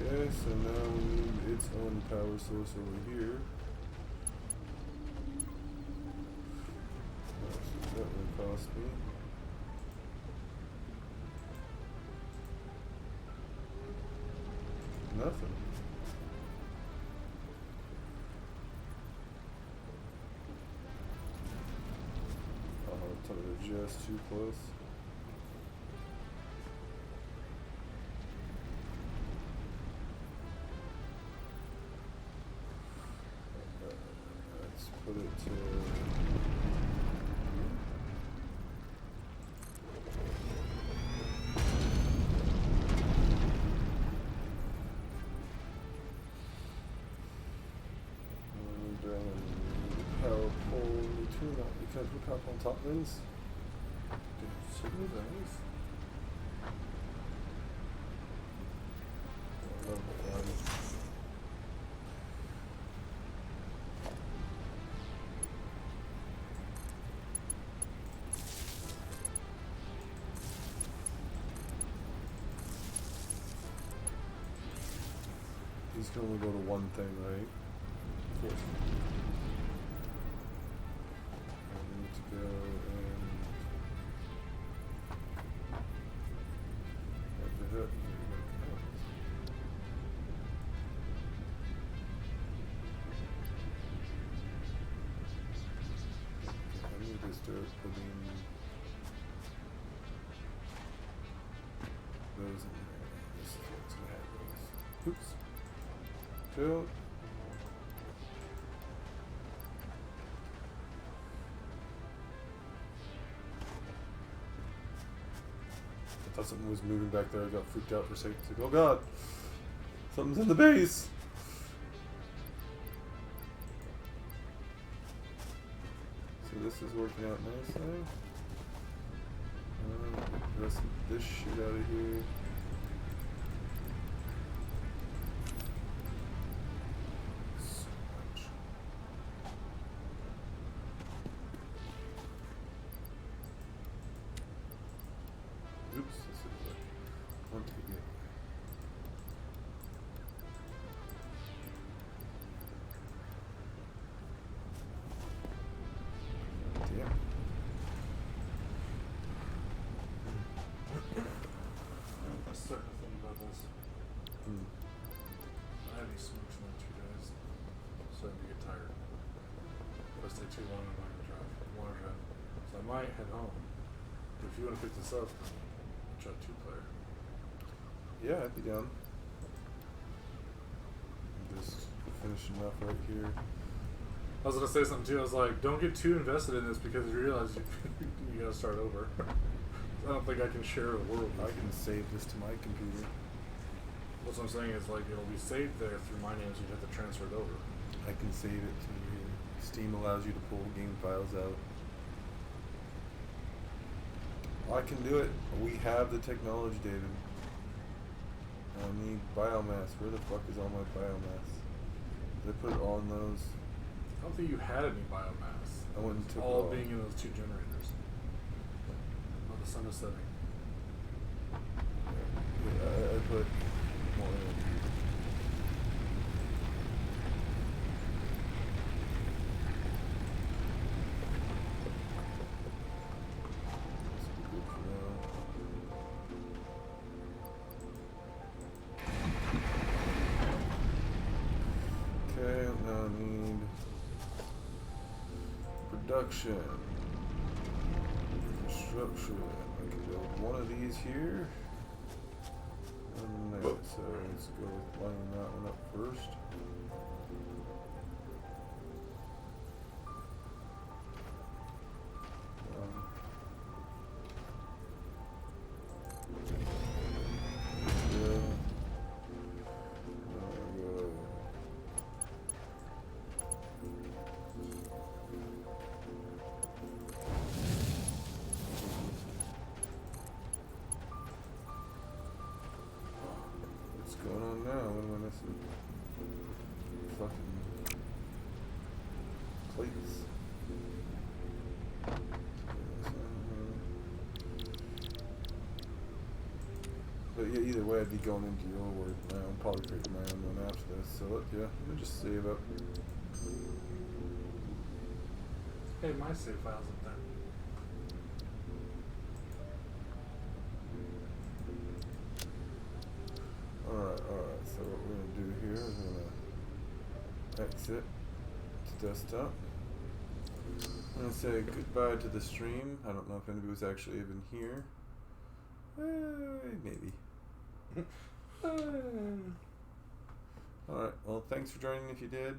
Okay, so now we need its own power source over here. What's that going to cost me? Nothing. Oh, they're just too close. Let's put it to. Power pole, two, not because we power pole on top things. Signal things? These can only go to one thing, right? Yes. I need to go and what the heck? I need to start putting those in there. This is what's gonna happen. Oops. Fill. I thought something was moving back there. I got freaked out for a second. It's like, oh god, something's in the base. So this is working out nicely. Rest this shit out of here. So much. Hmm. I have these smokes in 2 days, so I get tired. If I stay too long, I'm not gonna drive. So I might head home. If you want to pick this up, I'll try 2-player. Yeah, I'd be down. I'm just finishing up right here. I was gonna say something too. I was like, don't get too invested in this because you realize you gotta start over. I don't think I can share a world. I can save this to my computer. What I'm saying is like it'll be saved there through my name, so you have to transfer it over. I can save it to here. Steam allows you to pull game files out. I can do it. We have the technology, David. I need biomass. Where the fuck is all my biomass? Did I put it all in those? I don't think you had any biomass. I went and took all it all. being in those 2 generators. Oh, the sun is setting. Yeah, I put more in. This will be good for now. Okay, now I need production, construction. I can build one of these here, and there. So let's go with lining that one up first. What's going on now? What am I missing? Fucking plates. But yeah, either way, I'd be going into your work now. I'm probably creating my own one after this. So yeah, let me just save up. Hey, my save files up there. Alright. So what we're gonna do here is we're gonna exit to desktop. I'm gonna say goodbye to the stream. I don't know if anybody was actually even here. Maybe. Alright, well, thanks for joining if you did.